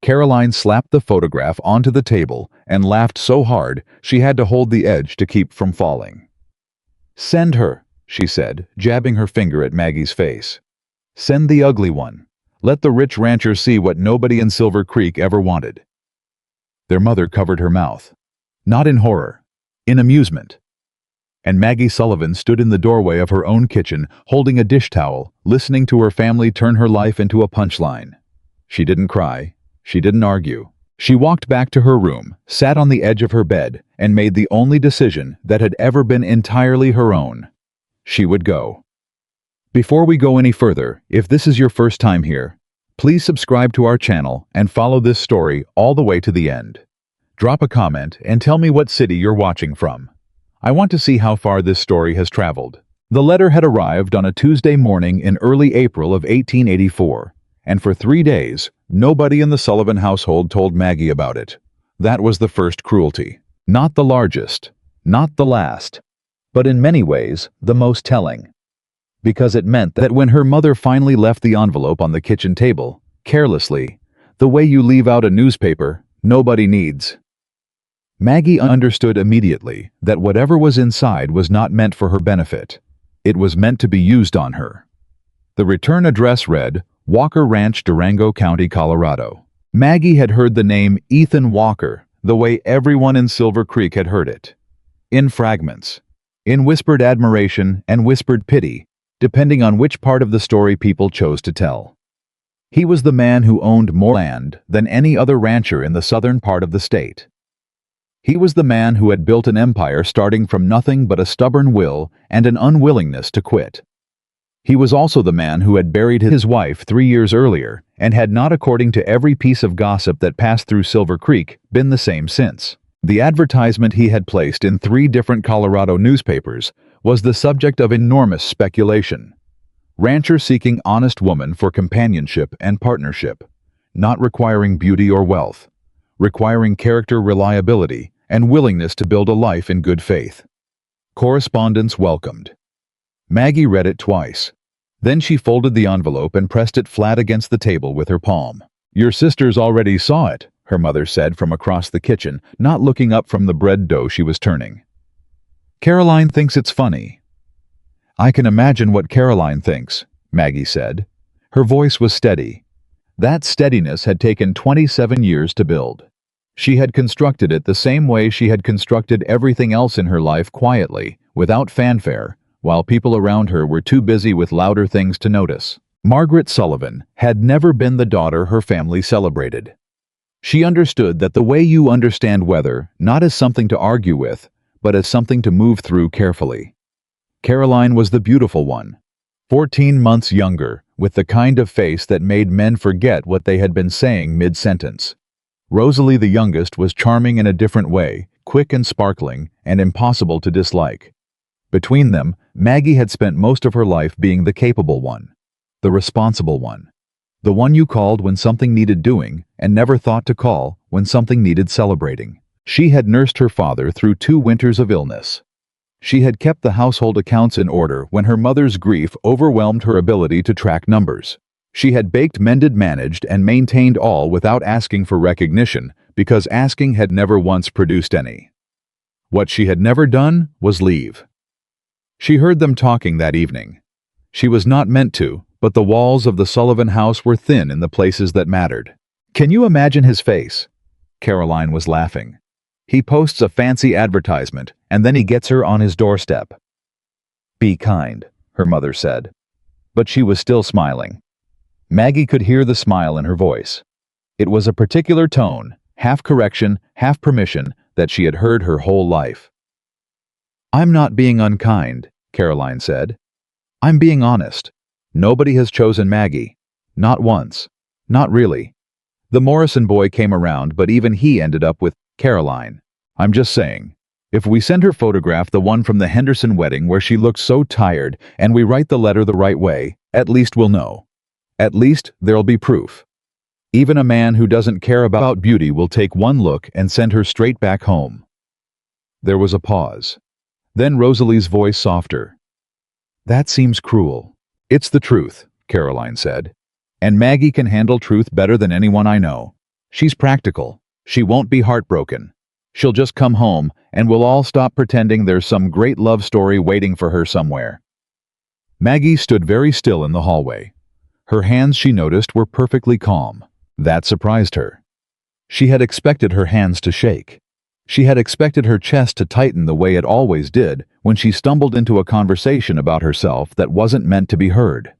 Caroline slapped the photograph onto the table and laughed so hard she had to hold the edge to keep from falling. "Send her," she said, jabbing her finger at Maggie's face. "Send the ugly one. Let the rich rancher see what nobody in Silver Creek ever wanted." Their mother covered her mouth. Not in horror, in amusement. And Maggie Sullivan stood in the doorway of her own kitchen, holding a dish towel, listening to her family turn her life into a punchline. She didn't cry. She didn't argue. She walked back to her room, sat on the edge of her bed, and made the only decision that had ever been entirely her own. She would go. Before we go any further, if this is your first time here, please subscribe to our channel and follow this story all the way to the end. Drop a comment and tell me what city you're watching from. I want to see how far this story has traveled. The letter had arrived on a Tuesday morning in early April of 1884, and for 3 days, nobody in the Sullivan household told Maggie about it. That was the first cruelty. Not the largest, not the last, but in many ways, the most telling. Because it meant that when her mother finally left the envelope on the kitchen table, carelessly, the way you leave out a newspaper, nobody needs. Maggie understood immediately that whatever was inside was not meant for her benefit. It was meant to be used on her. The return address read, Walker Ranch, Durango County, Colorado. Maggie had heard the name Ethan Walker the way everyone in Silver Creek had heard it. In fragments. In whispered admiration and whispered pity, depending on which part of the story people chose to tell. He was the man who owned more land than any other rancher in the southern part of the state. He was the man who had built an empire starting from nothing but a stubborn will and an unwillingness to quit. He was also the man who had buried his wife 3 years earlier and had not, according to every piece of gossip that passed through Silver Creek, been the same since. The advertisement he had placed in 3 different Colorado newspapers was the subject of enormous speculation. Rancher seeking honest woman for companionship and partnership, not requiring beauty or wealth, requiring character, reliability, and willingness to build a life in good faith. Correspondence welcomed. Maggie read it twice. Then she folded the envelope and pressed it flat against the table with her palm. "Your sisters already saw it," her mother said from across the kitchen, not looking up from the bread dough she was turning. "Caroline thinks it's funny." "I can imagine what Caroline thinks," Maggie said. Her voice was steady. That steadiness had taken 27 years to build. She had constructed it the same way she had constructed everything else in her life, quietly, without fanfare, while people around her were too busy with louder things to notice. Margaret Sullivan had never been the daughter her family celebrated. She understood that the way you understand weather, not as something to argue with, but as something to move through carefully. Caroline was the beautiful one, 14 months younger, with the kind of face that made men forget what they had been saying mid-sentence. Rosalie, the youngest, was charming in a different way, quick and sparkling, and impossible to dislike. Between them, Maggie had spent most of her life being the capable one, the responsible one, the one you called when something needed doing and never thought to call when something needed celebrating. She had nursed her father through 2 winters of illness. She had kept the household accounts in order when her mother's grief overwhelmed her ability to track numbers. She had baked, mended, managed, and maintained all without asking for recognition, because asking had never once produced any. What she had never done was leave. She heard them talking that evening. She was not meant to, but the walls of the Sullivan house were thin in the places that mattered. "Can you imagine his face?" Caroline was laughing. "He posts a fancy advertisement, and then he gets her on his doorstep." "Be kind," her mother said. But she was still smiling. Maggie could hear the smile in her voice. It was a particular tone, half correction, half permission, that she had heard her whole life. "I'm not being unkind," Caroline said. "I'm being honest. Nobody has chosen Maggie. Not once. Not really. The Morrison boy came around, but even he ended up with Caroline. I'm just saying, if we send her photograph, the one from the Henderson wedding where she looked so tired, and we write the letter the right way, at least we'll know. At least there'll be proof. Even a man who doesn't care about beauty will take one look and send her straight back home." There was a pause. Then Rosalie's voice softer. "That seems cruel." "It's the truth," Caroline said. "And Maggie can handle truth better than anyone I know. She's practical. She won't be heartbroken. She'll just come home, and we'll all stop pretending there's some great love story waiting for her somewhere." Maggie stood very still in the hallway. Her hands, she noticed, were perfectly calm. That surprised her. She had expected her hands to shake. She had expected her chest to tighten the way it always did when she stumbled into a conversation about herself that wasn't meant to be heard.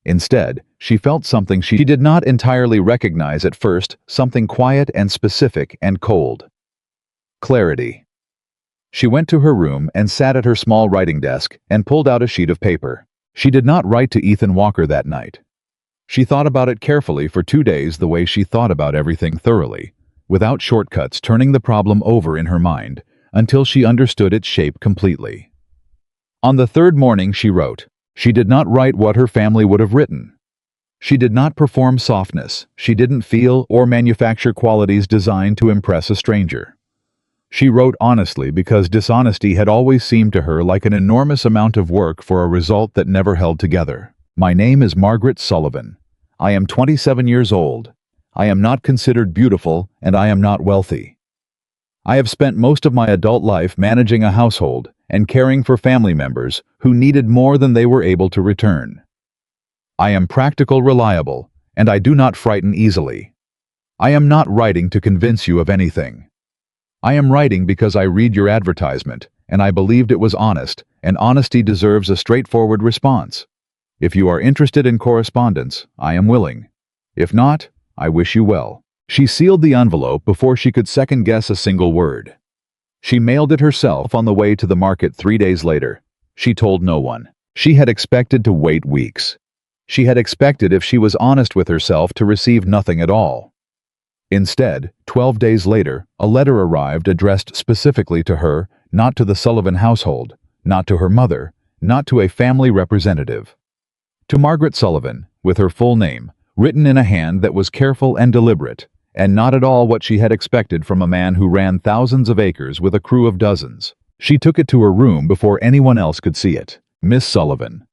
Instead, she felt something she did not entirely recognize at first, something quiet and specific and cold. Clarity. She went to her room and sat at her small writing desk and pulled out a sheet of paper. She did not write to Ethan Walker that night. She thought about it carefully for 2 days the way she thought about everything thoroughly, without shortcuts, turning the problem over in her mind until she understood its shape completely. On the third morning she wrote. She did not write what her family would have written. She did not perform softness. She didn't feel or manufacture qualities designed to impress a stranger. She wrote honestly because dishonesty had always seemed to her like an enormous amount of work for a result that never held together. "My name is Margaret Sullivan. I am 27 years old. I am not considered beautiful, and I am not wealthy. I have spent most of my adult life managing a household and caring for family members who needed more than they were able to return. I am practical, reliable, and I do not frighten easily. I am not writing to convince you of anything. I am writing because I read your advertisement, and I believed it was honest, and honesty deserves a straightforward response. If you are interested in correspondence, I am willing. If not, I wish you well." She sealed the envelope before she could second-guess a single word. She mailed it herself on the way to the market 3 days later. She told no one. She had expected to wait weeks. She had expected, if she was honest with herself, to receive nothing at all. Instead, 12 days later, a letter arrived addressed specifically to her, not to the Sullivan household, not to her mother, not to a family representative. To Margaret Sullivan, with her full name, written in a hand that was careful and deliberate, and not at all what she had expected from a man who ran thousands of acres with a crew of dozens. She took it to her room before anyone else could see it. "Miss Sullivan,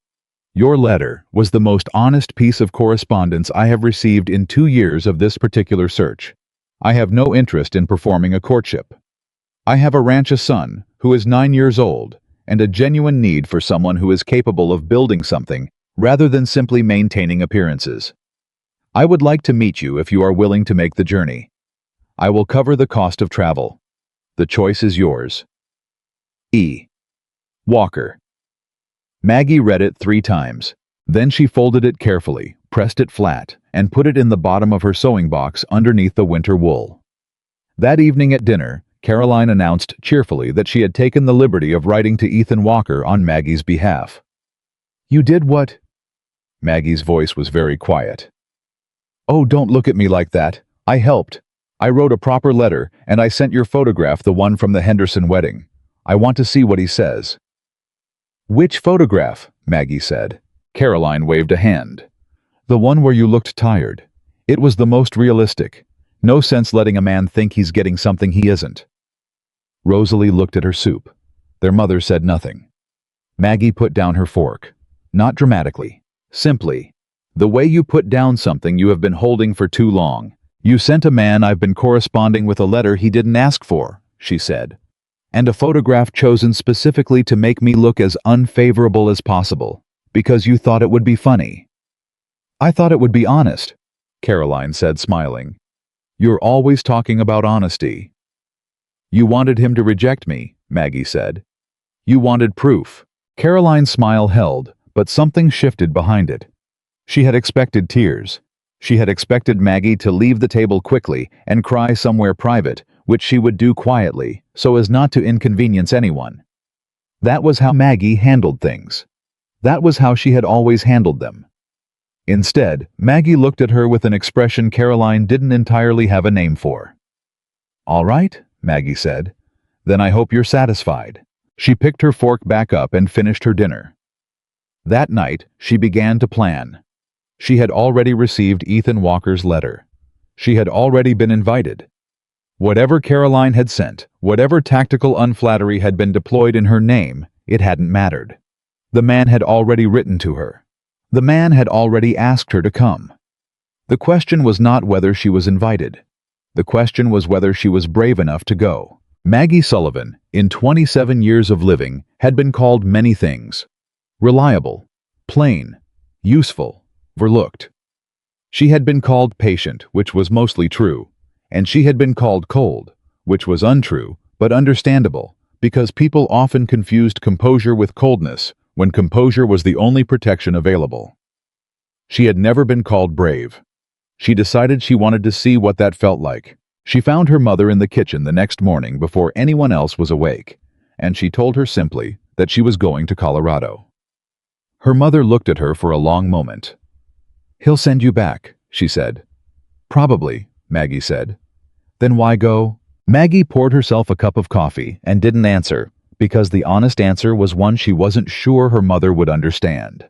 your letter was the most honest piece of correspondence I have received in 2 years of this particular search. I have no interest in performing a courtship. I have a ranch, a son who is 9 years old, and a genuine need for someone who is capable of building something rather than simply maintaining appearances. I would like to meet you if you are willing to make the journey. I will cover the cost of travel. The choice is yours. E. Walker." Maggie read it 3 times. Then she folded it carefully, pressed it flat, and put it in the bottom of her sewing box underneath the winter wool. That evening at dinner, Caroline announced cheerfully that she had taken the liberty of writing to Ethan Walker on Maggie's behalf. "You did what?" Maggie's voice was very quiet. "Oh, don't look at me like that. I helped. I wrote a proper letter, and I sent your photograph, the one from the Henderson wedding. I want to see what he says." "Which photograph?" Maggie said. Caroline waved a hand. "The one where you looked tired. It was the most realistic. No sense letting a man think he's getting something he isn't." Rosalie looked at her soup. Their mother said nothing. Maggie put down her fork. Not dramatically. Simply. "The way you put down something you have been holding for too long. You sent a man I've been corresponding with a letter he didn't ask for," she said. "And a photograph chosen specifically to make me look as unfavorable as possible, because you thought it would be funny." "I thought it would be honest," Caroline said, smiling. "You're always talking about honesty." "You wanted him to reject me," Maggie said. "You wanted proof." Caroline's smile held, but something shifted behind it. She had expected tears. She had expected Maggie to leave the table quickly and cry somewhere private, which she would do quietly, so as not to inconvenience anyone. That was how Maggie handled things. That was how she had always handled them. Instead, Maggie looked at her with an expression Caroline didn't entirely have a name for. "All right," Maggie said. "Then I hope you're satisfied." She picked her fork back up and finished her dinner. That night, she began to plan. She had already received Ethan Walker's letter. She had already been invited. Whatever Caroline had sent, whatever tactical unflattery had been deployed in her name, it hadn't mattered. The man had already written to her. The man had already asked her to come. The question was not whether she was invited. The question was whether she was brave enough to go. Maggie Sullivan, in 27 years of living, had been called many things. Reliable, plain, useful, overlooked. She had been called patient, which was mostly true, and she had been called cold, which was untrue, but understandable, because people often confused composure with coldness, when composure was the only protection available. She had never been called brave. She decided she wanted to see what that felt like. She found her mother in the kitchen the next morning before anyone else was awake, and she told her simply that she was going to Colorado. Her mother looked at her for a long moment. "He'll send you back," she said. "Probably," Maggie said. "Then why go?" Maggie poured herself a cup of coffee and didn't answer, because the honest answer was one she wasn't sure her mother would understand.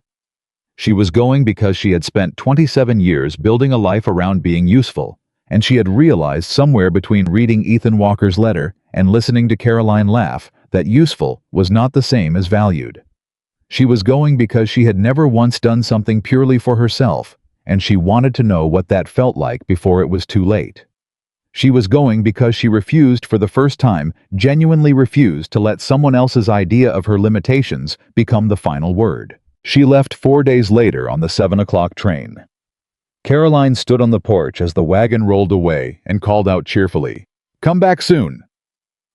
She was going because she had spent 27 years building a life around being useful, and she had realized somewhere between reading Ethan Walker's letter and listening to Caroline laugh that useful was not the same as valued. She was going because she had never once done something purely for herself, and she wanted to know what that felt like before it was too late. She was going because she refused, for the first time, genuinely refused to let someone else's idea of her limitations become the final word. She left 4 days later on the 7 o'clock train. Caroline stood on the porch as the wagon rolled away and called out cheerfully, "Come back soon."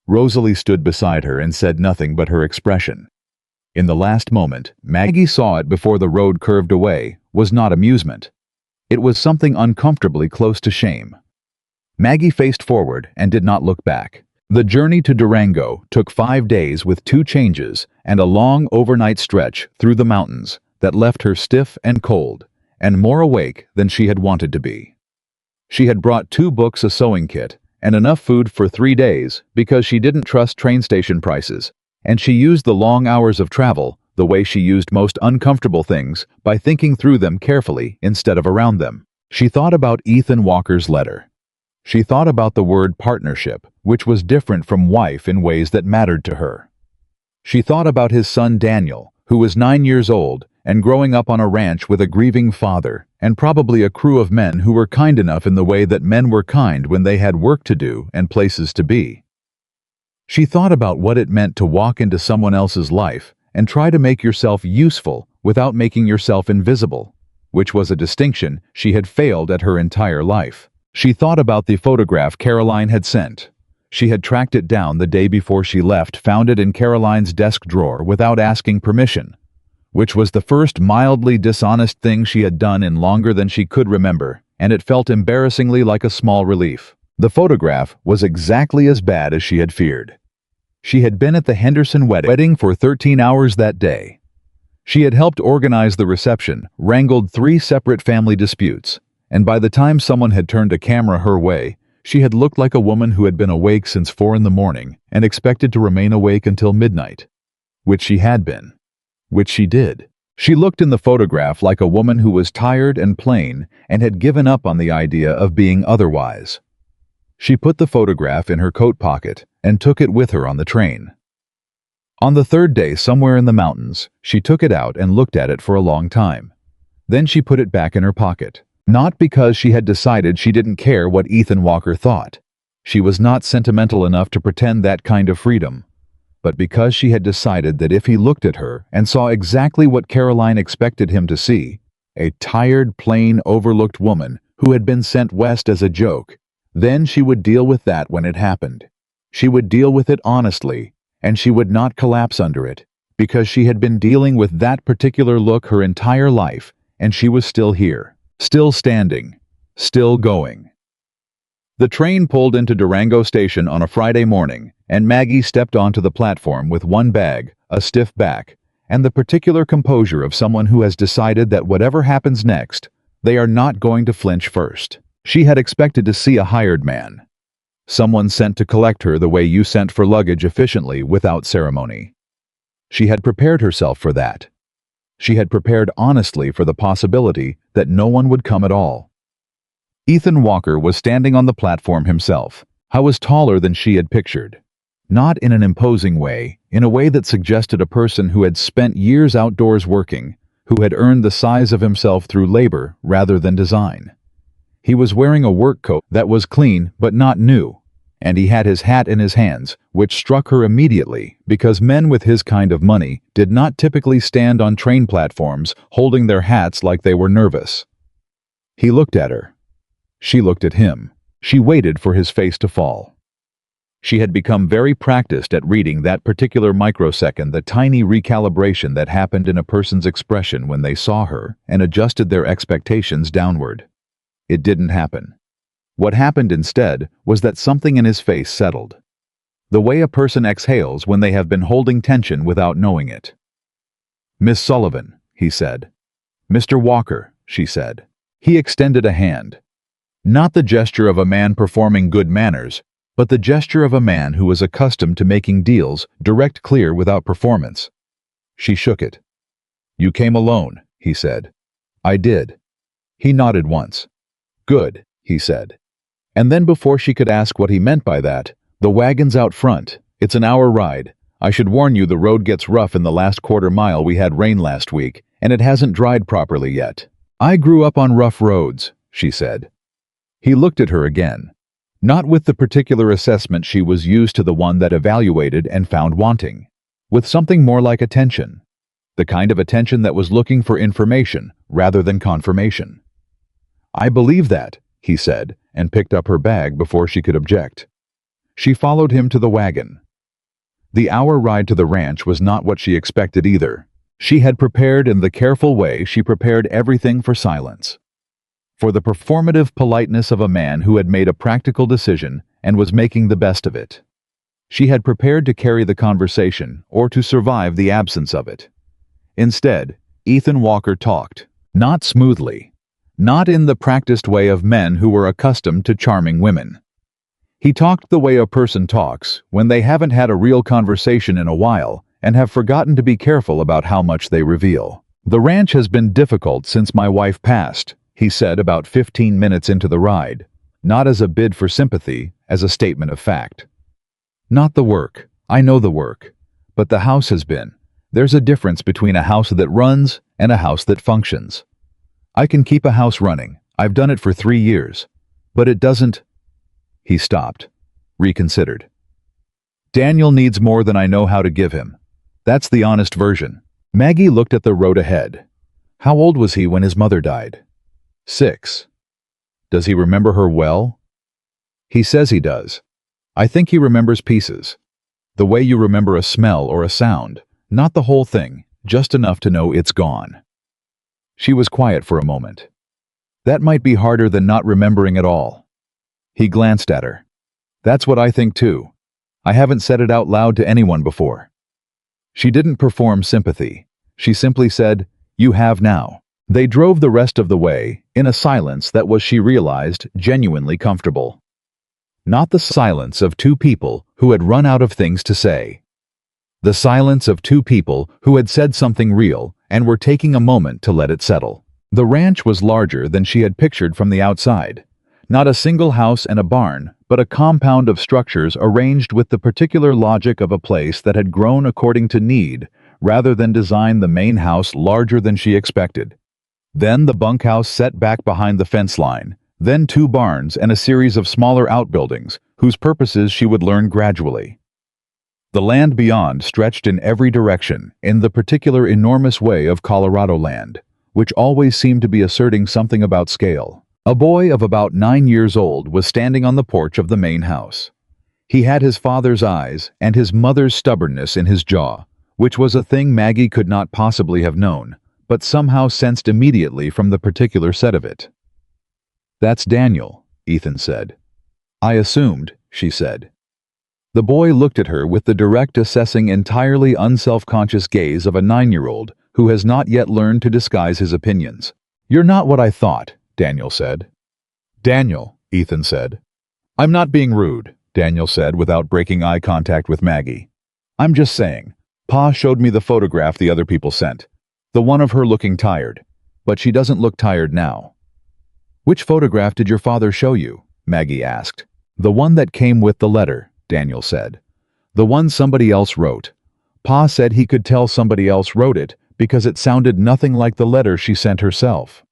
Rosalie stood beside her and said nothing but her expression. In the last moment, Maggie saw it before the road curved away, was not amusement. It was something uncomfortably close to shame. Maggie faced forward and did not look back. The journey to Durango took 5 days with 2 changes and a long overnight stretch through the mountains that left her stiff and cold, and more awake than she had wanted to be. She had brought 2 books, a sewing kit, and enough food for 3 days because she didn't trust train station prices, and she used the long hours of travel the way she used most uncomfortable things, by thinking through them carefully instead of around them. She thought about Ethan Walker's letter. She thought about the word partnership, which was different from wife in ways that mattered to her. She thought about his son Daniel, who was 9 years old and growing up on a ranch with a grieving father, and probably a crew of men who were kind enough in the way that men were kind when they had work to do and places to be. She thought about what it meant to walk into someone else's life and try to make yourself useful without making yourself invisible, which was a distinction she had failed at her entire life. She thought about the photograph Caroline had sent. She had tracked it down the day before she left, found it in Caroline's desk drawer without asking permission, which was the first mildly dishonest thing she had done in longer than she could remember, and it felt embarrassingly like a small relief. The photograph was exactly as bad as she had feared. She had been at the Henderson wedding for 13 hours that day. She had helped organize the reception, wrangled 3 separate family disputes, and by the time someone had turned a camera her way, she had looked like a woman who had been awake since 4 in the morning and expected to remain awake until midnight. Which she had been. Which she did. She looked in the photograph like a woman who was tired and plain and had given up on the idea of being otherwise. She put the photograph in her coat pocket and took it with her on the train. On the 3rd day, somewhere in the mountains, she took it out and looked at it for a long time. Then she put it back in her pocket. Not because she had decided she didn't care what Ethan Walker thought. She was not sentimental enough to pretend that kind of freedom. But because she had decided that if he looked at her and saw exactly what Caroline expected him to see, a tired, plain, overlooked woman who had been sent west as a joke, then she would deal with that when it happened. She would deal with it honestly, and she would not collapse under it, because she had been dealing with that particular look her entire life, and she was still here, still standing, still going. The train pulled into Durango Station on a Friday morning, and Maggie stepped onto the platform with one bag, a stiff back, and the particular composure of someone who has decided that whatever happens next, they are not going to flinch first. She had expected to see a hired man. Someone sent to collect her the way you sent for luggage efficiently without ceremony. She had prepared herself for that. She had prepared honestly for the possibility that no one would come at all. Ethan Walker was standing on the platform himself. He was taller than she had pictured. Not in an imposing way, in a way that suggested a person who had spent years outdoors working, who had earned the size of himself through labor rather than design. He was wearing a work coat that was clean but not new, and he had his hat in his hands, which struck her immediately because men with his kind of money did not typically stand on train platforms holding their hats like they were nervous. He looked at her. She looked at him. She waited for his face to fall. She had become very practiced at reading that particular microsecond, the tiny recalibration that happened in a person's expression when they saw her and adjusted their expectations downward. It didn't happen. What happened instead was that something in his face settled. The way a person exhales when they have been holding tension without knowing it. "Miss Sullivan," he said. "Mr. Walker," she said. He extended a hand. Not the gesture of a man performing good manners, but the gesture of a man who was accustomed to making deals direct, clear, without performance. She shook it. "You came alone," he said. "I did." He nodded once. "Good," he said. And then before she could ask what he meant by that, "The wagon's out front. It's an hour ride. I should warn you the road gets rough in the last quarter mile. We had rain last week, and it hasn't dried properly yet." "I grew up on rough roads," she said. He looked at her again. Not with the particular assessment she was used to, the one that evaluated and found wanting. With something more like attention. The kind of attention that was looking for information rather than confirmation. "I believe that," he said, and picked up her bag before she could object. She followed him to the wagon. The hour ride to the ranch was not what she expected either. She had prepared in the careful way she prepared everything for silence. For the performative politeness of a man who had made a practical decision and was making the best of it. She had prepared to carry the conversation or to survive the absence of it. Instead, Ethan Walker talked, not smoothly, not in the practiced way of men who were accustomed to charming women. He talked the way a person talks when they haven't had a real conversation in a while and have forgotten to be careful about how much they reveal. "The ranch has been difficult since my wife passed," he said about 15 minutes into the ride, not as a bid for sympathy, as a statement of fact. "Not the work. I know the work. But the house has been. There's a difference between a house that runs and a house that functions. I can keep a house running. I've done it for 3 years. But it doesn't." He stopped, reconsidered. "Daniel needs more than I know how to give him. That's the honest version." Maggie looked at the road ahead. How old was he when his mother died? 6. Does he remember her well? He says he does. I think he remembers pieces. The way you remember a smell or a sound, not the whole thing, just enough to know it's gone. She was quiet for a moment. That might be harder than not remembering at all. He glanced at her. "That's what I think too. I haven't said it out loud to anyone before." She didn't perform sympathy. She simply said, "You have now." They drove the rest of the way in a silence that was, she realized, genuinely comfortable. Not the silence of two people who had run out of things to say. The silence of two people who had said something real and were taking a moment to let it settle. The ranch was larger than she had pictured from the outside. Not a single house and a barn, but a compound of structures arranged with the particular logic of a place that had grown according to need, rather than design the main house larger than she expected. Then the bunkhouse set back behind the fence line, then 2 barns and a series of smaller outbuildings, whose purposes she would learn gradually. The land beyond stretched in every direction, in the particular enormous way of Colorado land, which always seemed to be asserting something about scale. A boy of about 9 years old was standing on the porch of the main house. He had his father's eyes and his mother's stubbornness in his jaw, which was a thing Maggie could not possibly have known, but somehow sensed immediately from the particular set of it. "That's Daniel," Ethan said. "I assumed," she said. The boy looked at her with the direct, assessing, entirely unself-conscious gaze of a 9-year-old who has not yet learned to disguise his opinions. "You're not what I thought," Daniel said. "Daniel," Ethan said. "I'm not being rude," Daniel said without breaking eye contact with Maggie. "I'm just saying, Pa showed me the photograph the other people sent. The one of her looking tired. But she doesn't look tired now." "Which photograph did your father show you?" Maggie asked. "The one that came with the letter," Daniel said. "The one somebody else wrote. Pa said he could tell somebody else wrote it because it sounded nothing like the letter she sent herself."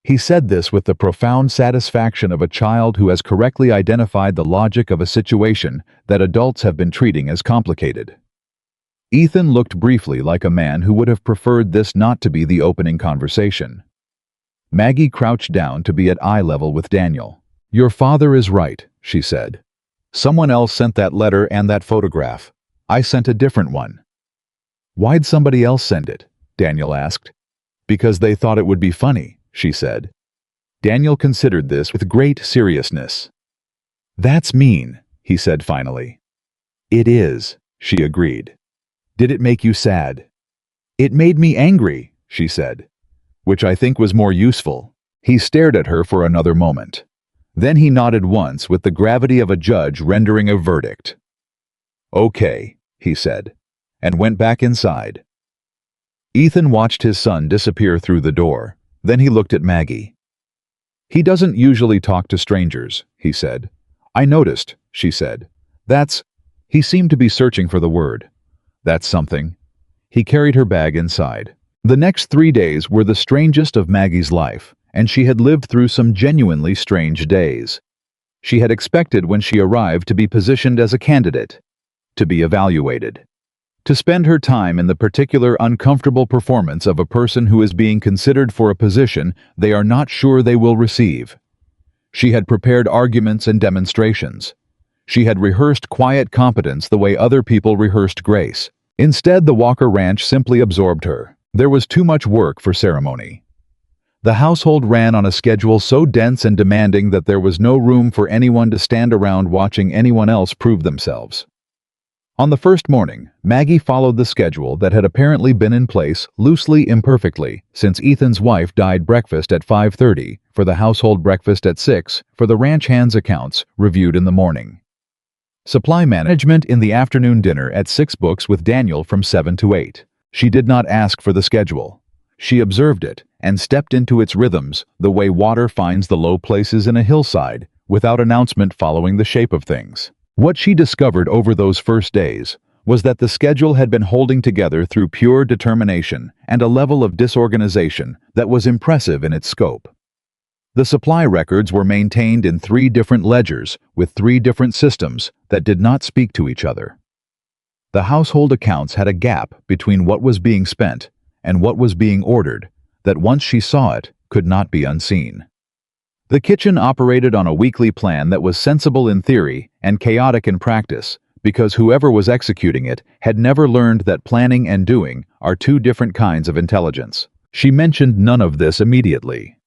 He said this with the profound satisfaction of a child who has correctly identified the logic of a situation that adults have been treating as complicated. Ethan looked briefly like a man who would have preferred this not to be the opening conversation. Maggie crouched down to be at eye level with Daniel. "Your father is right," she said. "Someone else sent that letter and that photograph. I sent a different one." "Why'd somebody else send it?" Daniel asked. "Because they thought it would be funny," she said. Daniel considered this with great seriousness. "That's mean," he said finally. "It is," she agreed. "Did it make you sad?" "It made me angry," she said, which I think was more useful. He stared at her for another moment. Then he nodded once with the gravity of a judge rendering a verdict. "Okay," he said, and went back inside. Ethan watched his son disappear through the door. Then he looked at Maggie. "He doesn't usually talk to strangers," he said. "I noticed," she said. He seemed to be searching for the word. "That's something." He carried her bag inside. The next 3 days were the strangest of Maggie's life, and she had lived through some genuinely strange days. She had expected when she arrived to be positioned as a candidate, to be evaluated, to spend her time in the particular uncomfortable performance of a person who is being considered for a position they are not sure they will receive. She had prepared arguments and demonstrations. She had rehearsed quiet competence the way other people rehearsed grace. Instead, the Walker Ranch simply absorbed her. There was too much work for ceremony. The household ran on a schedule so dense and demanding that there was no room for anyone to stand around watching anyone else prove themselves. On the first morning, Maggie followed the schedule that had apparently been in place, loosely imperfectly, since Ethan's wife died breakfast at 5:30, for the household breakfast at 6, for the ranch hands' accounts, reviewed in the morning. Supply management in the afternoon dinner at 6 books with Daniel from 7 to 8. She did not ask for the schedule. She observed it and stepped into its rhythms the way water finds the low places in a hillside, without announcement following the shape of things. What she discovered over those first days was that the schedule had been holding together through pure determination and a level of disorganization that was impressive in its scope. The supply records were maintained in 3 different ledgers with 3 different systems that did not speak to each other. The household accounts had a gap between what was being spent and what was being ordered that once she saw it could not be unseen. The kitchen operated on a weekly plan that was sensible in theory and chaotic in practice because whoever was executing it had never learned that planning and doing are 2 different kinds of intelligence. She mentioned none of this immediately.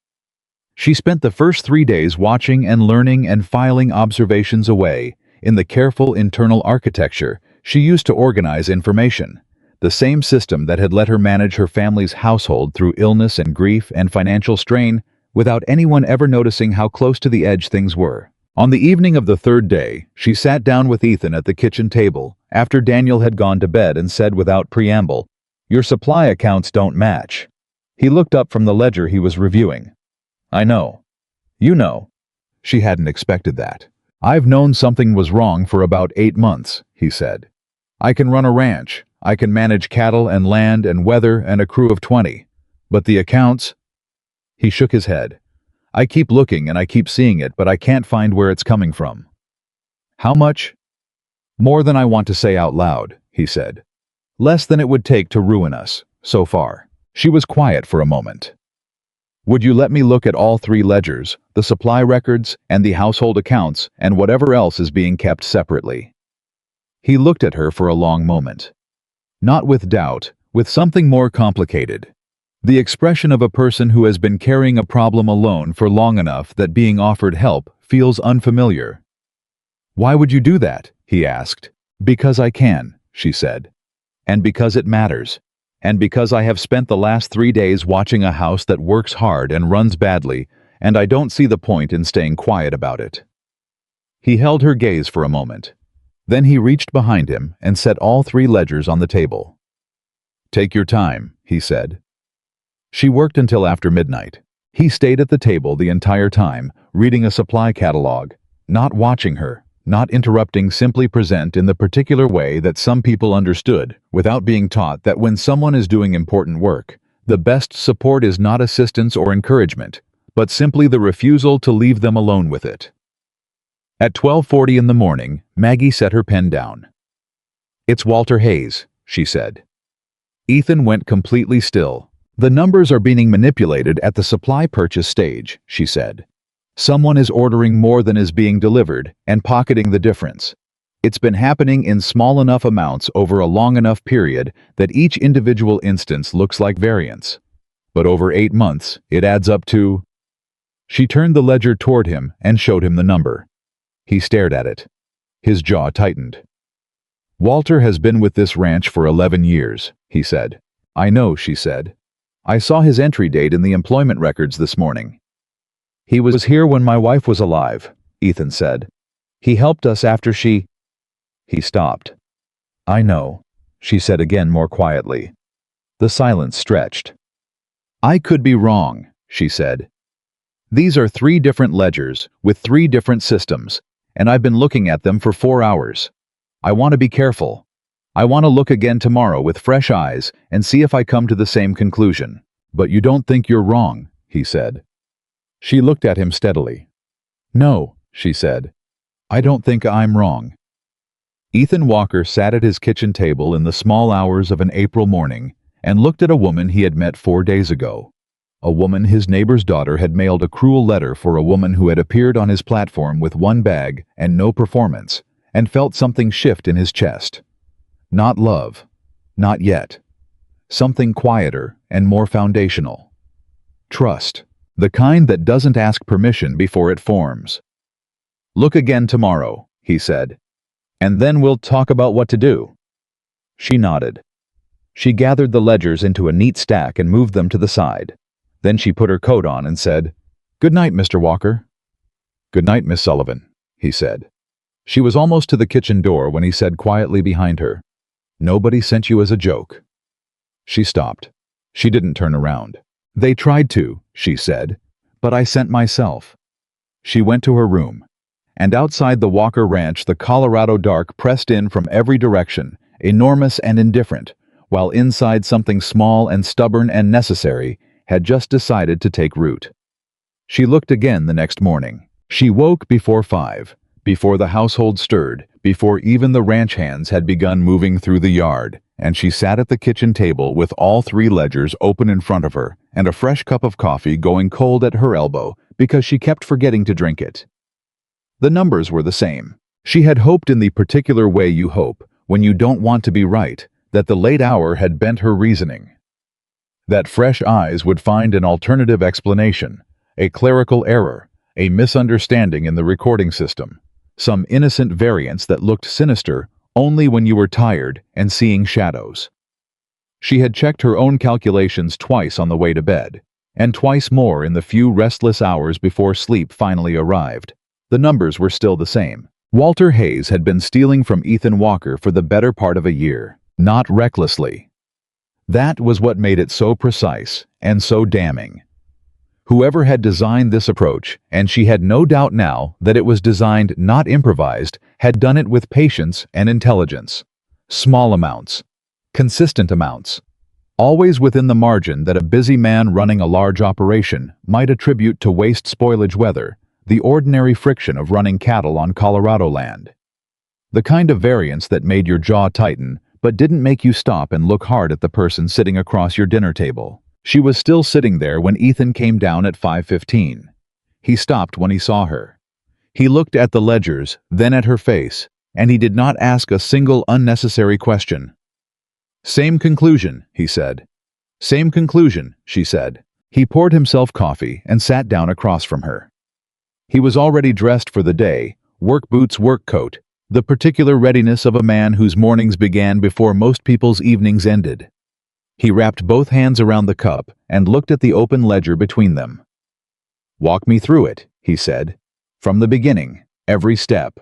She spent the first 3 days watching and learning and filing observations away in the careful internal architecture she used to organize information, the same system that had let her manage her family's household through illness and grief and financial strain without anyone ever noticing how close to the edge things were. On the evening of the 3rd day, she sat down with Ethan at the kitchen table after Daniel had gone to bed and said without preamble, "Your supply accounts don't match." He looked up from the ledger he was reviewing. "I know. You know." She hadn't expected that. "I've known something was wrong for about 8 months," he said. "I can run a ranch. I can manage cattle and land and weather and a crew of 20. But the accounts?" He shook his head. "I keep looking and I keep seeing it, but I can't find where it's coming from." "How much?" "More than I want to say out loud," he said. "Less than it would take to ruin us, so far." She was quiet for a moment. "Would you let me look at all 3 ledgers, the supply records and the household accounts and whatever else is being kept separately?" He looked at her for a long moment. Not with doubt, with something more complicated. The expression of a person who has been carrying a problem alone for long enough that being offered help feels unfamiliar. "Why would you do that?" he asked. "Because I can," she said. "And because it matters. And because I have spent the last 3 days watching a house that works hard and runs badly, and I don't see the point in staying quiet about it." He held her gaze for a moment. Then he reached behind him and set all 3 ledgers on the table. "Take your time," he said. She worked until after midnight. He stayed at the table the entire time, reading a supply catalog, not watching her, not interrupting, simply present in the particular way that some people understood, without being taught that when someone is doing important work, the best support is not assistance or encouragement, but simply the refusal to leave them alone with it. At 12:40 in the morning, Maggie set her pen down. "It's Walter Hayes," she said. Ethan went completely still. "The numbers are being manipulated at the supply purchase stage," she said. "Someone is ordering more than is being delivered and pocketing the difference. It's been happening in small enough amounts over a long enough period that each individual instance looks like variance. But over 8 months, it adds up to—" She turned the ledger toward him and showed him the number. He stared at it. His jaw tightened. "Walter has been with this ranch for 11 years, he said. "I know," she said. "I saw his entry date in the employment records this morning." "He was here when my wife was alive," Ethan said. "He helped us after she—" He stopped. "I know," she said again more quietly. The silence stretched. "I could be wrong," she said. "These are 3 different ledgers with 3 different systems, and I've been looking at them for 4 hours. I want to be careful. I want to look again tomorrow with fresh eyes and see if I come to the same conclusion." "But you don't think you're wrong," he said. She looked at him steadily. "No," she said. "I don't think I'm wrong." Ethan Walker sat at his kitchen table in the small hours of an April morning and looked at a woman he had met 4 days ago. A woman his neighbor's daughter had mailed a cruel letter for, a woman who had appeared on his platform with 1 bag and no performance, and felt something shift in his chest. Not love. Not yet. Something quieter and more foundational. Trust. The kind that doesn't ask permission before it forms. "Look again tomorrow," he said. "And then we'll talk about what to do." She nodded. She gathered the ledgers into a neat stack and moved them to the side. Then she put her coat on and said, "Good night, Mr. Walker." "Good night, Miss Sullivan," he said. She was almost to the kitchen door when he said quietly behind her, "Nobody sent you as a joke." She stopped. She didn't turn around. "They tried to," she said, "but I sent myself." She went to her room. And outside the Walker Ranch, the Colorado dark pressed in from every direction, enormous and indifferent, while inside something small and stubborn and necessary had just decided to take root. She looked again the next morning. She woke before 5, before the household stirred, before even the ranch hands had begun moving through the yard, and she sat at the kitchen table with all 3 ledgers open in front of her and a fresh cup of coffee going cold at her elbow because she kept forgetting to drink it. The numbers were the same. She had hoped in the particular way you hope when you don't want to be right, that the late hour had bent her reasoning. That fresh eyes would find an alternative explanation, a clerical error, a misunderstanding in the recording system, some innocent variance that looked sinister only when you were tired and seeing shadows. She had checked her own calculations twice on the way to bed, and twice more in the few restless hours before sleep finally arrived. The numbers were still the same. Walter Hayes had been stealing from Ethan Walker for the better part of a year, not recklessly. That was what made it so precise and so damning. Whoever had designed this approach, and she had no doubt now that it was designed, not improvised, had done it with patience and intelligence. Small amounts. Consistent amounts. Always within the margin that a busy man running a large operation might attribute to waste spoilage weather, the ordinary friction of running cattle on Colorado land. The kind of variance that made your jaw tighten, but didn't make you stop and look hard at the person sitting across your dinner table. She was still sitting there when Ethan came down at 5:15. He stopped when he saw her. He looked at the ledgers, then at her face, and he did not ask a single unnecessary question. "Same conclusion," he said. "Same conclusion," she said. He poured himself coffee and sat down across from her. He was already dressed for the day, work boots, work coat, the particular readiness of a man whose mornings began before most people's evenings ended. He wrapped both hands around the cup and looked at the open ledger between them. "Walk me through it," he said. "From the beginning, every step."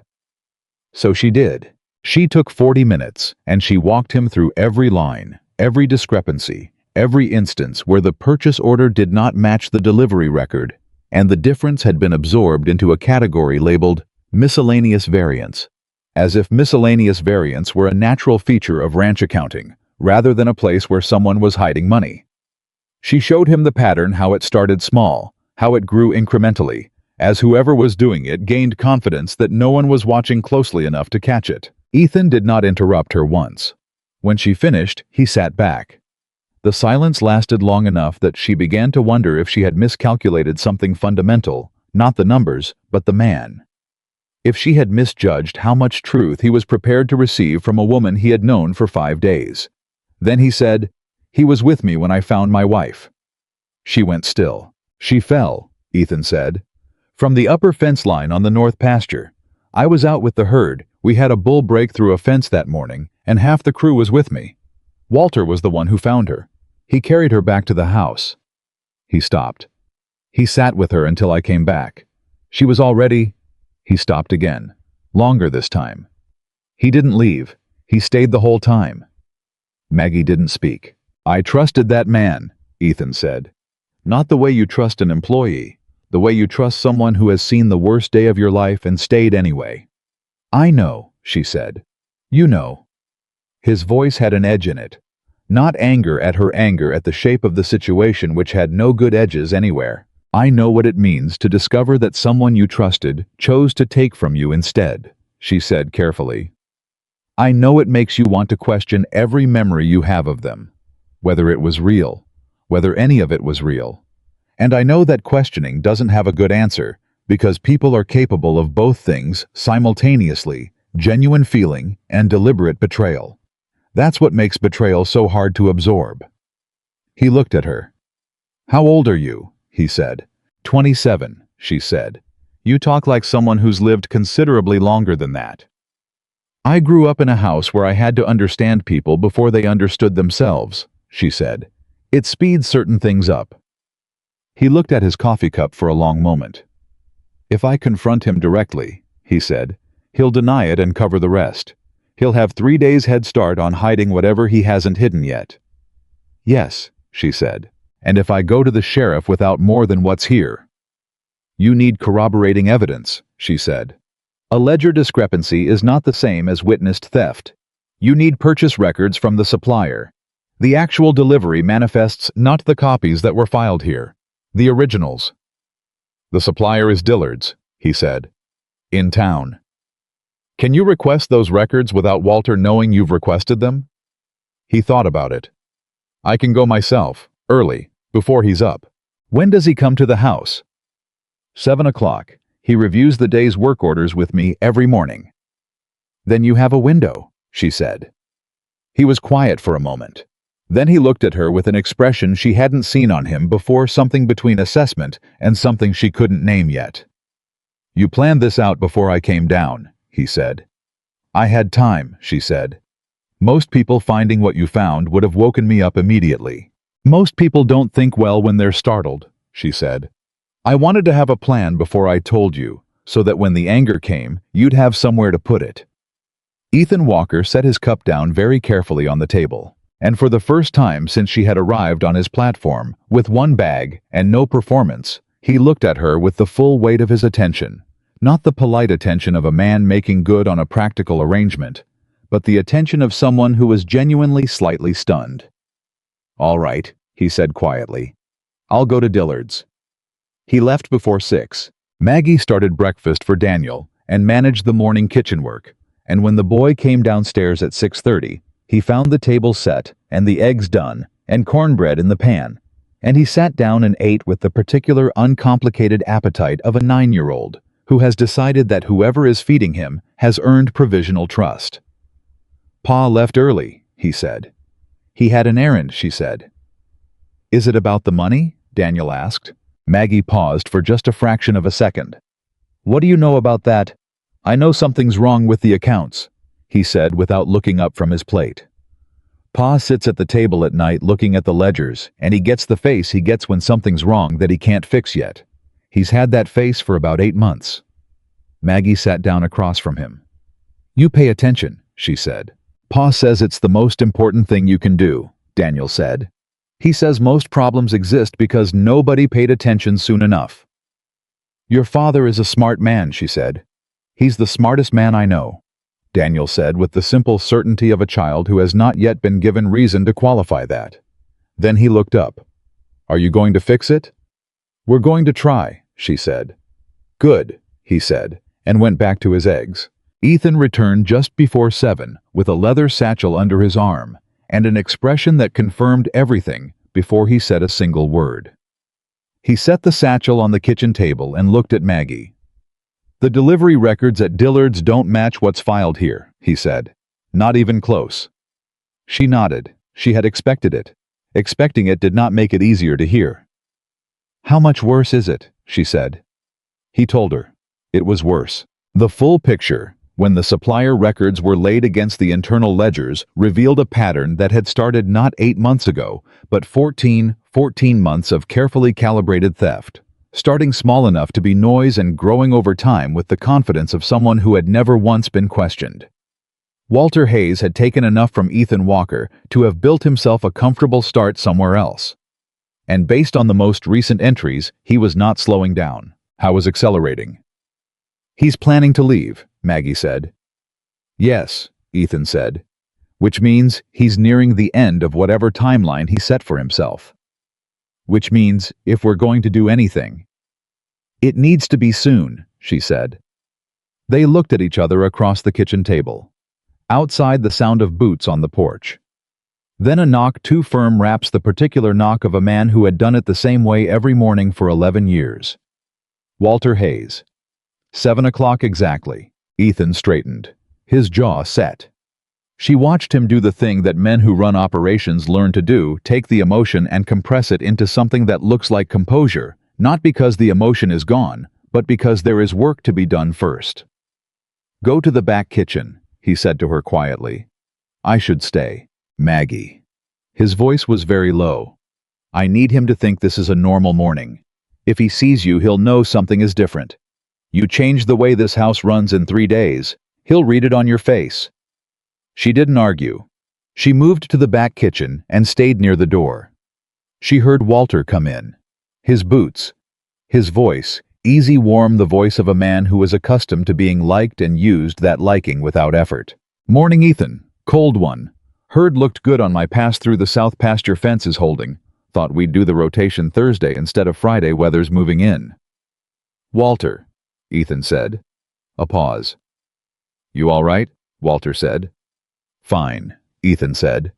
So she did. She took 40 minutes, and she walked him through every line, every discrepancy, every instance where the purchase order did not match the delivery record, and the difference had been absorbed into a category labeled miscellaneous variance, as if miscellaneous variance were a natural feature of ranch accounting, rather than a place where someone was hiding money. She showed him the pattern, how it started small, how it grew incrementally, as whoever was doing it gained confidence that no one was watching closely enough to catch it. Ethan did not interrupt her once. When she finished, he sat back. The silence lasted long enough that she began to wonder if she had miscalculated something fundamental, not the numbers, but the man. If she had misjudged how much truth he was prepared to receive from a woman he had known for 5 days. Then he said, "He was with me when I found my wife." She went still. "She fell," Ethan said, "from the upper fence line on the north pasture. I was out with the herd. We had a bull break through a fence that morning, and half the crew was with me. Walter was the one who found her. He carried her back to the house." He stopped. "He sat with her until I came back. She was already—" He stopped again. Longer this time. "He didn't leave. He stayed the whole time." Maggie didn't speak. "I trusted that man," Ethan said. "Not the way you trust an employee, the way you trust someone who has seen the worst day of your life and stayed anyway." "I know," she said. "You know." His voice had an edge in it. Not anger at her anger at the shape of the situation which had no good edges anywhere. "I know what it means to discover that someone you trusted chose to take from you instead," she said carefully. "I know it makes you want to question every memory you have of them, whether it was real, whether any of it was real. And I know that questioning doesn't have a good answer, because people are capable of both things simultaneously, genuine feeling and deliberate betrayal. That's what makes betrayal so hard to absorb." He looked at her. "How old are you?" he said. 27, she said. "You talk like someone who's lived considerably longer than that." "I grew up in a house where I had to understand people before they understood themselves," she said. "It speeds certain things up." He looked at his coffee cup for a long moment. "If I confront him directly," he said, "he'll deny it and cover the rest. He'll have 3 days head start on hiding whatever he hasn't hidden yet." "Yes," she said. "And if I go to the sheriff without more than what's here?" "You need corroborating evidence," she said. "A ledger discrepancy is not the same as witnessed theft. You need purchase records from the supplier. The actual delivery manifests not the copies that were filed here, the originals." "The supplier is Dillard's," he said. "In town. Can you request those records without Walter knowing you've requested them?" He thought about it. "I can go myself, early, before he's up." "When does he come to the house?" 7 o'clock. He reviews the day's work orders with me every morning." "Then you have a window," she said. He was quiet for a moment. Then he looked at her with an expression she hadn't seen on him before, something between assessment and something she couldn't name yet. "You planned this out before I came down," he said. "I had time," she said. "Most people finding what you found would have woken me up immediately." "Most people don't think well when they're startled," she said. "I wanted to have a plan before I told you, so that when the anger came, you'd have somewhere to put it." Ethan Walker set his cup down very carefully on the table, and for the first time since she had arrived on his platform, with one bag and no performance, he looked at her with the full weight of his attention, not the polite attention of a man making good on a practical arrangement, but the attention of someone who was genuinely slightly stunned. "All right," he said quietly. "I'll go to Dillard's." He left before 6. Maggie started breakfast for Daniel and managed the morning kitchen work, and when the boy came downstairs at 6:30, he found the table set and the eggs done and cornbread in the pan, and he sat down and ate with the particular uncomplicated appetite of a 9-year-old who has decided that whoever is feeding him has earned provisional trust. "Pa left early," he said. "He had an errand," she said. "Is it about the money?" Daniel asked. Maggie paused for just a fraction of a second. "What do you know about that?" "I know something's wrong with the accounts," he said without looking up from his plate. "Pa sits at the table at night looking at the ledgers, and he gets the face he gets when something's wrong that he can't fix yet. He's had that face for about 8 months. Maggie sat down across from him. "You pay attention," she said. "Pa says it's the most important thing you can do," Daniel said. "He says most problems exist because nobody paid attention soon enough." "Your father is a smart man," she said. "He's the smartest man I know," Daniel said with the simple certainty of a child who has not yet been given reason to qualify that. Then he looked up. "Are you going to fix it?" "We're going to try," she said. "Good," he said, and went back to his eggs. Ethan returned just before 7 with a leather satchel under his arm and an expression that confirmed everything before he said a single word. He set the satchel on the kitchen table and looked at Maggie. "The delivery records at Dillard's don't match what's filed here," he said. "Not even close." She nodded. She had expected it. Expecting it did not make it easier to hear. "How much worse is it?" she said. He told her. It was worse. The full picture, when the supplier records were laid against the internal ledgers, revealed a pattern that had started not 8 months ago, but 14 months of carefully calibrated theft, starting small enough to be noise and growing over time with the confidence of someone who had never once been questioned. Walter Hayes had taken enough from Ethan Walker to have built himself a comfortable start somewhere else. And based on the most recent entries, he was not slowing down. How was accelerating? "He's planning to leave," Maggie said. "Yes," Ethan said, "which means he's nearing the end of whatever timeline he set for himself. Which means if we're going to do anything, it needs to be soon," she said. They looked at each other across the kitchen table. Outside, the sound of boots on the porch. Then a knock too firm, raps the particular knock of a man who had done it the same way every morning for 11 years. Walter Hayes. 7 o'clock exactly. Ethan straightened, his jaw set. She watched him do the thing that men who run operations learn to do, take the emotion and compress it into something that looks like composure, not because the emotion is gone, but because there is work to be done first. "Go to the back kitchen," he said to her quietly. "I should stay. Maggie." His voice was very low. "I need him to think this is a normal morning. If he sees you, he'll know something is different. You change the way this house runs in 3 days, he'll read it on your face." She didn't argue. She moved to the back kitchen and stayed near the door. She heard Walter come in. His boots. His voice, easy, warm, the voice of a man who was accustomed to being liked and used that liking without effort. "Morning, Ethan. Cold one. Heard looked good on my pass through the south pasture fence is holding. Thought we'd do the rotation Thursday instead of Friday, weather's moving in." "Walter," Ethan said. A pause. "You all right?" Walter said. "Fine," Ethan said.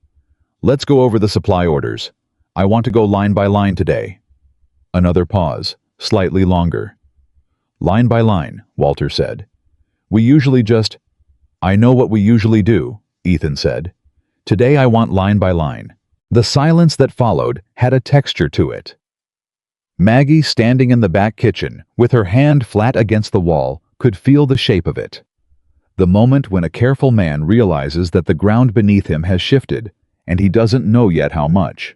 "Let's go over the supply orders. I want to go line by line today." Another pause, slightly longer. "Line by line," Walter said. "We usually just—" "I know what we usually do," Ethan said. "Today I want line by line." The silence that followed had a texture to it. Maggie, standing in the back kitchen, with her hand flat against the wall, could feel the shape of it. The moment when a careful man realizes that the ground beneath him has shifted, and he doesn't know yet how much.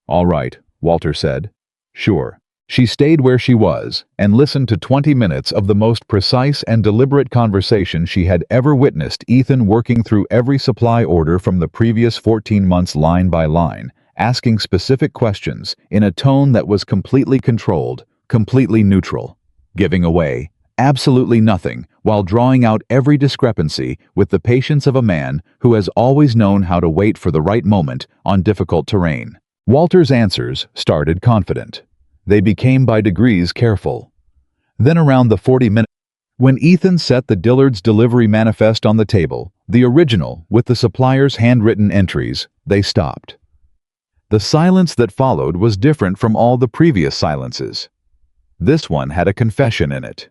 "All right," Walter said. "Sure." She stayed where she was and listened to 20 minutes of the most precise and deliberate conversation she had ever witnessed, Ethan working through every supply order from the previous 14 months line by line, asking specific questions in a tone that was completely controlled, completely neutral, giving away absolutely nothing while drawing out every discrepancy with the patience of a man who has always known how to wait for the right moment on difficult terrain. Walter's answers started confident. They became by degrees careful. Then around the 40 minutes, when Ethan set the Dillard's delivery manifest on the table, the original with the supplier's handwritten entries, they stopped. The silence that followed was different from all the previous silences. This one had a confession in it.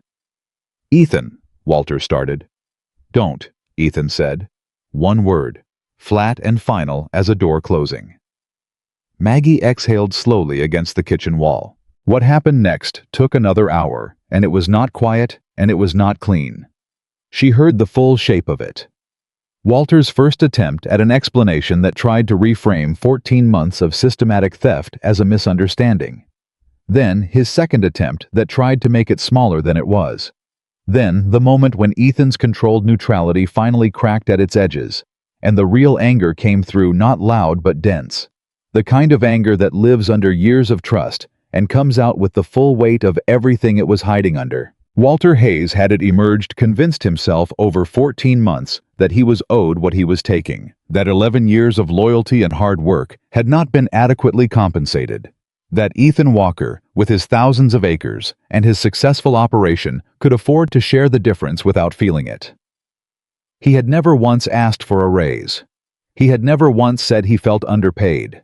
"Ethan," Walter started. "Don't," Ethan said. One word, flat and final as a door closing. Maggie exhaled slowly against the kitchen wall. What happened next took another hour, and it was not quiet, and it was not clean. She heard the full shape of it. Walter's first attempt at an explanation that tried to reframe 14 months of systematic theft as a misunderstanding. Then his second attempt that tried to make it smaller than it was. Then the moment when Ethan's controlled neutrality finally cracked at its edges, and the real anger came through, not loud but dense. The kind of anger that lives under years of trust and comes out with the full weight of everything it was hiding under. Walter Hayes had it emerged, convinced himself over 14 months that he was owed what he was taking, that 11 years of loyalty and hard work had not been adequately compensated. That Ethan Walker, with his thousands of acres and his successful operation, could afford to share the difference without feeling it. He had never once asked for a raise. He had never once said he felt underpaid.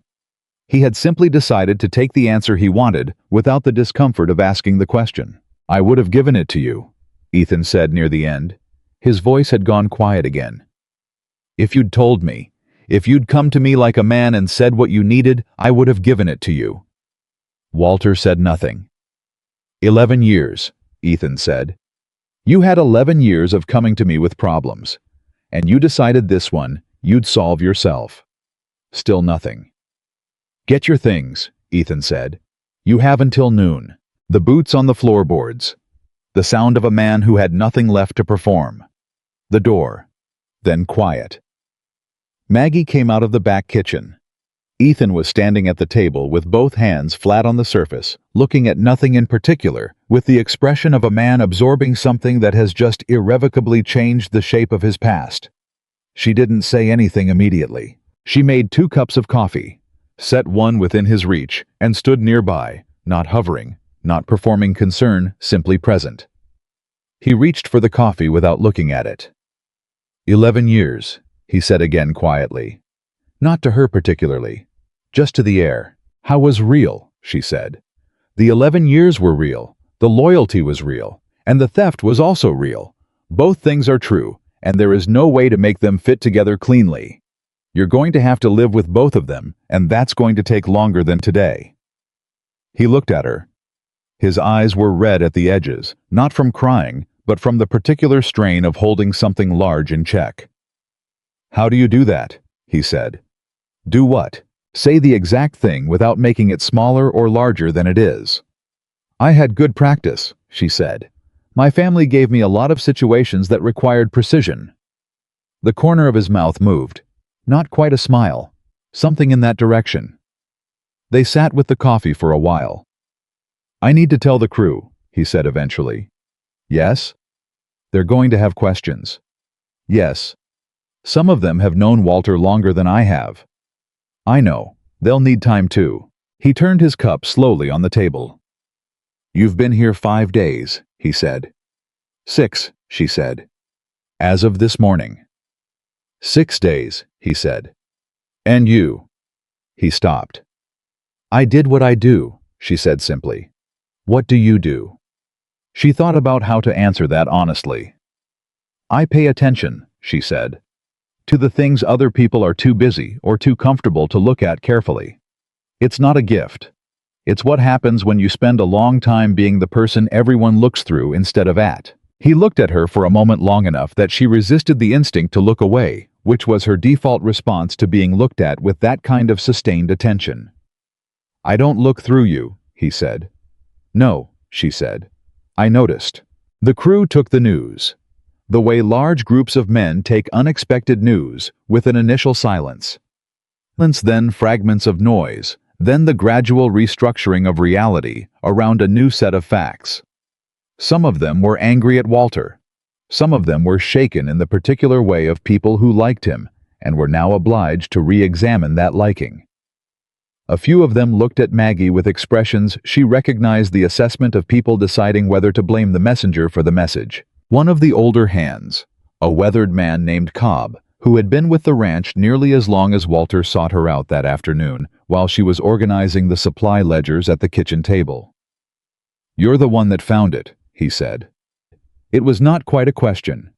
He had simply decided to take the answer he wanted without the discomfort of asking the question. "I would have given it to you," Ethan said near the end. His voice had gone quiet again. "If you'd told me, if you'd come to me like a man and said what you needed, I would have given it to you." Walter said nothing. 11 years, Ethan said. "You had 11 years of coming to me with problems, and you decided this one you'd solve yourself." Still nothing. "Get your things," Ethan said. "You have until noon." The boots on the floorboards. The sound of a man who had nothing left to perform. The door. Then quiet. Maggie came out of the back kitchen. Ethan was standing at the table with both hands flat on the surface, looking at nothing in particular, with the expression of a man absorbing something that has just irrevocably changed the shape of his past. She didn't say anything immediately. She made 2 cups of coffee, set one within his reach, and stood nearby, not hovering, not performing concern, simply present. He reached for the coffee without looking at it. 11 years, he said again quietly. Not to her particularly, just to the air. "How was real?" she said. "The 11 years were real, the loyalty was real, and the theft was also real. Both things are true, and there is no way to make them fit together cleanly. You're going to have to live with both of them, and that's going to take longer than today." He looked at her. His eyes were red at the edges, not from crying, but from the particular strain of holding something large in check. "How do you do that?" he said. "Do what?" "Say the exact thing without making it smaller or larger than it is." "I had good practice," she said. "My family gave me a lot of situations that required precision." The corner of his mouth moved. Not quite a smile. Something in that direction. They sat with the coffee for a while. "I need to tell the crew," he said eventually. "Yes?" "They're going to have questions." "Yes. Some of them have known Walter longer than I have." "I know. They'll need time too." He turned his cup slowly on the table. "You've been here 5 days," he said. 6, she said. "As of this morning." 6 days, he said. "And you?" He stopped. "I did what I do," she said simply. "What do you do?" She thought about how to answer that honestly. "I pay attention," she said, "to the things other people are too busy or too comfortable to look at carefully. It's not a gift. It's what happens when you spend a long time being the person everyone looks through instead of at." He looked at her for a moment long enough that she resisted the instinct to look away, which was her default response to being looked at with that kind of sustained attention. "I don't look through you," he said. "No," she said. "I noticed." The crew took the news. The way large groups of men take unexpected news, with an initial silence. Then fragments of noise, then the gradual restructuring of reality around a new set of facts. Some of them were angry at Walter. Some of them were shaken in the particular way of people who liked him and were now obliged to re-examine that liking. A few of them looked at Maggie with expressions she recognized the assessment of people deciding whether to blame the messenger for the message. One of the older hands, a weathered man named Cobb, who had been with the ranch nearly as long as Walter sought her out that afternoon while she was organizing the supply ledgers at the kitchen table. "You're the one that found it," he said. It was not quite a question.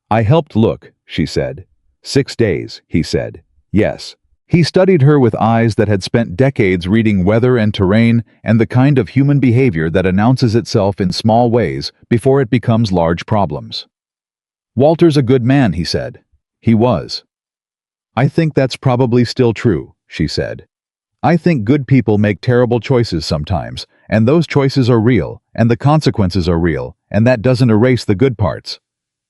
"I helped look," she said. 6 days, he said. "Yes." He studied her with eyes that had spent decades reading weather and terrain and the kind of human behavior that announces itself in small ways before it becomes large problems. "Walter's a good man," he said. "He was." "I think that's probably still true," she said. "I think good people make terrible choices sometimes, and those choices are real, and the consequences are real, and that doesn't erase the good parts.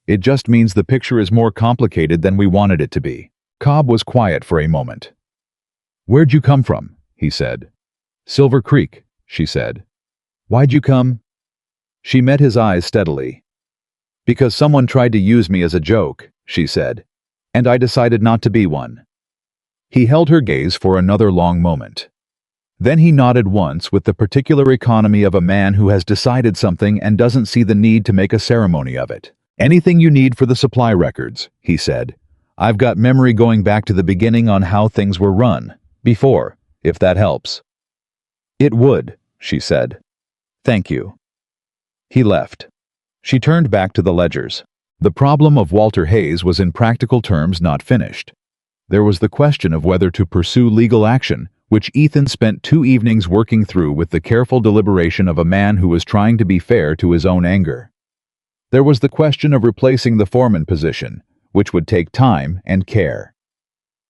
It just means the picture is more complicated than we wanted it to be." Cobb was quiet for a moment. "Where'd you come from?" he said. "Silver Creek," she said. "Why'd you come?" She met his eyes steadily. "Because someone tried to use me as a joke," she said, "and I decided not to be one." He held her gaze for another long moment. Then he nodded once with the particular economy of a man who has decided something and doesn't see the need to make a ceremony of it. "Anything you need for the supply records," he said. "I've got memory going back to the beginning on how things were run, before, if that helps." "It would," she said. "Thank you." He left. She turned back to the ledgers. The problem of Walter Hayes was in practical terms not finished. There was the question of whether to pursue legal action, which Ethan spent 2 evenings working through with the careful deliberation of a man who was trying to be fair to his own anger. There was the question of replacing the foreman position, which would take time and care.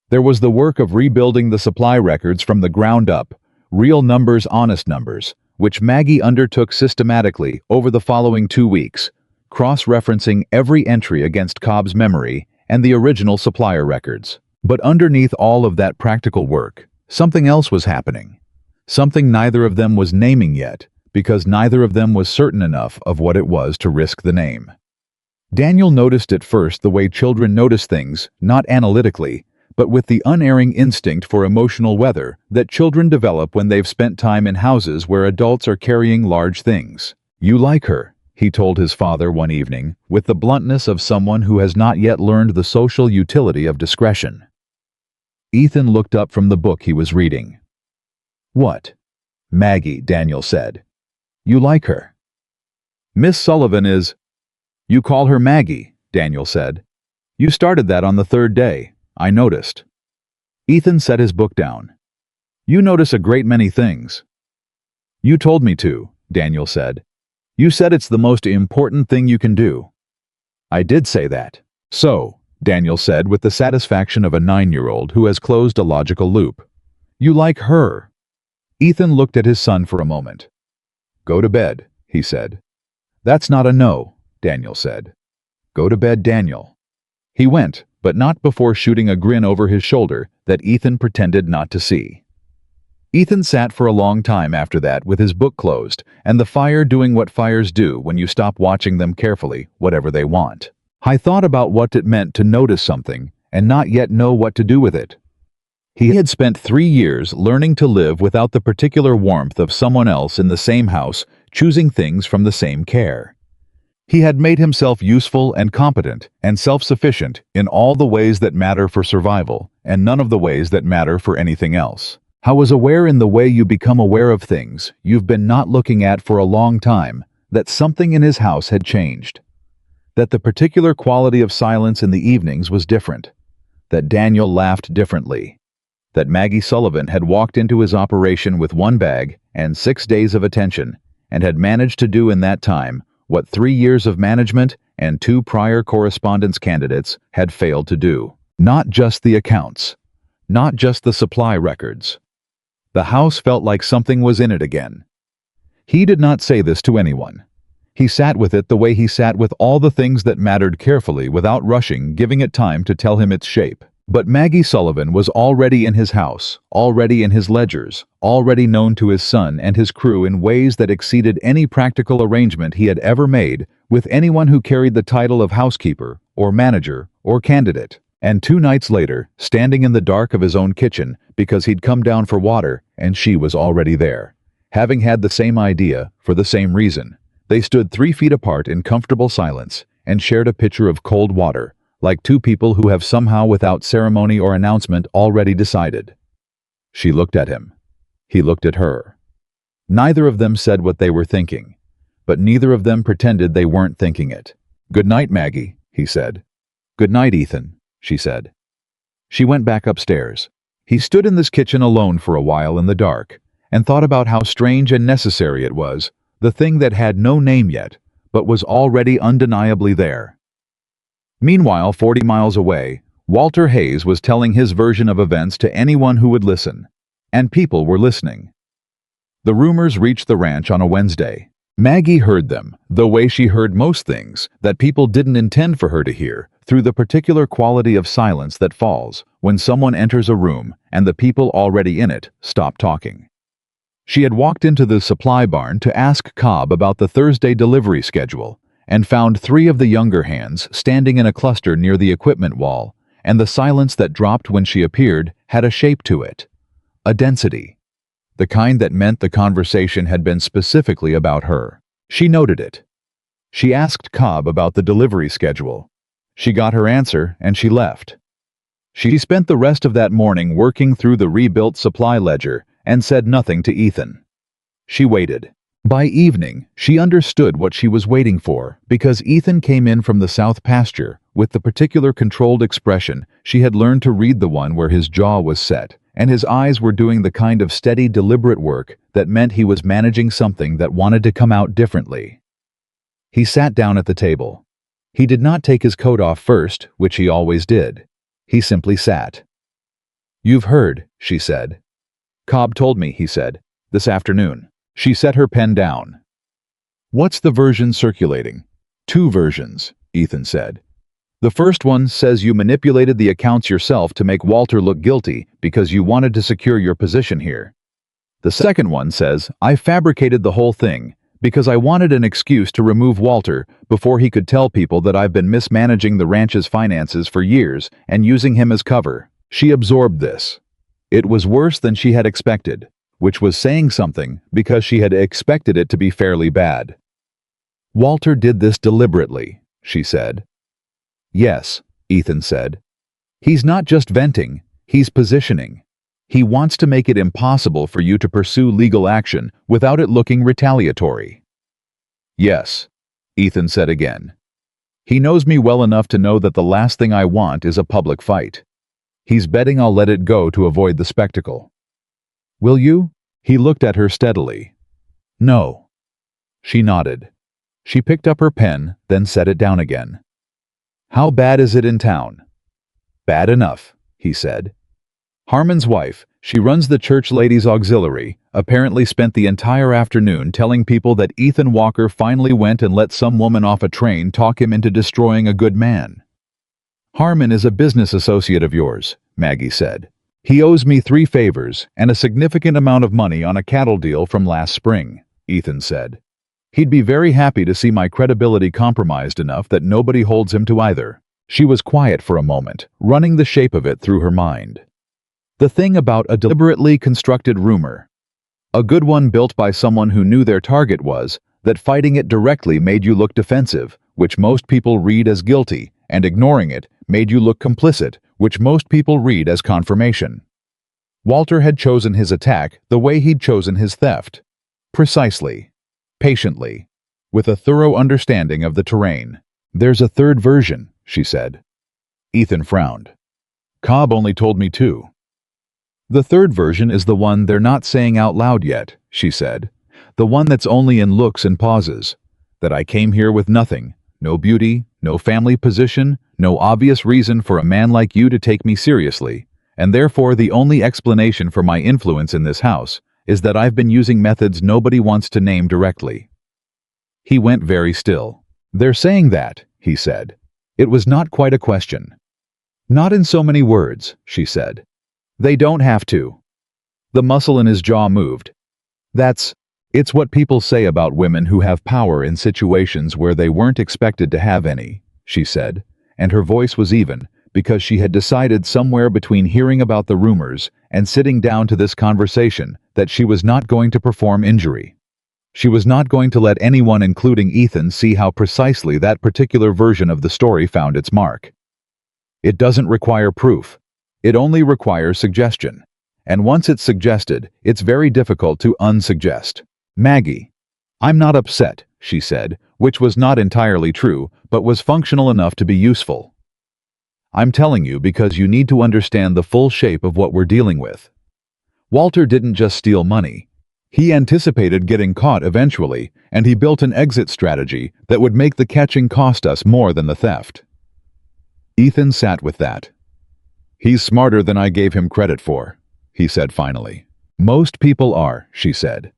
There was the work of rebuilding the supply records from the ground up, real numbers, honest numbers, which Maggie undertook systematically over the following 2 weeks, cross-referencing every entry against Cobb's memory and the original supplier records. But underneath all of that practical work, something else was happening. Something neither of them was naming yet, because neither of them was certain enough of what it was to risk the name. Daniel noticed at first the way children notice things, not analytically, but with the unerring instinct for emotional weather that children develop when they've spent time in houses where adults are carrying large things. "You like her," he told his father one evening, with the bluntness of someone who has not yet learned the social utility of discretion. Ethan looked up from the book he was reading. "What?" "Maggie," Daniel said. "You like her?" "Miss Sullivan is—" "You call her Maggie," Daniel said. "You started that on the 3rd day. I noticed." Ethan set his book down. "You notice a great many things." "You told me to," Daniel said. "You said it's the most important thing you can do." "I did say that." "So," Daniel said with the satisfaction of a 9-year-old who has closed a logical loop, "you like her." Ethan looked at his son for a moment. "Go to bed," he said. "That's not a no," Daniel said. "Go to bed, Daniel." He went, but not before shooting a grin over his shoulder that Ethan pretended not to see. Ethan sat for a long time after that with his book closed and the fire doing what fires do when you stop watching them carefully, whatever they want. He thought about what it meant to notice something and not yet know what to do with it. He had spent 3 years learning to live without the particular warmth of someone else in the same house, choosing things from the same care. He had made himself useful and competent and self-sufficient in all the ways that matter for survival and none of the ways that matter for anything else. He was aware in the way you become aware of things you've been not looking at for a long time that something in his house had changed. That the particular quality of silence in the evenings was different. That Daniel laughed differently. That Maggie Sullivan had walked into his operation with 1 bag and 6 days of attention and had managed to do in that time what 3 years of management and 2 prior correspondence candidates had failed to do. Not just the accounts. Not just the supply records. The house felt like something was in it again. He did not say this to anyone. He sat with it the way he sat with all the things that mattered carefully without rushing, giving it time to tell him its shape. But Maggie Sullivan was already in his house, already in his ledgers, already known to his son and his crew in ways that exceeded any practical arrangement he had ever made with anyone who carried the title of housekeeper, or manager, or candidate. And 2 nights later, standing in the dark of his own kitchen because he'd come down for water and she was already there. Having had the same idea, for the same reason, they stood 3 feet apart in comfortable silence and shared a pitcher of cold water, like 2 people who have somehow without ceremony or announcement already decided. She looked at him. He looked at her. Neither of them said what they were thinking, but neither of them pretended they weren't thinking it. "Good night, Maggie," he said. "Good night, Ethan," she said. She went back upstairs. He stood in this kitchen alone for a while in the dark and thought about how strange and necessary it was, the thing that had no name yet, but was already undeniably there. Meanwhile, 40 miles away, Walter Hayes was telling his version of events to anyone who would listen, and people were listening. The rumors reached the ranch on a Wednesday. Maggie heard them, the way she heard most things that people didn't intend for her to hear, through the particular quality of silence that falls when someone enters a room and the people already in it stop talking. She had walked into the supply barn to ask Cobb about the Thursday delivery schedule and found 3 of the younger hands standing in a cluster near the equipment wall, and the silence that dropped when she appeared had a shape to it, a density. the kind that meant the conversation had been specifically about her. She noted it. She asked Cobb about the delivery schedule. She got her answer and she left. She spent the rest of that morning working through the rebuilt supply ledger and said nothing to Ethan. She waited. By evening, she understood what she was waiting for because Ethan came in from the south pasture with the particular controlled expression she had learned to read, the one where his jaw was set and his eyes were doing the kind of steady, deliberate work that meant he was managing something that wanted to come out differently. He sat down at the table. He did not take his coat off first, which he always did. He simply sat. "You've heard," she said. "Cobb told me," he said, "this afternoon." She set her pen down. "What's the version circulating?" "Two versions," Ethan said. "The first one says you manipulated the accounts yourself to make Walter look guilty because you wanted to secure your position here. The second one says I fabricated the whole thing because I wanted an excuse to remove Walter before he could tell people that I've been mismanaging the ranch's finances for years and using him as cover." She absorbed this. It was worse than she had expected, which was saying something because she had expected it to be fairly bad. "Walter did this deliberately," she said. "Yes," Ethan said. "He's not just venting, he's positioning. He wants to make it impossible for you to pursue legal action without it looking retaliatory." "Yes," Ethan said again. "He knows me well enough to know that the last thing I want is a public fight. He's betting I'll let it go to avoid the spectacle." "Will you?" He looked at her steadily. "No." She nodded. She picked up her pen, then set it down again. "How bad is it in town?" "Bad enough," he said. "Harmon's wife, she runs the church ladies' auxiliary, apparently spent the entire afternoon telling people that Ethan Walker finally went and let some woman off a train talk him into destroying a good man." "Harmon is a business associate of yours," Maggie said. "He owes me 3 favors and a significant amount of money on a cattle deal from last spring," Ethan said. "He'd be very happy to see my credibility compromised enough that nobody holds him to either." She was quiet for a moment, running the shape of it through her mind. The thing about a deliberately constructed rumor, a good one built by someone who knew their target was, that fighting it directly made you look defensive, which most people read as guilty, and ignoring it made you look complicit, which most people read as confirmation. Walter had chosen his attack the way he'd chosen his theft. Precisely. Patiently. With a thorough understanding of the terrain. "There's a third version," she said. Ethan frowned. "Cobb only told me 2. "The third version is the one they're not saying out loud yet," she said. "The one that's only in looks and pauses. That I came here with nothing, no beauty, no family position, no obvious reason for a man like you to take me seriously, and therefore the only explanation for my influence in this house is that I've been using methods nobody wants to name directly." He went very still. "They're saying that," he said. It was not quite a question. "Not in so many words," she said. "They don't have to." The muscle in his jaw moved. It's what people say about women who have power in situations where they weren't expected to have any," she said, and her voice was even, because she had decided somewhere between hearing about the rumors and sitting down to this conversation that she was not going to perform injury. She was not going to let anyone, including Ethan, see how precisely that particular version of the story found its mark. It doesn't require proof. It only requires suggestion. And once it's suggested, it's very difficult to unsuggest. "Maggie, I'm not upset," she said, which was not entirely true, but was functional enough to be useful. "I'm telling you because you need to understand the full shape of what we're dealing with. Walter didn't just steal money. He anticipated getting caught eventually, and he built an exit strategy that would make the catching cost us more than the theft." Ethan sat with that. "He's smarter than I gave him credit for," he said finally. "Most people are," she said,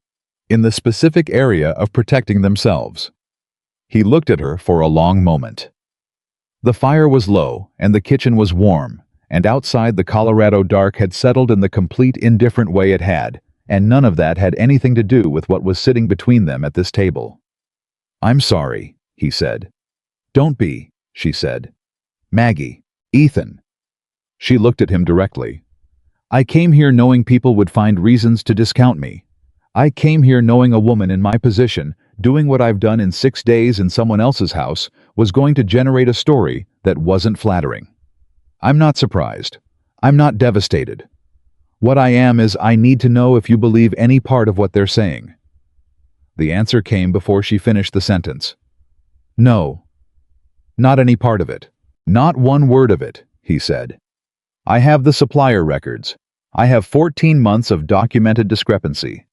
"in the specific area of protecting themselves." He looked at her for a long moment. The fire was low, and the kitchen was warm, and outside the Colorado dark had settled in the complete indifferent way it had, and none of that had anything to do with what was sitting between them at this table. "I'm sorry," he said. "Don't be," she said. "Maggie, Ethan." She looked at him directly. I came here knowing people would find reasons to discount me. I came here knowing a woman in my position, doing what I've done in 6 days in someone else's house, was going to generate a story that wasn't flattering. I'm not surprised. I'm not devastated. What I am is I need to know if you believe any part of what they're saying." The answer came before she finished the sentence. "No. Not any part of it. Not one word of it," he said. "I have the supplier records. I have 14 months of documented discrepancy.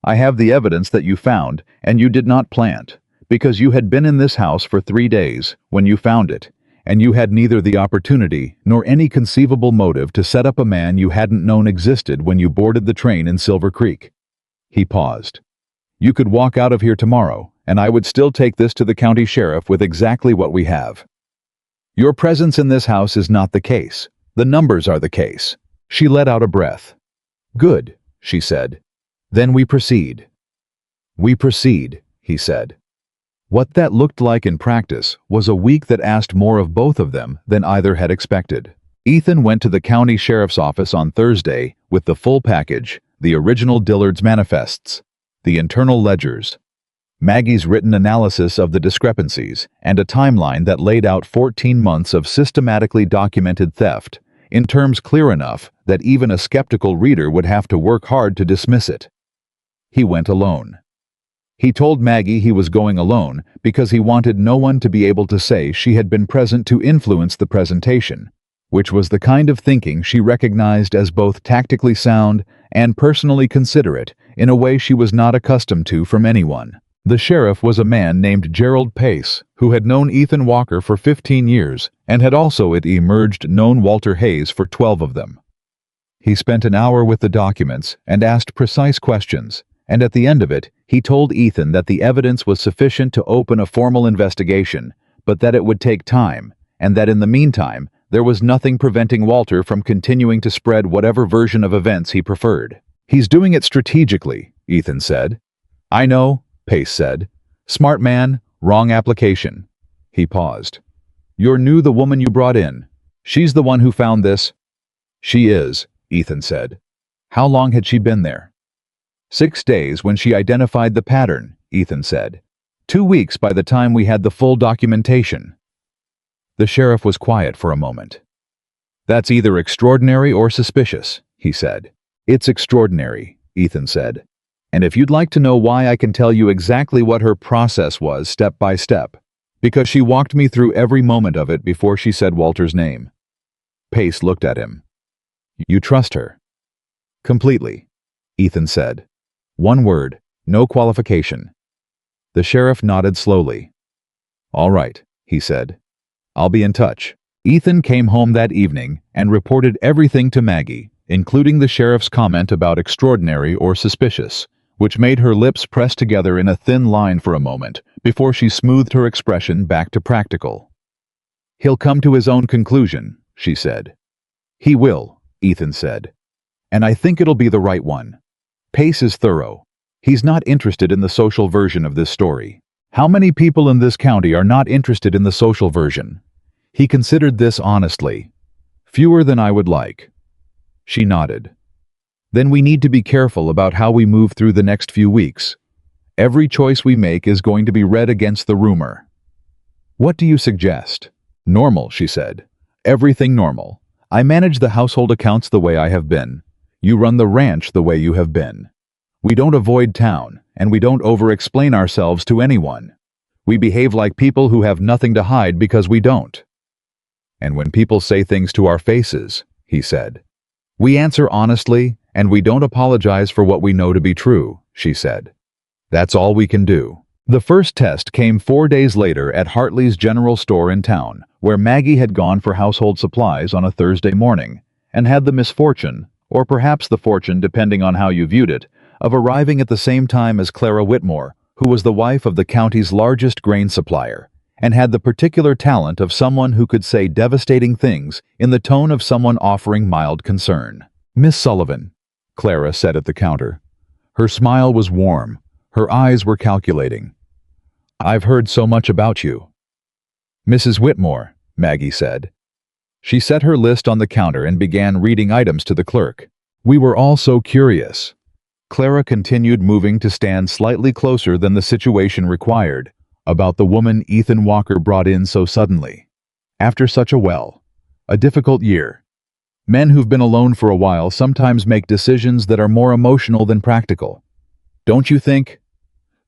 I have the evidence that you found and you did not plant, because you had been in this house for 3 days when you found it, and you had neither the opportunity nor any conceivable motive to set up a man you hadn't known existed when you boarded the train in Silver Creek." He paused. "You could walk out of here tomorrow, and I would still take this to the county sheriff with exactly what we have. Your presence in this house is not the case. The numbers are the case." She let out a breath. "Good," she said. "Then we proceed." "We proceed," he said. What that looked like in practice was a week that asked more of both of them than either had expected. Ethan went to the county sheriff's office on Thursday with the full package, the original Dillard's manifests, the internal ledgers, Maggie's written analysis of the discrepancies, and a timeline that laid out 14 months of systematically documented theft, in terms clear enough that even a skeptical reader would have to work hard to dismiss it. He went alone. He told Maggie he was going alone because he wanted no one to be able to say she had been present to influence the presentation, which was the kind of thinking she recognized as both tactically sound and personally considerate in a way she was not accustomed to from anyone. The sheriff was a man named Gerald Pace, who had known Ethan Walker for 15 years and had also, it emerged, known Walter Hayes for 12 of them. He spent an hour with the documents and asked precise questions, and at the end of it, he told Ethan that the evidence was sufficient to open a formal investigation, but that it would take time, and that in the meantime, there was nothing preventing Walter from continuing to spread whatever version of events he preferred. "He's doing it strategically," Ethan said. "I know," Pace said. "Smart man, wrong application." He paused. "You're new the woman you brought in. She's the one who found this." "She is," Ethan said. "How long had she been there?" 6 days when she identified the pattern," Ethan said. 2 weeks by the time we had the full documentation." The sheriff was quiet for a moment. "That's either extraordinary or suspicious," he said. "It's extraordinary," Ethan said. "And if you'd like to know why, I can tell you exactly what her process was step by step, because she walked me through every moment of it before she said Walter's name." Pace looked at him. "You trust her?" "Completely," Ethan said. "One word, no qualification." The sheriff nodded slowly. "All right," he said. "I'll be in touch." Ethan came home that evening and reported everything to Maggie, including the sheriff's comment about extraordinary or suspicious, which made her lips press together in a thin line for a moment before she smoothed her expression back to practical. "He'll come to his own conclusion," she said. "He will," Ethan said. "And I think it'll be the right one. Pace is thorough. He's not interested in the social version of this story. How many people in this county are not interested in the social version?" He considered this honestly. "Fewer than I would like." She nodded. "Then we need to be careful about how we move through the next few weeks. Every choice we make is going to be read against the rumor." "What do you suggest?" "Normal," she said. "Everything normal. I manage the household accounts the way I have been. You run the ranch the way you have been. We don't avoid town, and we don't over-explain ourselves to anyone. We behave like people who have nothing to hide because we don't. And when people say things to our faces," he said, "we answer honestly, and we don't apologize for what we know to be true," she said. "That's all we can do." The first test came 4 days later at Hartley's general store in town, where Maggie had gone for household supplies on a Thursday morning, and had the misfortune, or perhaps the fortune depending on how you viewed it, of arriving at the same time as Clara Whitmore, who was the wife of the county's largest grain supplier, and had the particular talent of someone who could say devastating things in the tone of someone offering mild concern. "Miss Sullivan," Clara said at the counter. Her smile was warm, her eyes were calculating. "I've heard so much about you." "Mrs. Whitmore," Maggie said. She set her list on the counter and began reading items to the clerk. We were all so curious. Clara continued moving to stand slightly closer than the situation required, about the woman Ethan Walker brought in so suddenly. After such a difficult year. Men who've been alone for a while sometimes make decisions that are more emotional than practical. Don't you think?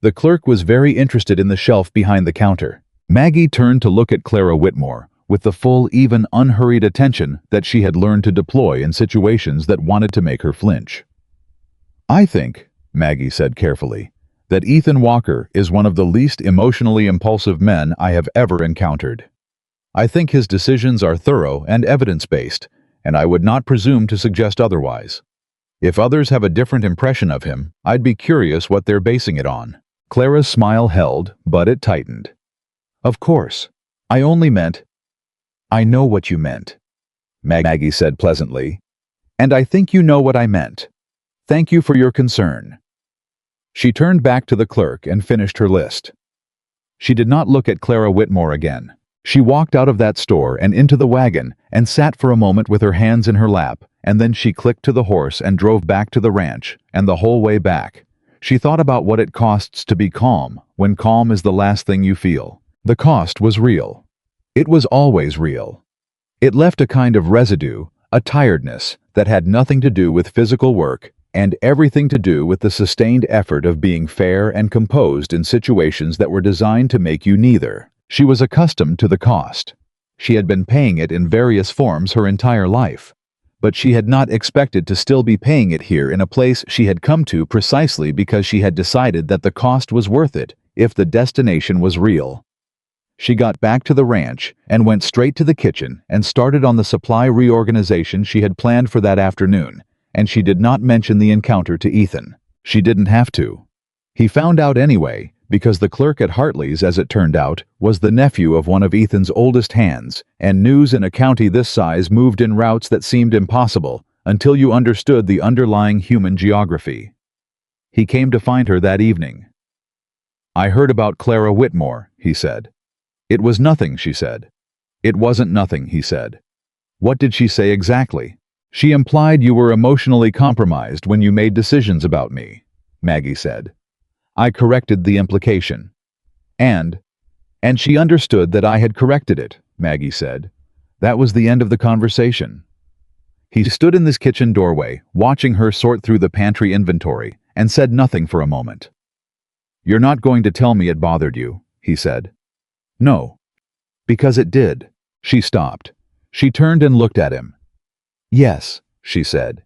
The clerk was very interested in the shelf behind the counter. Maggie turned to look at Clara Whitmore with the full, even unhurried attention that she had learned to deploy in situations that wanted to make her flinch. I think, Maggie said carefully, that Ethan Walker is one of the least emotionally impulsive men I have ever encountered. I think his decisions are thorough and evidence-based, and I would not presume to suggest otherwise. If others have a different impression of him, I'd be curious what they're basing it on. Clara's smile held, but it tightened. Of course. I only meant— I know what you meant, Maggie said pleasantly. And I think you know what I meant. Thank you for your concern. She turned back to the clerk and finished her list. She did not look at Clara Whitmore again. She walked out of that store and into the wagon and sat for a moment with her hands in her lap, and then she clicked to the horse and drove back to the ranch, and the whole way back, she thought about what it costs to be calm when calm is the last thing you feel. The cost was real. It was always real. It left a kind of residue, a tiredness, that had nothing to do with physical work and everything to do with the sustained effort of being fair and composed in situations that were designed to make you neither. She was accustomed to the cost. She had been paying it in various forms her entire life. But she had not expected to still be paying it here in a place she had come to precisely because she had decided that the cost was worth it if the destination was real. She got back to the ranch and went straight to the kitchen and started on the supply reorganization she had planned for that afternoon, and she did not mention the encounter to Ethan. She didn't have to. He found out anyway, because the clerk at Hartley's, as it turned out, was the nephew of one of Ethan's oldest hands, and news in a county this size moved in routes that seemed impossible until you understood the underlying human geography. He came to find her that evening. I heard about Clara Whitmore, he said. It was nothing, she said. It wasn't nothing, he said. What did she say exactly? She implied you were emotionally compromised when you made decisions about me, Maggie said. I corrected the implication. And she understood that I had corrected it, Maggie said. That was the end of the conversation. He stood in this kitchen doorway, watching her sort through the pantry inventory, and said nothing for a moment. You're not going to tell me it bothered you, he said. No. Because it did. She stopped. She turned and looked at him. Yes, she said.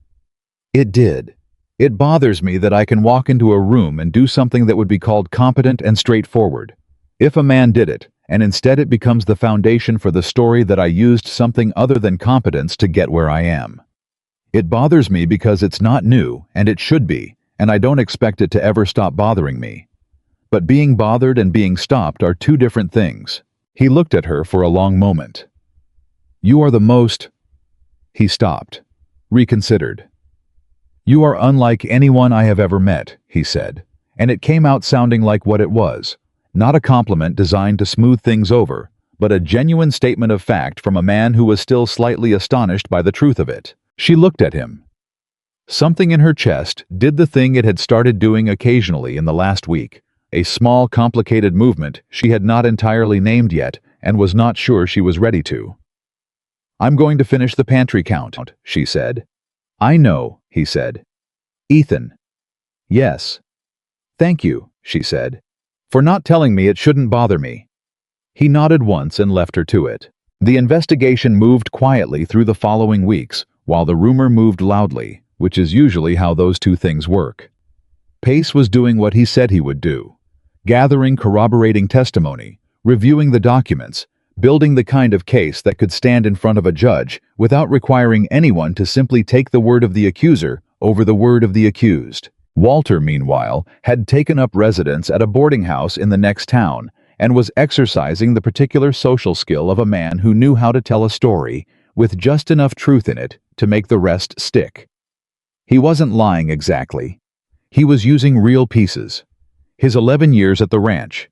It did. It bothers me that I can walk into a room and do something that would be called competent and straightforward. If a man did it, and instead it becomes the foundation for the story that I used something other than competence to get where I am. It bothers me because it's not new, and it should be, and I don't expect it to ever stop bothering me. But being bothered and being stopped are two different things. He looked at her for a long moment. You are the most— He stopped, reconsidered. You are unlike anyone I have ever met, he said, and it came out sounding like what it was, not a compliment designed to smooth things over, but a genuine statement of fact from a man who was still slightly astonished by the truth of it. She looked at him. Something in her chest did the thing it had started doing occasionally in the last week, a small, complicated movement she had not entirely named yet and was not sure she was ready to. I'm going to finish the pantry count, she said. I know, he said. Ethan. Yes. Thank you, she said, for not telling me it shouldn't bother me. He nodded once and left her to it. The investigation moved quietly through the following weeks, while the rumor moved loudly, which is usually how those two things work. Pace was doing what he said he would do, gathering corroborating testimony, reviewing the documents, building the kind of case that could stand in front of a judge without requiring anyone to simply take the word of the accuser over the word of the accused. Walter, meanwhile, had taken up residence at a boarding house in the next town and was exercising the particular social skill of a man who knew how to tell a story with just enough truth in it to make the rest stick. He wasn't lying exactly. He was using real pieces. His 11 years at the ranch,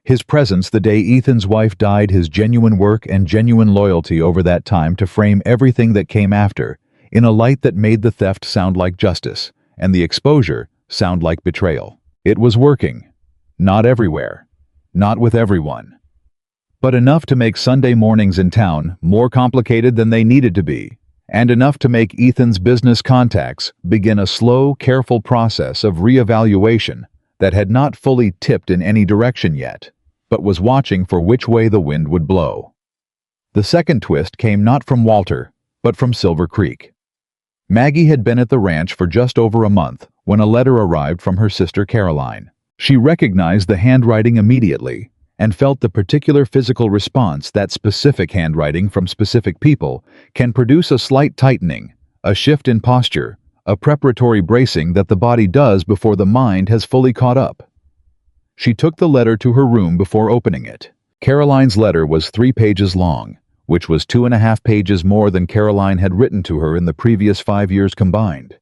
his presence the day Ethan's wife died, his genuine work and genuine loyalty over that time to frame everything that came after, in a light that made the theft sound like justice, and the exposure sound like betrayal. It was working. Not everywhere. Not with everyone. But enough to make Sunday mornings in town more complicated than they needed to be, and enough to make Ethan's business contacts begin a slow, careful process of reevaluation that had not fully tipped in any direction yet, but was watching for which way the wind would blow. The second twist came not from Walter, but from Silver Creek. Maggie had been at the ranch for just over a month when a letter arrived from her sister Caroline. She recognized the handwriting immediately and felt the particular physical response that specific handwriting from specific people can produce: a slight tightening, a shift in posture, a preparatory bracing that the body does before the mind has fully caught up. She took the letter to her room before opening it. Caroline's letter was 3 pages long, which was 2.5 pages more than Caroline had written to her in the previous 5 years combined.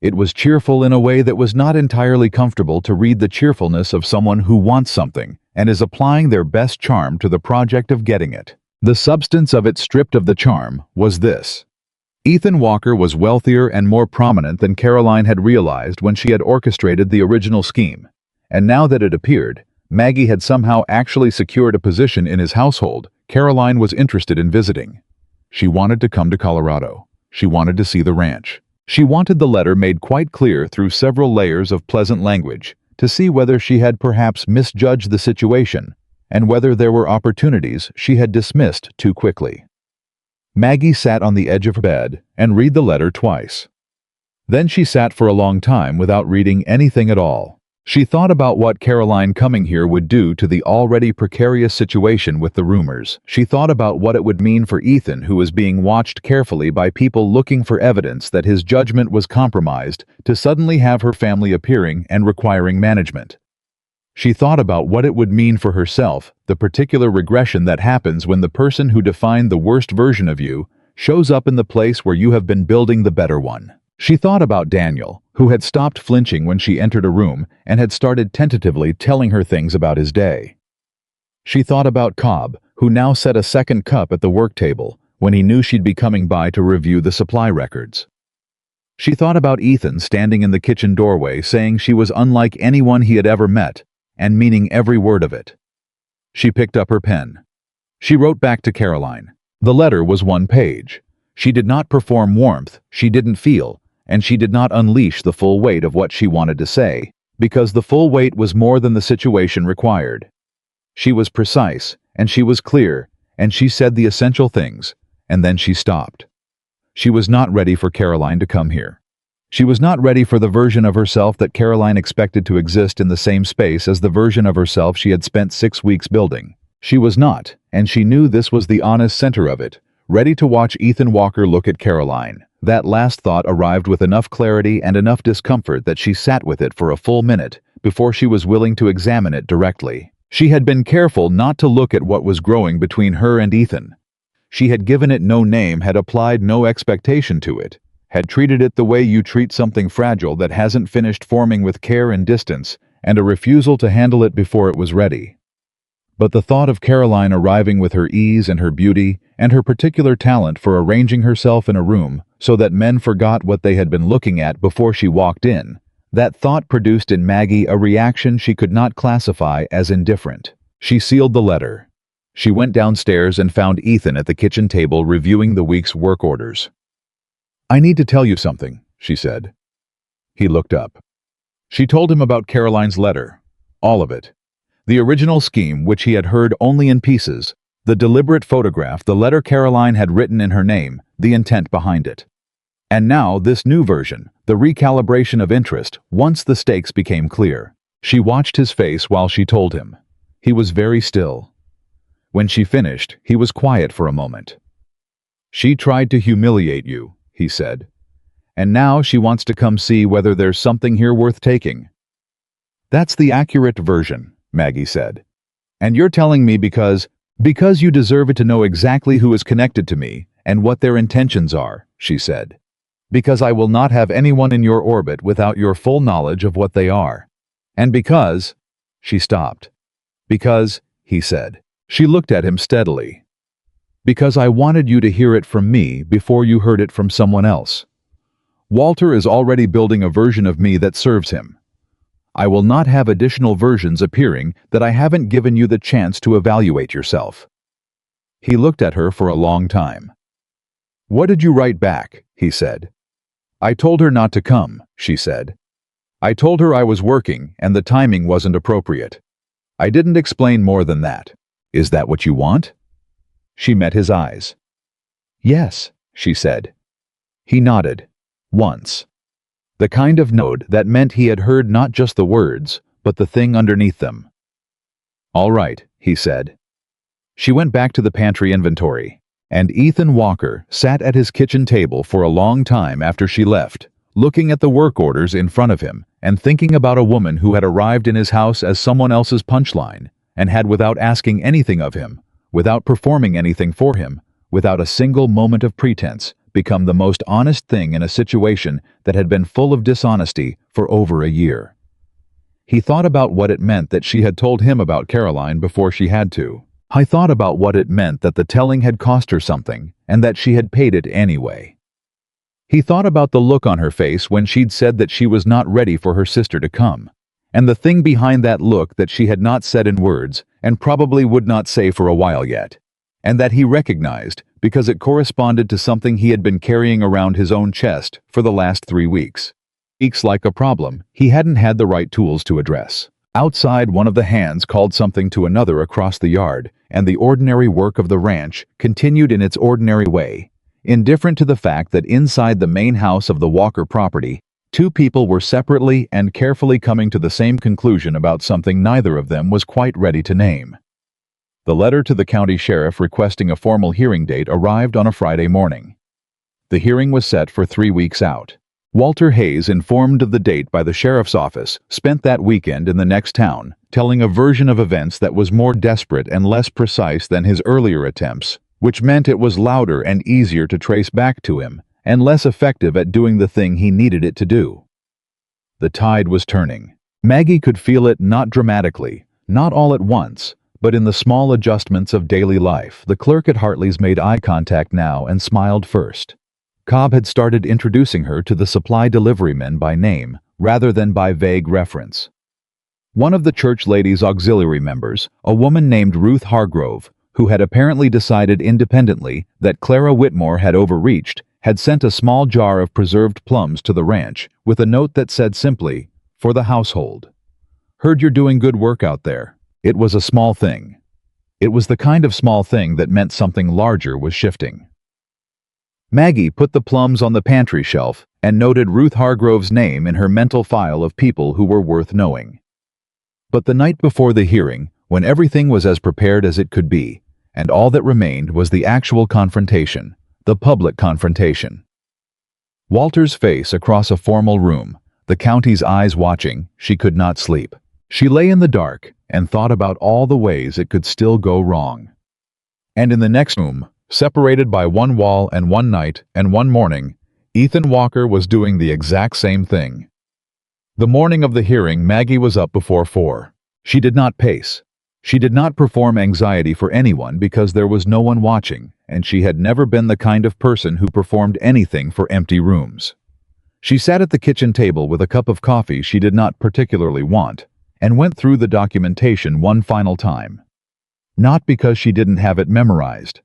It was cheerful in a way that was not entirely comfortable to read: the cheerfulness of someone who wants something and is applying their best charm to the project of getting it. The substance of it, stripped of the charm, was this: Ethan Walker was wealthier and more prominent than Caroline had realized when she had orchestrated the original scheme, and now that it appeared, Maggie had somehow actually secured a position in his household. Caroline was interested in visiting. She wanted to come to Colorado. She wanted to see the ranch. She wanted the letter made quite clear through several layers of pleasant language to see whether she had perhaps misjudged the situation and whether there were opportunities she had dismissed too quickly. Maggie sat on the edge of her bed and read the letter twice. Then she sat for a long time without reading anything at all. She thought about what Caroline coming here would do to the already precarious situation with the rumors. She thought about what it would mean for Ethan, who was being watched carefully by people looking for evidence that his judgment was compromised, to suddenly have her family appearing and requiring management. She thought about what it would mean for herself, the particular regression that happens when the person who defined the worst version of you shows up in the place where you have been building the better one. She thought about Daniel, who had stopped flinching when she entered a room and had started tentatively telling her things about his day. She thought about Cobb, who now set a second cup at the work table when he knew she'd be coming by to review the supply records. She thought about Ethan standing in the kitchen doorway saying she was unlike anyone he had ever met, and meaning every word of it. She picked up her pen. She wrote back to Caroline. The letter was 1 page. She did not perform warmth, she didn't feel, and she did not unleash the full weight of what she wanted to say, because the full weight was more than the situation required. She was precise, and she was clear, and she said the essential things, and then she stopped. She was not ready for Caroline to come here. She was not ready for the version of herself that Caroline expected to exist in the same space as the version of herself she had spent 6 weeks building. She was not, and she knew this was the honest center of it, ready to watch Ethan Walker look at Caroline. That last thought arrived with enough clarity and enough discomfort that she sat with it for a full minute before she was willing to examine it directly. She had been careful not to look at what was growing between her and Ethan. She had given it no name, had applied no expectation to it, had treated it the way you treat something fragile that hasn't finished forming, with care and distance, and a refusal to handle it before it was ready. But the thought of Caroline arriving with her ease and her beauty and her particular talent for arranging herself in a room so that men forgot what they had been looking at before she walked in, that thought produced in Maggie a reaction she could not classify as indifferent. She sealed the letter. She went downstairs and found Ethan at the kitchen table reviewing the week's work orders. "I need to tell you something," she said. He looked up. She told him about Caroline's letter, all of it. The original scheme, which he had heard only in pieces, the deliberate photograph, the letter Caroline had written in her name, the intent behind it. And now this new version, the recalibration of interest, once the stakes became clear. She watched his face while she told him. He was very still. When she finished, he was quiet for a moment. "She tried to humiliate you," he said. "And now she wants to come see whether there's something here worth taking." "That's the accurate version," Maggie said. "And you're telling me because you deserve it to know exactly who is connected to me and what their intentions are," she said. "Because I will not have anyone in your orbit without your full knowledge of what they are. And because—" She stopped. "Because," he said. She looked at him steadily. "Because I wanted you to hear it from me before you heard it from someone else." Walter is already building a version of me that serves him. I will not have additional versions appearing that I haven't given you the chance to evaluate yourself." He looked at her for a long time. "What did you write back?" he said. "I told her not to come," she said. "I told her I was working and the timing wasn't appropriate. I didn't explain more than that. Is that what you want?" She met his eyes. "Yes," she said. He nodded. Once. The kind of nod that meant he had heard not just the words, but the thing underneath them. "All right," he said. She went back to the pantry inventory, and Ethan Walker sat at his kitchen table for a long time after she left, looking at the work orders in front of him and thinking about a woman who had arrived in his house as someone else's punchline and had, without asking anything of him, without performing anything for him, without a single moment of pretense, become the most honest thing in a situation that had been full of dishonesty for over a year. He thought about what it meant that she had told him about Caroline before she had to. He thought about what it meant that the telling had cost her something and that she had paid it anyway. He thought about the look on her face when she'd said that she was not ready for her sister to come, and the thing behind that look that she had not said in words and probably would not say for a while yet, and that he recognized because it corresponded to something he had been carrying around his own chest for the last 3 weeks. Weeks like a problem he hadn't had the right tools to address. Outside, one of the hands called something to another across the yard, and the ordinary work of the ranch continued in its ordinary way, indifferent to the fact that inside the main house of the Walker property, 2 people were separately and carefully coming to the same conclusion about something neither of them was quite ready to name. The letter to the county sheriff requesting a formal hearing date arrived on a Friday morning. The hearing was set for 3 weeks out. Walter Hayes, informed of the date by the sheriff's office, spent that weekend in the next town, telling a version of events that was more desperate and less precise than his earlier attempts, which meant it was louder and easier to trace back to him, and less effective at doing the thing he needed it to do. The tide was turning. Maggie could feel it, not dramatically, not all at once, but in the small adjustments of daily life. The clerk at Hartley's made eye contact now and smiled first. Cobb had started introducing her to the supply delivery men by name, rather than by vague reference. One of the church ladies' auxiliary members, a woman named Ruth Hargrove, who had apparently decided independently that Clara Whitmore had overreached, had sent a small jar of preserved plums to the ranch with a note that said simply, "For the household. Heard you're doing good work out there." It was a small thing. It was the kind of small thing that meant something larger was shifting. Maggie put the plums on the pantry shelf and noted Ruth Hargrove's name in her mental file of people who were worth knowing. But the night before the hearing, when everything was as prepared as it could be, and all that remained was the actual confrontation, the public confrontation. Walter's face across a formal room, the county's eyes watching, she could not sleep. She lay in the dark and thought about all the ways it could still go wrong. And in the next room, separated by one wall and one night and one morning, Ethan Walker was doing the exact same thing. The morning of the hearing, Maggie was up before 4. She did not pace. She did not perform anxiety for anyone because there was no one watching, and she had never been the kind of person who performed anything for empty rooms. She sat at the kitchen table with a cup of coffee she did not particularly want, and went through the documentation one final time. Not because she didn't have it memorized.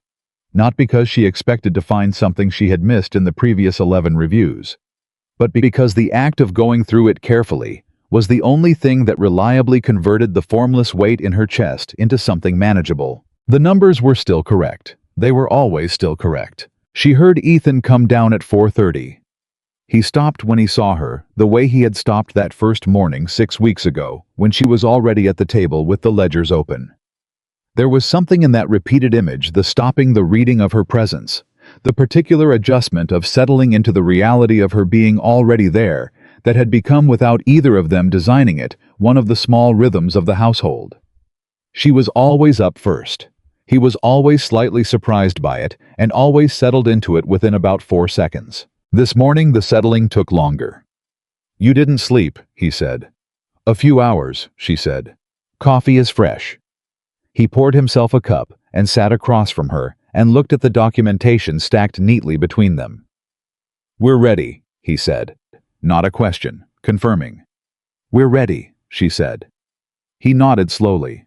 Not because she expected to find something she had missed in the previous 11 reviews, but because the act of going through it carefully was the only thing that reliably converted the formless weight in her chest into something manageable. The numbers were still correct. They were always still correct. She heard Ethan come down at 4:30. He stopped when he saw her, the way he had stopped that first morning 6 weeks ago, when she was already at the table with the ledgers open. There was something in that repeated image, the stopping the reading of her presence, the particular adjustment of settling into the reality of her being already there, that had become, without either of them designing it, one of the small rhythms of the household. She was always up first. He was always slightly surprised by it, and always settled into it within about 4 seconds. This morning the settling took longer. "You didn't sleep," he said. "A few hours," she said. "Coffee is fresh." He poured himself a cup and sat across from her and looked at the documentation stacked neatly between them. "We're ready," he said. Not a question, confirming. We're ready, she said. He nodded slowly.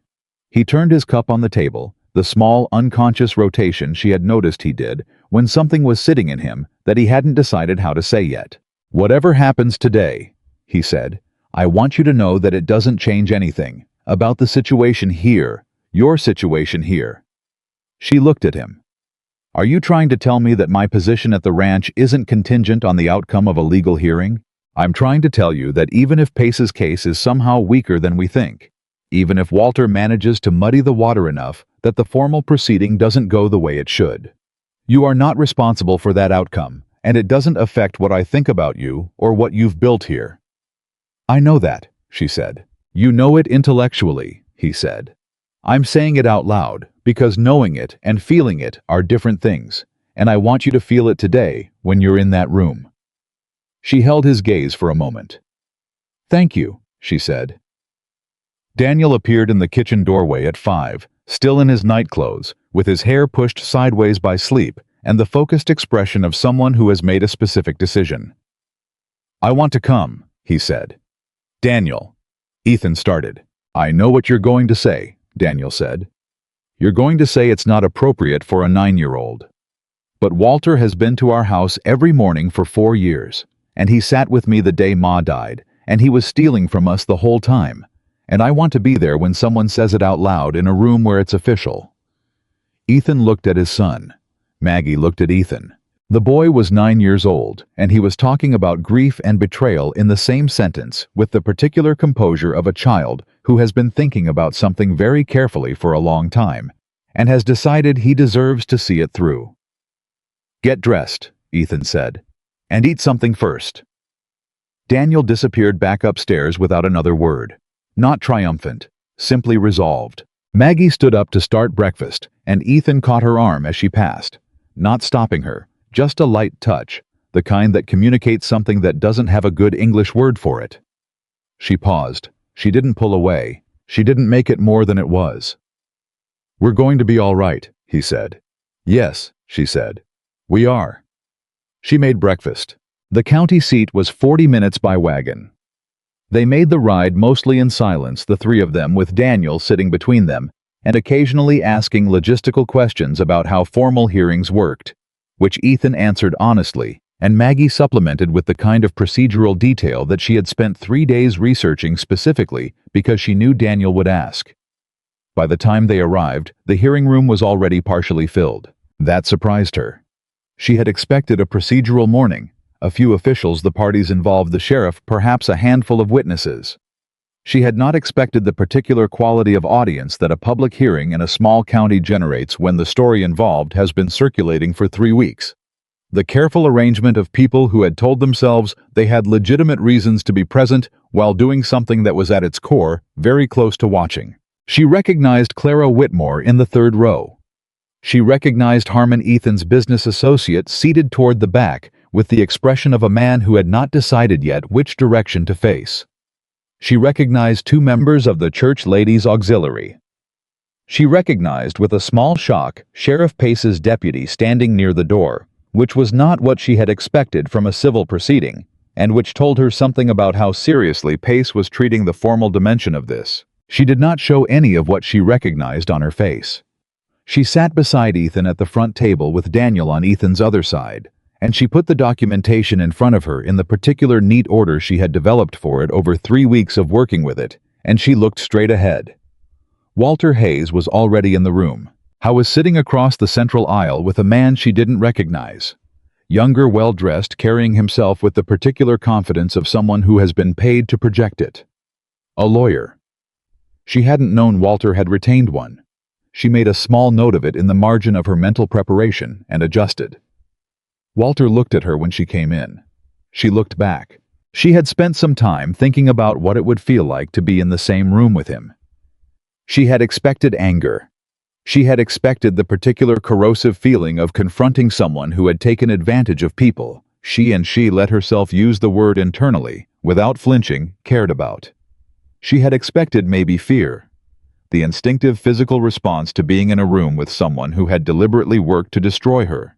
He turned his cup on the table, the small, unconscious rotation she had noticed he did when something was sitting in him that he hadn't decided how to say yet. Whatever happens today, he said, I want you to know that it doesn't change anything about the situation here, your situation here. She looked at him. Are you trying to tell me that my position at the ranch isn't contingent on the outcome of a legal hearing? I'm trying to tell you that even if Pace's case is somehow weaker than we think, even if Walter manages to muddy the water enough that the formal proceeding doesn't go the way it should, you are not responsible for that outcome, and it doesn't affect what I think about you or what you've built here. I know that, she said. You know it intellectually, he said. I'm saying it out loud because knowing it and feeling it are different things, and I want you to feel it today when you're in that room. She held his gaze for a moment. Thank you, she said. Daniel appeared in the kitchen doorway at 5, still in his nightclothes, with his hair pushed sideways by sleep and the focused expression of someone who has made a specific decision. I want to come, he said. Daniel. Ethan started. I know what you're going to say, Daniel said. You're going to say it's not appropriate for a 9-year-old. But Walter has been to our house every morning for 4 years, and he sat with me the day Ma died, and he was stealing from us the whole time, and I want to be there when someone says it out loud in a room where it's official. Ethan looked at his son. Maggie looked at Ethan. The boy was 9 years old, and he was talking about grief and betrayal in the same sentence with the particular composure of a child who has been thinking about something very carefully for a long time, and has decided he deserves to see it through. Get dressed, Ethan said, and eat something first. Daniel disappeared back upstairs without another word. Not triumphant, simply resolved. Maggie stood up to start breakfast, and Ethan caught her arm as she passed, not stopping her, just a light touch, the kind that communicates something that doesn't have a good English word for it. She paused. She didn't pull away. She didn't make it more than it was. We're going to be all right, he said. Yes, she said. We are. She made breakfast. The county seat was 40 minutes by wagon. They made the ride mostly in silence, the three of them, with Daniel sitting between them and occasionally asking logistical questions about how formal hearings worked, which Ethan answered honestly, and Maggie supplemented with the kind of procedural detail that she had spent 3 days researching specifically because she knew Daniel would ask. By the time they arrived, the hearing room was already partially filled. That surprised her. She had expected a procedural morning, a few officials, the parties involved, the sheriff, perhaps a handful of witnesses. She had not expected the particular quality of audience that a public hearing in a small county generates when the story involved has been circulating for 3 weeks. The careful arrangement of people who had told themselves they had legitimate reasons to be present while doing something that was at its core very close to watching. She recognized Clara Whitmore in the 3rd row. She recognized Harmon, Ethan's business associate, seated toward the back with the expression of a man who had not decided yet which direction to face. She recognized 2 members of the Church Ladies' Auxiliary. She recognized with a small shock Sheriff Pace's deputy standing near the door, which was not what she had expected from a civil proceeding, and which told her something about how seriously Pace was treating the formal dimension of this. She did not show any of what she recognized on her face. She sat beside Ethan at the front table with Daniel on Ethan's other side, and she put the documentation in front of her in the particular neat order she had developed for it over 3 weeks of working with it, and she looked straight ahead. Walter Hayes was already in the room. Howe was sitting across the central aisle with a man she didn't recognize. Younger, well-dressed, carrying himself with the particular confidence of someone who has been paid to project it. A lawyer. She hadn't known Walter had retained one. She made a small note of it in the margin of her mental preparation and adjusted. Walter looked at her when she came in. She looked back. She had spent some time thinking about what it would feel like to be in the same room with him. She had expected anger. She had expected the particular corrosive feeling of confronting someone who had taken advantage of people she let herself use the word internally, without flinching, cared about. She had expected maybe fear, the instinctive physical response to being in a room with someone who had deliberately worked to destroy her.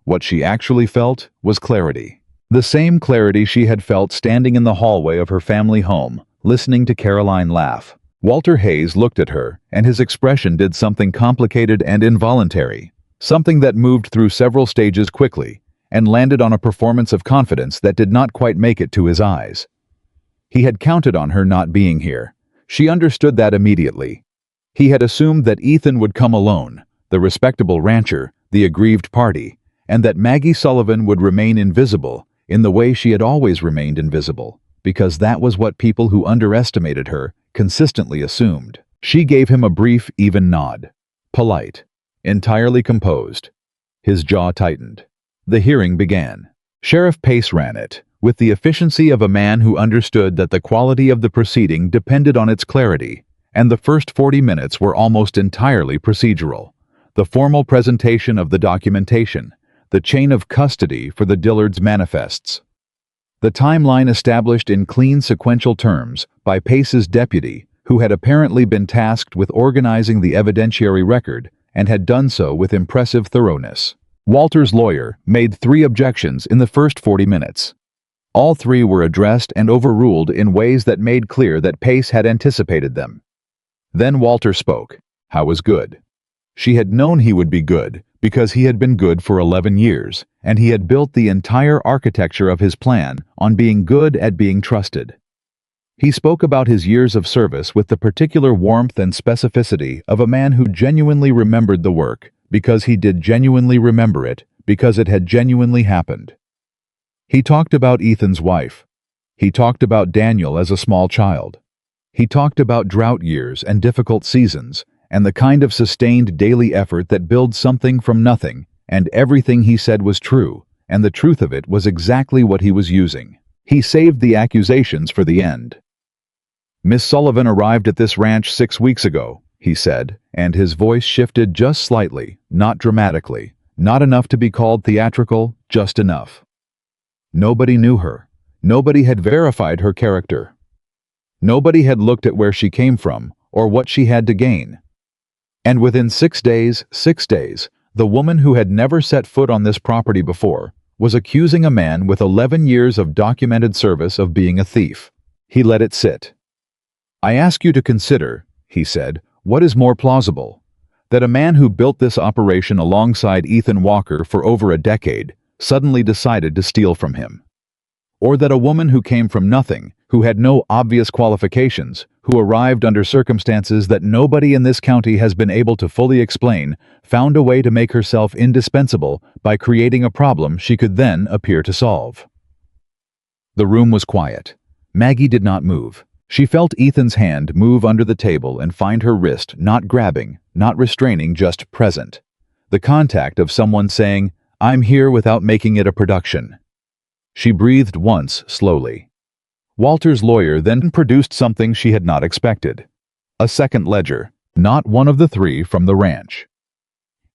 What she actually felt was clarity. The same clarity she had felt standing in the hallway of her family home, listening to Caroline laugh. Walter Hayes looked at her, and his expression did something complicated and involuntary, something that moved through several stages quickly, and landed on a performance of confidence that did not quite make it to his eyes. He had counted on her not being here. She understood that immediately. He had assumed that Ethan would come alone, the respectable rancher, the aggrieved party, and that Maggie Sullivan would remain invisible in the way she had always remained invisible, because that was what people who underestimated her consistently assumed. She gave him a brief, even nod. Polite. Entirely composed. His jaw tightened. The hearing began. Sheriff Pace ran it, with the efficiency of a man who understood that the quality of the proceeding depended on its clarity, and the first 40 minutes were almost entirely procedural. The formal presentation of the documentation, the chain of custody for the Dillards manifests. The timeline established in clean sequential terms by Pace's deputy, who had apparently been tasked with organizing the evidentiary record and had done so with impressive thoroughness. Walter's lawyer made 3 objections in the first 40 minutes. All 3 were addressed and overruled in ways that made clear that Pace had anticipated them. Then Walter spoke. How was good? She had known he would be good, because he had been good for 11 years, and he had built the entire architecture of his plan on being good at being trusted. He spoke about his years of service with the particular warmth and specificity of a man who genuinely remembered the work, because he did genuinely remember it, because it had genuinely happened. He talked about Ethan's wife. He talked about Daniel as a small child. He talked about drought years and difficult seasons, and the kind of sustained daily effort that builds something from nothing, and everything he said was true, and the truth of it was exactly what he was using. He saved the accusations for the end. Miss Sullivan arrived at this ranch 6 weeks ago, he said, and his voice shifted just slightly, not dramatically, not enough to be called theatrical, just enough. Nobody knew her. Nobody had verified her character. Nobody had looked at where she came from, or what she had to gain. And within 6 days, the woman who had never set foot on this property before was accusing a man with 11 years of documented service of being a thief. He let it sit. I ask you to consider, he said, what is more plausible? That a man who built this operation alongside Ethan Walker for over a decade suddenly decided to steal from him. Or that a woman who came from nothing, who had no obvious qualifications, who arrived under circumstances that nobody in this county has been able to fully explain, found a way to make herself indispensable by creating a problem she could then appear to solve. The room was quiet. Maggie did not move. She felt Ethan's hand move under the table and find her wrist not grabbing, not restraining, just present. The contact of someone saying, "I'm here," without making it a production. She breathed once, slowly. Walter's lawyer then produced something she had not expected. A second ledger, not one of the 3 from the ranch.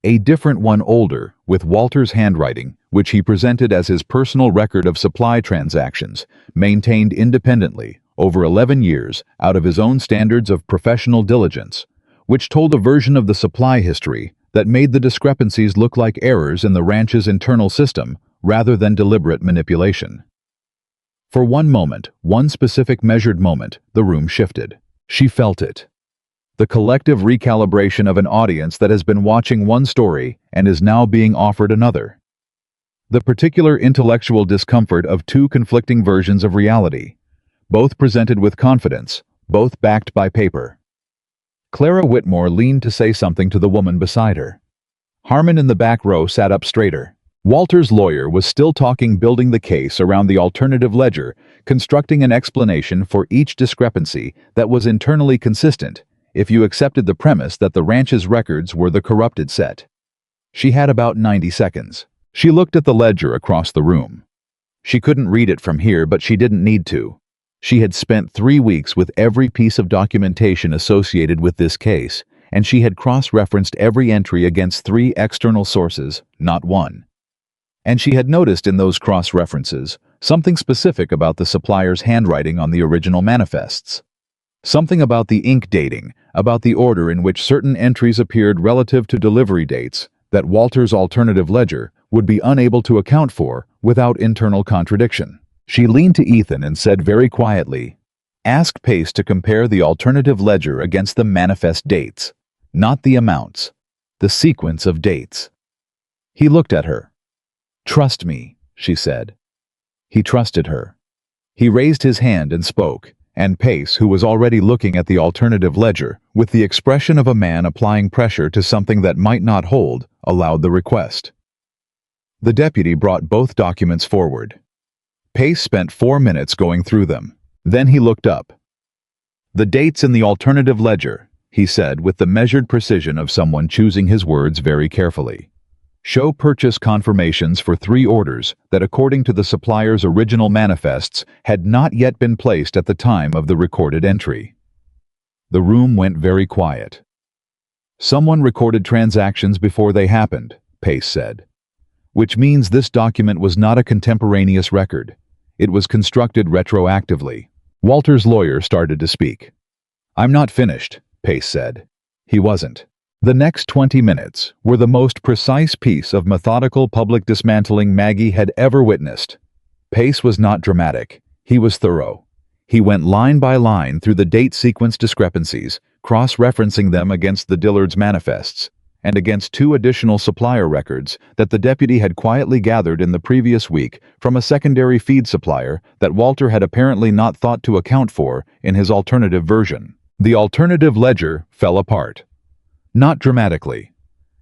A different one, older, with Walter's handwriting, which he presented as his personal record of supply transactions, maintained independently, over 11 years, out of his own standards of professional diligence, which told a version of the supply history that made the discrepancies look like errors in the ranch's internal system rather than deliberate manipulation. For one moment, one specific measured moment, the room shifted. She felt it. The collective recalibration of an audience that has been watching one story and is now being offered another. The particular intellectual discomfort of 2 conflicting versions of reality, both presented with confidence, both backed by paper. Clara Whitmore leaned to say something to the woman beside her. Harmon in the back row sat up straighter. Walter's lawyer was still talking, building the case around the alternative ledger, constructing an explanation for each discrepancy that was internally consistent, if you accepted the premise that the ranch's records were the corrupted set. She had about 90 seconds. She looked at the ledger across the room. She couldn't read it from here, but she didn't need to. She had spent 3 weeks with every piece of documentation associated with this case, and she had cross-referenced every entry against 3 external sources, not one. And she had noticed in those cross-references something specific about the supplier's handwriting on the original manifests. Something about the ink dating, about the order in which certain entries appeared relative to delivery dates, that Walter's alternative ledger, would be unable to account for without internal contradiction. She leaned to Ethan and said very quietly, "Ask Pace to compare the alternative ledger against the manifest dates, not the amounts, the sequence of dates." He looked at her. "Trust me," she said. He trusted her. He raised his hand and spoke, and Pace, who was already looking at the alternative ledger, with the expression of a man applying pressure to something that might not hold, allowed the request. The deputy brought both documents forward. Pace spent 4 minutes going through them. Then he looked up. "The dates in the alternative ledger," he said with the measured precision of someone choosing his words very carefully, "show purchase confirmations for 3 orders that, according to the supplier's original manifests, had not yet been placed at the time of the recorded entry." The room went very quiet. "Someone recorded transactions before they happened," Pace said. "Which means this document was not a contemporaneous record. It was constructed retroactively." Walter's lawyer started to speak. "I'm not finished," Pace said. He wasn't. The next 20 minutes were the most precise piece of methodical public dismantling Maggie had ever witnessed. Pace was not dramatic. He was thorough. He went line by line through the date sequence discrepancies, cross-referencing them against the Dillard's manifests, and against 2 additional supplier records that the deputy had quietly gathered in the previous week from a secondary feed supplier that Walter had apparently not thought to account for in his alternative version. The alternative ledger fell apart. Not dramatically.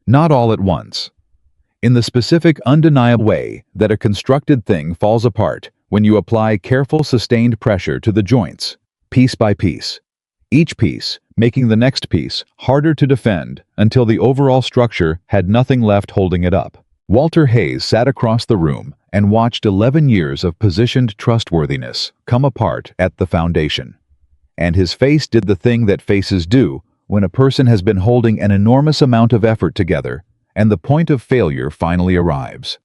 Not all at once. In the specific, undeniable way that a constructed thing falls apart when you apply careful, sustained pressure to the joints, piece by piece. Each piece making the next piece harder to defend until the overall structure had nothing left holding it up. Walter Hayes sat across the room and watched 11 years of positioned trustworthiness come apart at the foundation. And his face did the thing that faces do when a person has been holding an enormous amount of effort together and the point of failure finally arrives.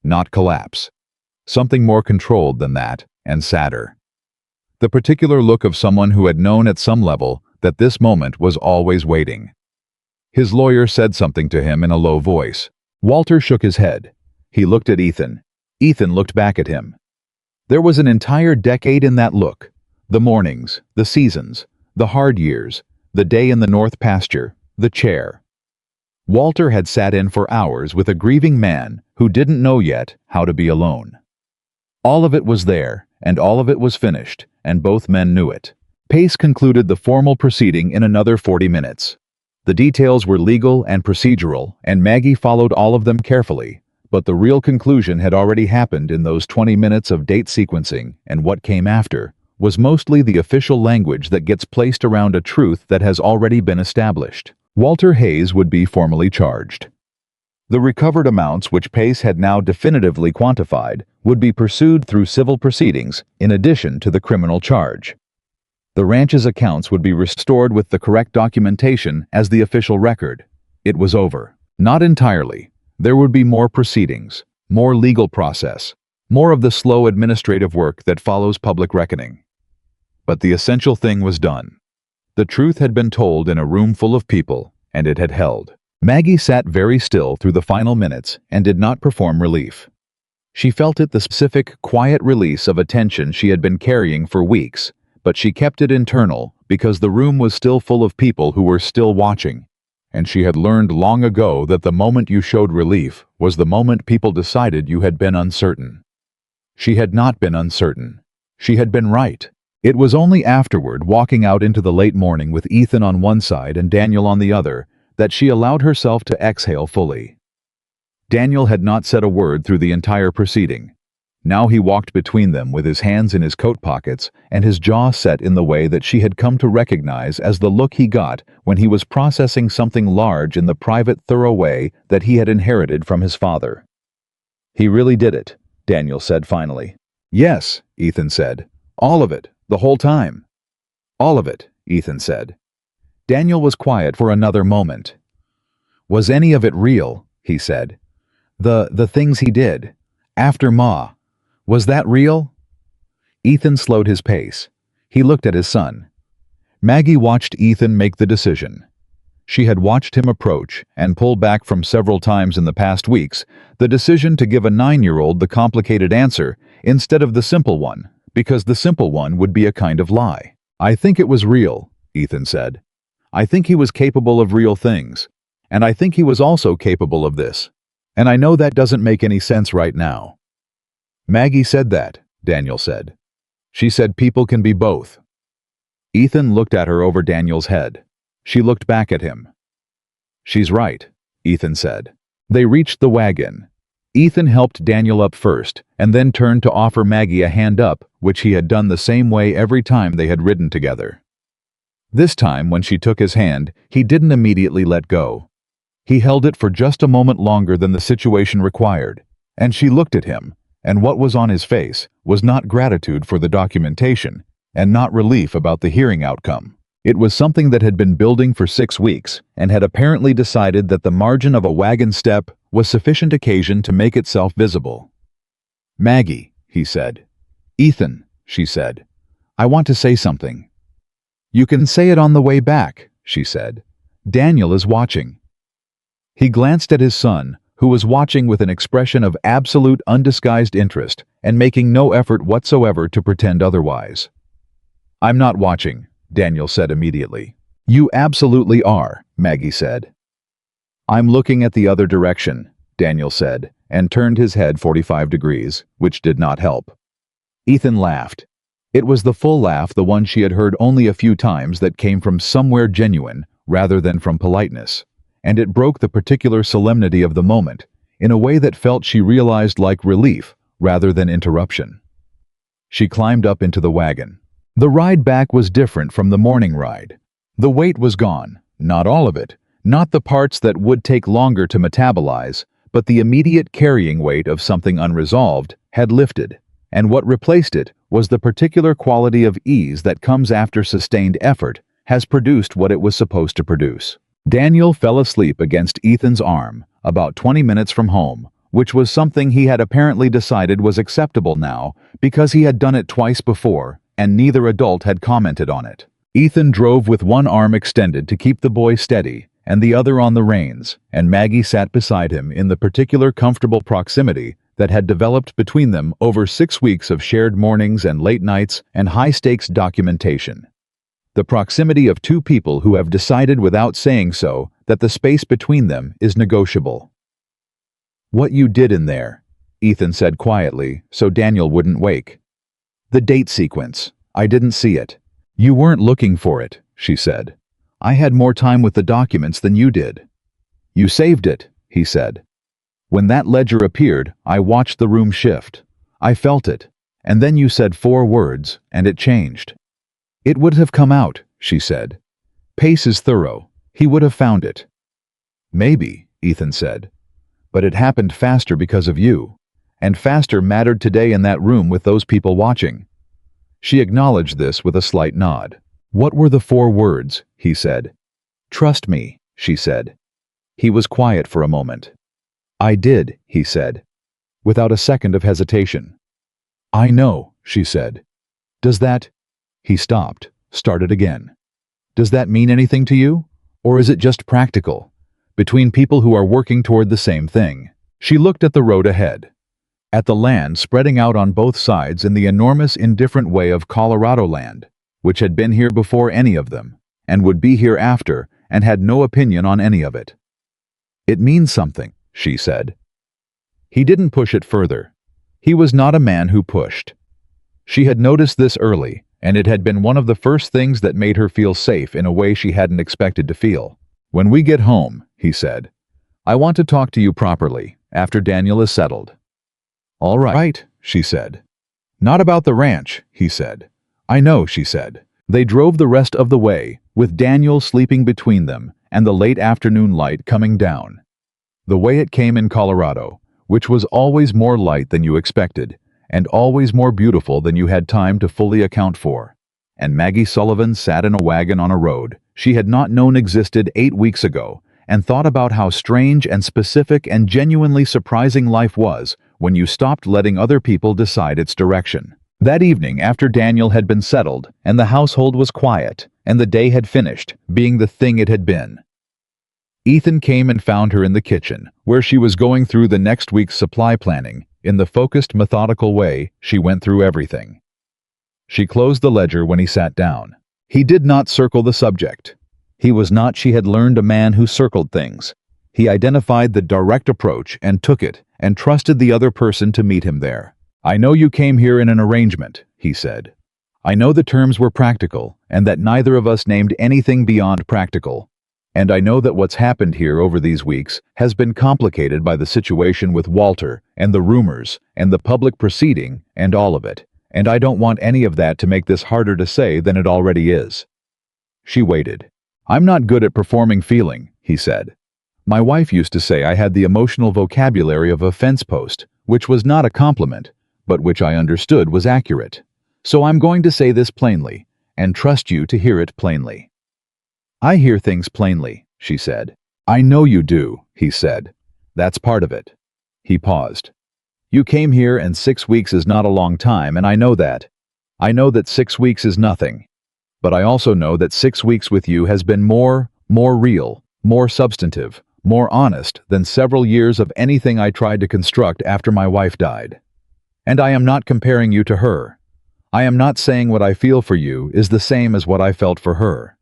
Not collapse. Something more controlled than that, and sadder. The particular look of someone who had known at some level that this moment was always waiting. His lawyer said something to him in a low voice. Walter shook his head. He looked at Ethan. Ethan looked back at him. There was an entire decade in that look. The mornings, the seasons, the hard years, the day in the north pasture, the chair. Walter had sat in for hours with a grieving man who didn't know yet how to be alone. All of it was there, and all of it was finished, and both men knew it. Pace concluded the formal proceeding in another 40 minutes. The details were legal and procedural, and Maggie followed all of them carefully, but the real conclusion had already happened in those 20 minutes of date sequencing, and what came after was mostly the official language that gets placed around a truth that has already been established. Walter Hayes would be formally charged. The recovered amounts, which Pace had now definitively quantified, would be pursued through civil proceedings in addition to the criminal charge. The ranch's accounts would be restored with the correct documentation as the official record. It was over. Not entirely. There would be more proceedings, more legal process, more of the slow administrative work that follows public reckoning. But the essential thing was done. The truth had been told in a room full of people, and it had held. Maggie sat very still through the final minutes and did not perform relief. She felt it, the specific, quiet release of a tension she had been carrying for weeks, but she kept it internal because the room was still full of people who were still watching, and she had learned long ago that the moment you showed relief was the moment people decided you had been uncertain. She had not been uncertain. She had been right. It was only afterward, walking out into the late morning with Ethan on one side and Daniel on the other, that she allowed herself to exhale fully. Daniel had not said a word through the entire proceeding. Now he walked between them with his hands in his coat pockets and his jaw set in the way that she had come to recognize as the look he got when he was processing something large in the private, thorough way that he had inherited from his father. "He really did it," Daniel said finally. "Yes," Ethan said. "All of it, the whole time." "All of it," Ethan said. Daniel was quiet for another moment. "Was any of it real?" he said. The things he did. After Ma. Was that real?" Ethan slowed his pace. He looked at his son. Maggie watched Ethan make the decision. She had watched him approach and pull back from several times in the past weeks, the decision to give a 9-year-old the complicated answer instead of the simple one, because the simple one would be a kind of lie. "I think it was real," Ethan said. "I think he was capable of real things. And I think he was also capable of this. And I know that doesn't make any sense right now." "Maggie said that," Daniel said. "She said people can be both." Ethan looked at her over Daniel's head. She looked back at him. "She's right," Ethan said. They reached the wagon. Ethan helped Daniel up first, and then turned to offer Maggie a hand up, which he had done the same way every time they had ridden together. This time, when she took his hand, he didn't immediately let go. He held it for just a moment longer than the situation required, and she looked at him, and what was on his face was not gratitude for the documentation, and not relief about the hearing outcome. It was something that had been building for 6 weeks, and had apparently decided that the margin of a wagon step was sufficient occasion to make itself visible. "Maggie," he said. "Ethan," she said. "I want to say something." "You can say it on the way back," she said. "Daniel is watching." He glanced at his son, who was watching with an expression of absolute undisguised interest and making no effort whatsoever to pretend otherwise. "I'm not watching," Daniel said immediately. "You absolutely are," Maggie said. "I'm looking at the other direction," Daniel said, and turned his head 45 degrees, which did not help. Ethan laughed. It was the full laugh, the one she had heard only a few times, that came from somewhere genuine rather than from politeness, and it broke the particular solemnity of the moment in a way that felt, she realized, like relief rather than interruption. She climbed up into the wagon. The ride back was different from the morning ride. The weight was gone, not all of it, not the parts that would take longer to metabolize, but the immediate carrying weight of something unresolved had lifted, and what replaced it was the particular quality of ease that comes after sustained effort has produced what it was supposed to produce. Daniel fell asleep against Ethan's arm about 20 minutes from home, which was something he had apparently decided was acceptable now because he had done it twice before and neither adult had commented on it. Ethan drove with one arm extended to keep the boy steady and the other on the reins, and Maggie sat beside him in the particular comfortable proximity that had developed between them over 6 weeks of shared mornings and late nights and high-stakes documentation. The proximity of two people who have decided without saying so that the space between them is negotiable. "What you did in there," Ethan said quietly, so Daniel wouldn't wake. "The date sequence. I didn't see it." "You weren't looking for it," she said. "I had more time with the documents than you did." "You saved it," he said. "When that ledger appeared, I watched the room shift. I felt it, and then you said 4 words, and it changed." "It would have come out," she said. "Pace is thorough. He would have found it." "Maybe," Ethan said. "But it happened faster because of you. And faster mattered today in that room with those people watching." She acknowledged this with a slight nod. "What were the 4 words?" he said. "Trust me," she said. He was quiet for a moment. "I did," he said, without a second of hesitation. "I know," she said. "Does that—" He stopped, started again. "Does that mean anything to you? Or is it just practical? Between people who are working toward the same thing?" She looked at the road ahead. At the land spreading out on both sides in the enormous indifferent way of Colorado land, which had been here before any of them, and would be here after, and had no opinion on any of it. "It means something," she said. He didn't push it further. He was not a man who pushed. She had noticed this early, and it had been one of the first things that made her feel safe in a way she hadn't expected to feel. "When we get home," he said, "I want to talk to you properly, after Daniel is settled." "All right," she said. "Not about the ranch," he said. "I know," she said. They drove the rest of the way, with Daniel sleeping between them and the late afternoon light coming down. The way it came in Colorado, which was always more light than you expected, and always more beautiful than you had time to fully account for. And Maggie Sullivan sat in a wagon on a road she had not known existed 8 weeks ago, and thought about how strange and specific and genuinely surprising life was when you stopped letting other people decide its direction. That evening, after Daniel had been settled, and the household was quiet, and the day had finished, being the thing it had been, Ethan came and found her in the kitchen, where she was going through the next week's supply planning. In the focused, methodical way, she went through everything. She closed the ledger when he sat down. He did not circle the subject. He was not. She had learned a man who circled things. He identified the direct approach and took it, and trusted the other person to meet him there. "I know you came here in an arrangement," he said. "I know the terms were practical, and that neither of us named anything beyond practical. And I know that what's happened here over these weeks has been complicated by the situation with Walter, and the rumors, and the public proceeding, and all of it. And I don't want any of that to make this harder to say than it already is." She waited. "I'm not good at performing feeling," he said. "My wife used to say I had the emotional vocabulary of a fence post, which was not a compliment, but which I understood was accurate. So I'm going to say this plainly, and trust you to hear it plainly." "I hear things plainly," she said. "I know you do," he said. "That's part of it." He paused. "You came here and 6 weeks is not a long time, and I know that. I know that 6 weeks is nothing. But I also know that 6 weeks with you has been more real, more substantive, more honest than several years of anything I tried to construct after my wife died. And I am not comparing you to her. I am not saying what I feel for you is the same as what I felt for her.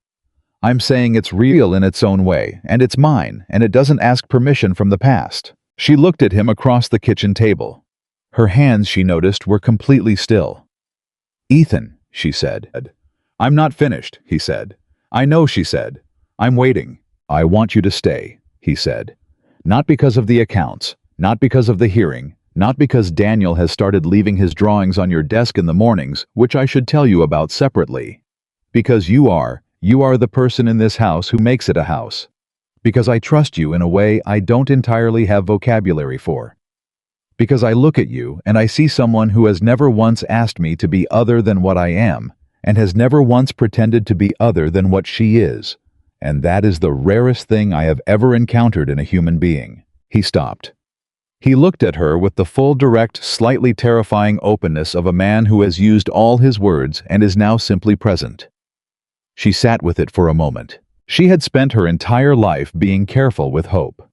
I'm saying it's real in its own way, and it's mine, and it doesn't ask permission from the past." She looked at him across the kitchen table. Her hands, she noticed, were completely still. "Ethan," she said. "I'm not finished," he said. "I know," she said. "I'm waiting." "I want you to stay," he said. "Not because of the accounts, not because of the hearing, not because Daniel has started leaving his drawings on your desk in the mornings, which I should tell you about separately. Because you are the person in this house who makes it a house. Because I trust you in a way I don't entirely have vocabulary for. Because I look at you and I see someone who has never once asked me to be other than what I am, and has never once pretended to be other than what she is. And that is the rarest thing I have ever encountered in a human being." He stopped. He looked at her with the full, direct, slightly terrifying openness of a man who has used all his words and is now simply present. She sat with it for a moment. She had spent her entire life being careful with hope.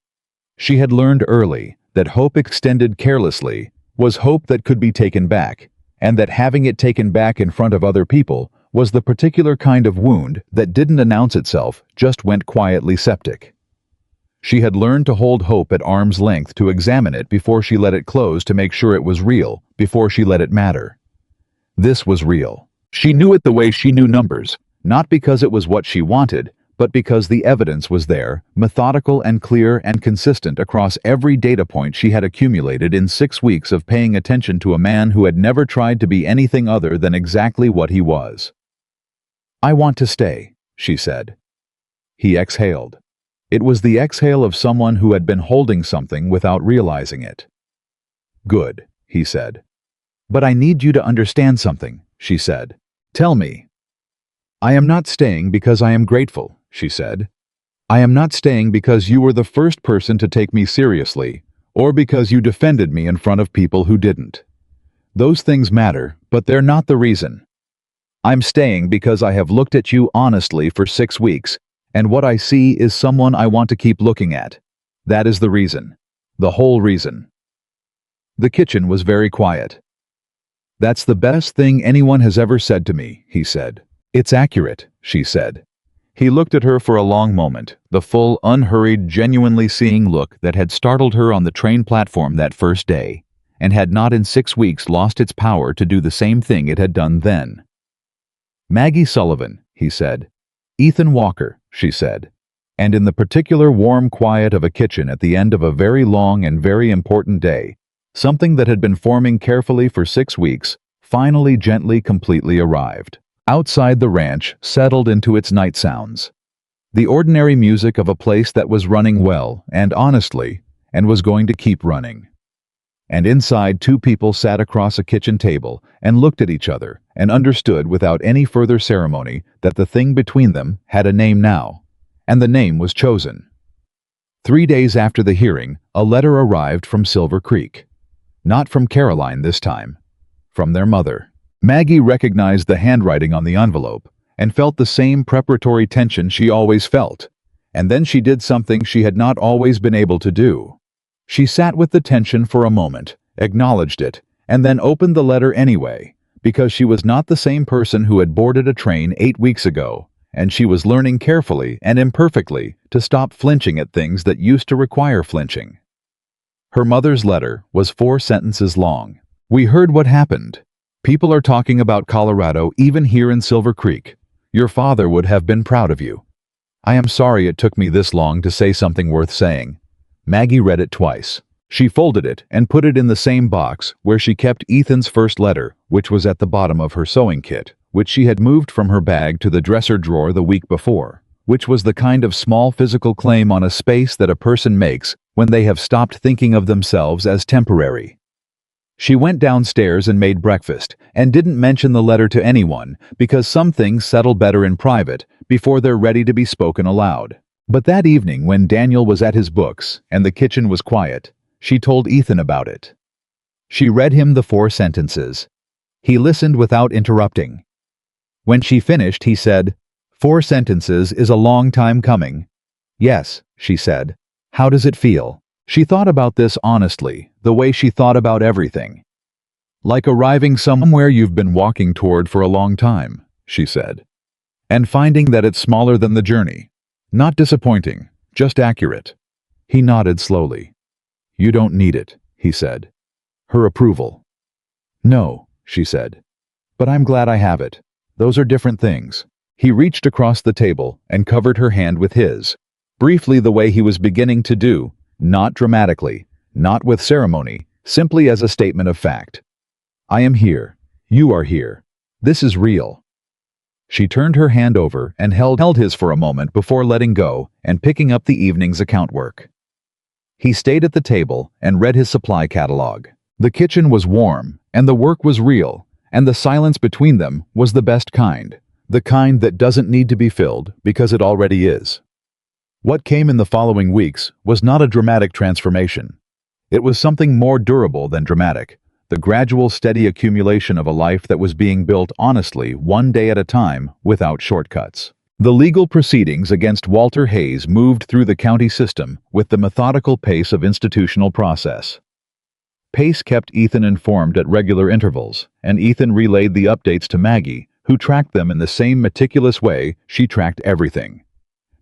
She had learned early that hope extended carelessly was hope that could be taken back, and that having it taken back in front of other people was the particular kind of wound that didn't announce itself, just went quietly septic. She had learned to hold hope at arm's length, to examine it before she let it close, to make sure it was real, before she let it matter. This was real. She knew it the way she knew numbers, not because it was what she wanted, but because the evidence was there, methodical and clear and consistent across every data point she had accumulated in 6 weeks of paying attention to a man who had never tried to be anything other than exactly what he was. "I want to stay," she said. He exhaled. It was the exhale of someone who had been holding something without realizing it. "Good," he said. "But I need you to understand something," she said. "Tell me." "I am not staying because I am grateful," she said. "I am not staying because you were the first person to take me seriously, or because you defended me in front of people who didn't. Those things matter, but they're not the reason. I'm staying because I have looked at you honestly for 6 weeks, and what I see is someone I want to keep looking at. That is the reason. The whole reason." The kitchen was very quiet. "That's the best thing anyone has ever said to me," he said. "It's accurate," she said. He looked at her for a long moment, the full, unhurried, genuinely seeing look that had startled her on the train platform that first day, and had not in 6 weeks lost its power to do the same thing it had done then. "Maggie Sullivan," he said. "Ethan Walker," she said. And in the particular warm quiet of a kitchen at the end of a very long and very important day, something that had been forming carefully for 6 weeks, finally gently completely arrived. Outside the ranch settled into its night sounds. The ordinary music of a place that was running well and honestly, and was going to keep running. And inside, 2 people sat across a kitchen table and looked at each other and understood without any further ceremony that the thing between them had a name now, and the name was chosen. 3 days after the hearing, a letter arrived from Silver Creek. Not from Caroline this time. From their mother. Maggie recognized the handwriting on the envelope and felt the same preparatory tension she always felt, And then she did something she had not always been able to do. She sat with the tension for a moment, acknowledged it, and then opened the letter anyway, because she was not the same person who had boarded a train 8 weeks ago, and she was learning carefully and imperfectly to stop flinching at things that used to require flinching. Her mother's letter was 4 sentences long. We heard what happened. People are talking about Colorado even here in Silver Creek. Your father would have been proud of you. I am sorry it took me this long to say something worth saying. Maggie read it twice. She folded it and put it in the same box where she kept Ethan's first letter, which was at the bottom of her sewing kit, which she had moved from her bag to the dresser drawer the week before, which was the kind of small physical claim on a space that a person makes when they have stopped thinking of themselves as temporary. She went downstairs and made breakfast, and didn't mention the letter to anyone because some things settle better in private before they're ready to be spoken aloud. But that evening when Daniel was at his books and the kitchen was quiet, she told Ethan about it. She read him the 4 sentences. He listened without interrupting. When she finished, he said, 4 sentences is a long time coming. Yes, she said. How does it feel? She thought about this honestly, the way she thought about everything. Like arriving somewhere you've been walking toward for a long time, she said. And finding that it's smaller than the journey. Not disappointing, just accurate. He nodded slowly. You don't need it, he said. Her approval. No, she said. But I'm glad I have it. Those are different things. He reached across the table and covered her hand with his. Briefly the way he was beginning to do, not dramatically, not with ceremony, simply as a statement of fact. I am here. You are here. This is real. She turned her hand over and held his for a moment before letting go and picking up the evening's account work. He stayed at the table and read his supply catalog. The kitchen was warm, and the work was real, and the silence between them was the best kind, the kind that doesn't need to be filled because it already is. What came in the following weeks was not a dramatic transformation. It was something more durable than dramatic, the gradual steady accumulation of a life that was being built honestly one day at a time without shortcuts. The legal proceedings against Walter Hayes moved through the county system with the methodical pace of institutional process. Pace kept Ethan informed at regular intervals, and Ethan relayed the updates to Maggie, who tracked them in the same meticulous way she tracked everything.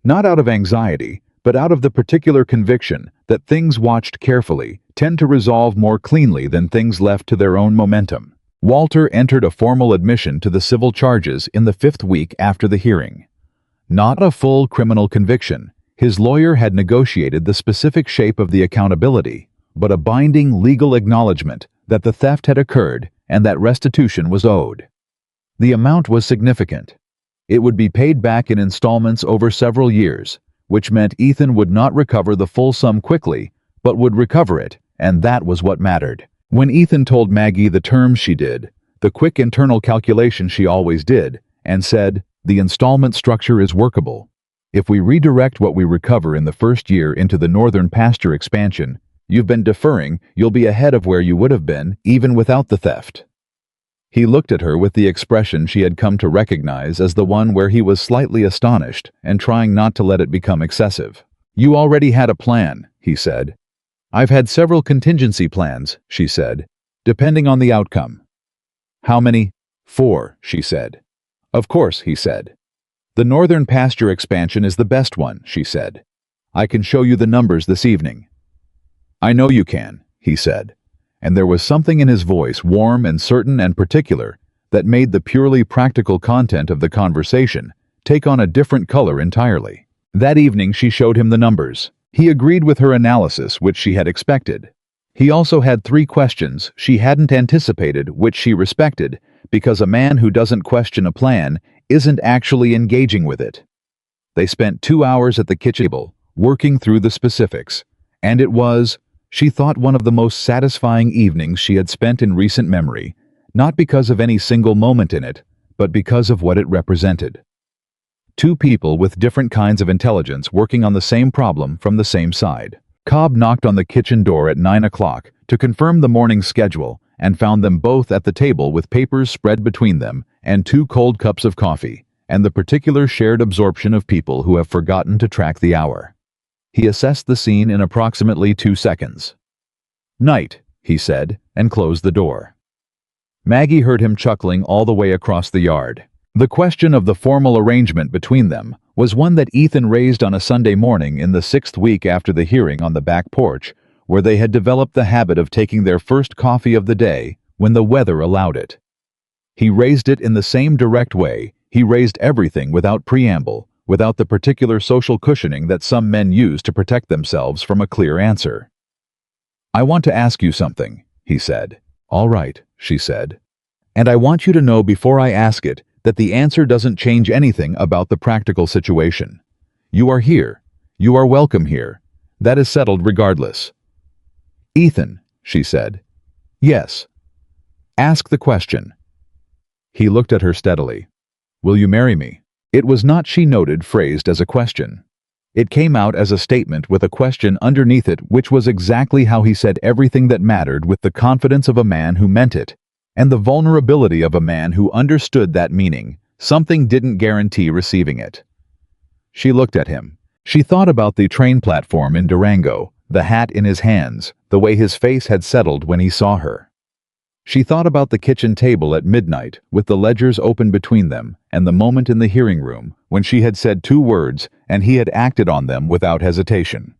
Not out of anxiety, but out of the particular conviction that things watched carefully tend to resolve more cleanly than things left to their own momentum. Walter entered a formal admission to the civil charges in the 5th week after the hearing. Not a full criminal conviction. His lawyer had negotiated the specific shape of the accountability, but a binding legal acknowledgement that the theft had occurred and that restitution was owed. The amount was significant. It would be paid back in installments over several years, which meant Ethan would not recover the full sum quickly, but would recover it, and that was what mattered. When Ethan told Maggie the terms she did, the quick internal calculation she always did, and said, the installment structure is workable. If we redirect what we recover in the first year into the northern pasture expansion, you've been deferring, you'll be ahead of where you would have been, even without the theft. He looked at her with the expression she had come to recognize as the one where he was slightly astonished and trying not to let it become excessive. You already had a plan, he said. I've had several contingency plans, she said, depending on the outcome. How many? 4, she said. Of course, he said. The northern pasture expansion is the best one, she said. I can show you the numbers this evening. I know you can, he said, and there was something in his voice, warm and certain and particular, that made the purely practical content of the conversation take on a different color entirely. That evening she showed him the numbers. He agreed with her analysis, which she had expected. He also had 3 questions she hadn't anticipated, which she respected, because a man who doesn't question a plan isn't actually engaging with it. They spent 2 hours at the kitchen table, working through the specifics, and it was, she thought, one of the most satisfying evenings she had spent in recent memory, not because of any single moment in it, but because of what it represented. 2 people with different kinds of intelligence working on the same problem from the same side. Cobb knocked on the kitchen door at 9 o'clock to confirm the morning's schedule and found them both at the table with papers spread between them and 2 cold cups of coffee, and the particular shared absorption of people who have forgotten to track the hour. He assessed the scene in approximately 2 seconds. "Night," he said, and closed the door. Maggie heard him chuckling all the way across the yard. The question of the formal arrangement between them was one that Ethan raised on a Sunday morning in the 6th week after the hearing on the back porch, where they had developed the habit of taking their first coffee of the day when the weather allowed it. He raised it in the same direct way he raised everything, without preamble, without the particular social cushioning that some men use to protect themselves from a clear answer. "I want to ask you something," he said. "All right," she said. "And I want you to know before I ask it that the answer doesn't change anything about the practical situation. You are here. You are welcome here. That is settled regardless." "Ethan," she said. "Yes." "Ask the question." He looked at her steadily. "Will you marry me?" It was not, she noted, phrased as a question. It came out as a statement with a question underneath it, which was exactly how he said everything that mattered, with the confidence of a man who meant it, and the vulnerability of a man who understood that meaning. Something didn't guarantee receiving it. She looked at him. She thought about the train platform in Durango, the hat in his hands, the way his face had settled when he saw her. She thought about the kitchen table at midnight, with the ledgers open between them, and the moment in the hearing room when she had said 2 words and he had acted on them without hesitation.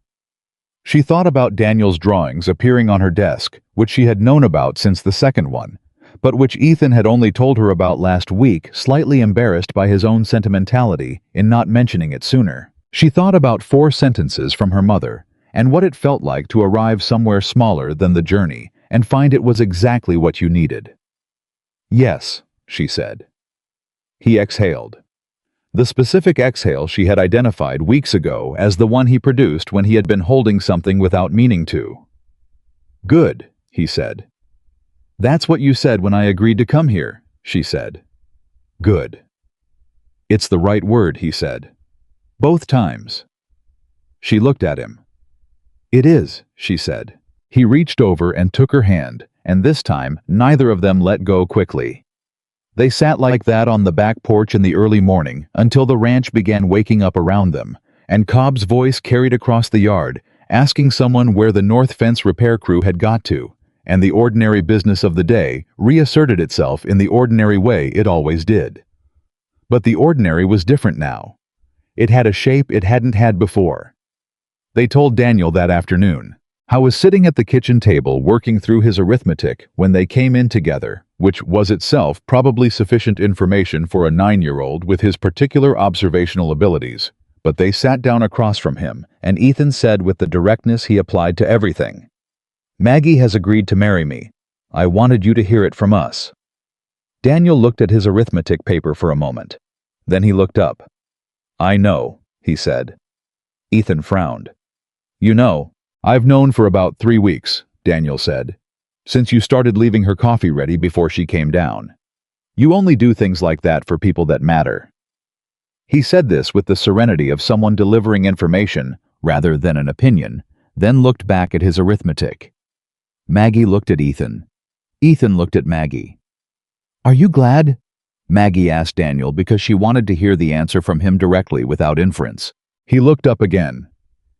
She thought about Daniel's drawings appearing on her desk, which she had known about since the second one, but which Ethan had only told her about last week, slightly embarrassed by his own sentimentality in not mentioning it sooner. She thought about 4 sentences from her mother, and what it felt like to arrive somewhere smaller than the journey and find it was exactly what you needed. "Yes," she said. He exhaled. The specific exhale she had identified weeks ago as the one he produced when he had been holding something without meaning to. "Good," he said. "That's what you said when I agreed to come here," she said. "Good." "It's the right word," he said. "Both times." She looked at him. "It is," she said. He reached over and took her hand, and this time neither of them let go quickly. They sat like that on the back porch in the early morning until the ranch began waking up around them, and Cobb's voice carried across the yard, asking someone where the north fence repair crew had got to, and the ordinary business of the day reasserted itself in the ordinary way it always did. But the ordinary was different now. It had a shape it hadn't had before. They told Daniel that afternoon. Howe was sitting at the kitchen table working through his arithmetic when they came in together, which was itself probably sufficient information for a 9-year-old with his particular observational abilities. But they sat down across from him, and Ethan said with the directness he applied to everything, "Maggie has agreed to marry me. I wanted you to hear it from us." Daniel looked at his arithmetic paper for a moment. Then he looked up. "I know," he said. Ethan frowned. "You know, I've known for about 3 weeks," Daniel said, "since you started leaving her coffee ready before she came down. You only do things like that for people that matter." He said this with the serenity of someone delivering information rather than an opinion, then looked back at his arithmetic. Maggie looked at Ethan. Ethan looked at Maggie. "Are you glad?" Maggie asked Daniel because she wanted to hear the answer from him directly without inference. He looked up again.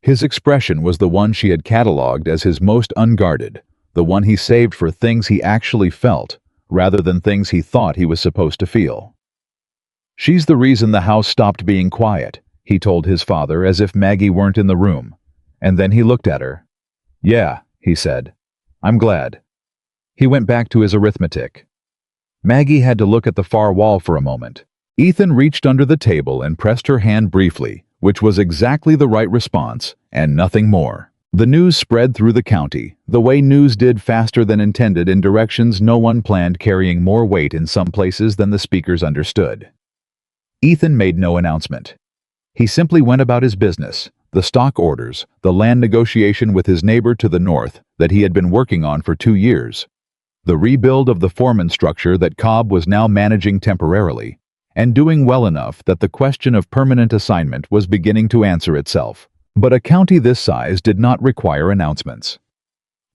His expression was the one she had catalogued as his most unguarded, the one he saved for things he actually felt, rather than things he thought he was supposed to feel. "She's the reason the house stopped being quiet," he told his father as if Maggie weren't in the room, and then he looked at her. "Yeah," he said. "I'm glad." He went back to his arithmetic. Maggie had to look at the far wall for a moment. Ethan reached under the table and pressed her hand briefly, which was exactly the right response, and nothing more. The news spread through the county, the way news did, faster than intended, in directions no one planned, carrying more weight in some places than the speakers understood. Ethan made no announcement. He simply went about his business, the stock orders, the land negotiation with his neighbor to the north that he had been working on for 2 years, the rebuild of the foreman structure that Cobb was now managing temporarily, and doing well enough that the question of permanent assignment was beginning to answer itself. But a county this size did not require announcements.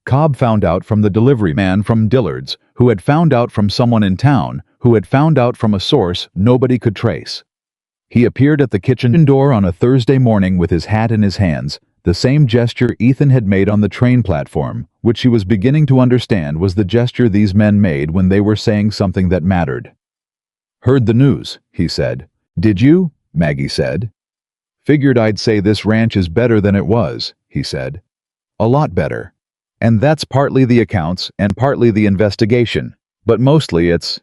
Cobb found out from the delivery man from Dillard's, who had found out from someone in town, who had found out from a source nobody could trace. He appeared at the kitchen door on a Thursday morning with his hat in his hands, the same gesture Ethan had made on the train platform, which she was beginning to understand was the gesture these men made when they were saying something that mattered. "Heard the news," he said. "Did you?" Maggie said. "Figured I'd say this ranch is better than it was," he said. "A lot better. And that's partly the accounts and partly the investigation, but mostly it's—"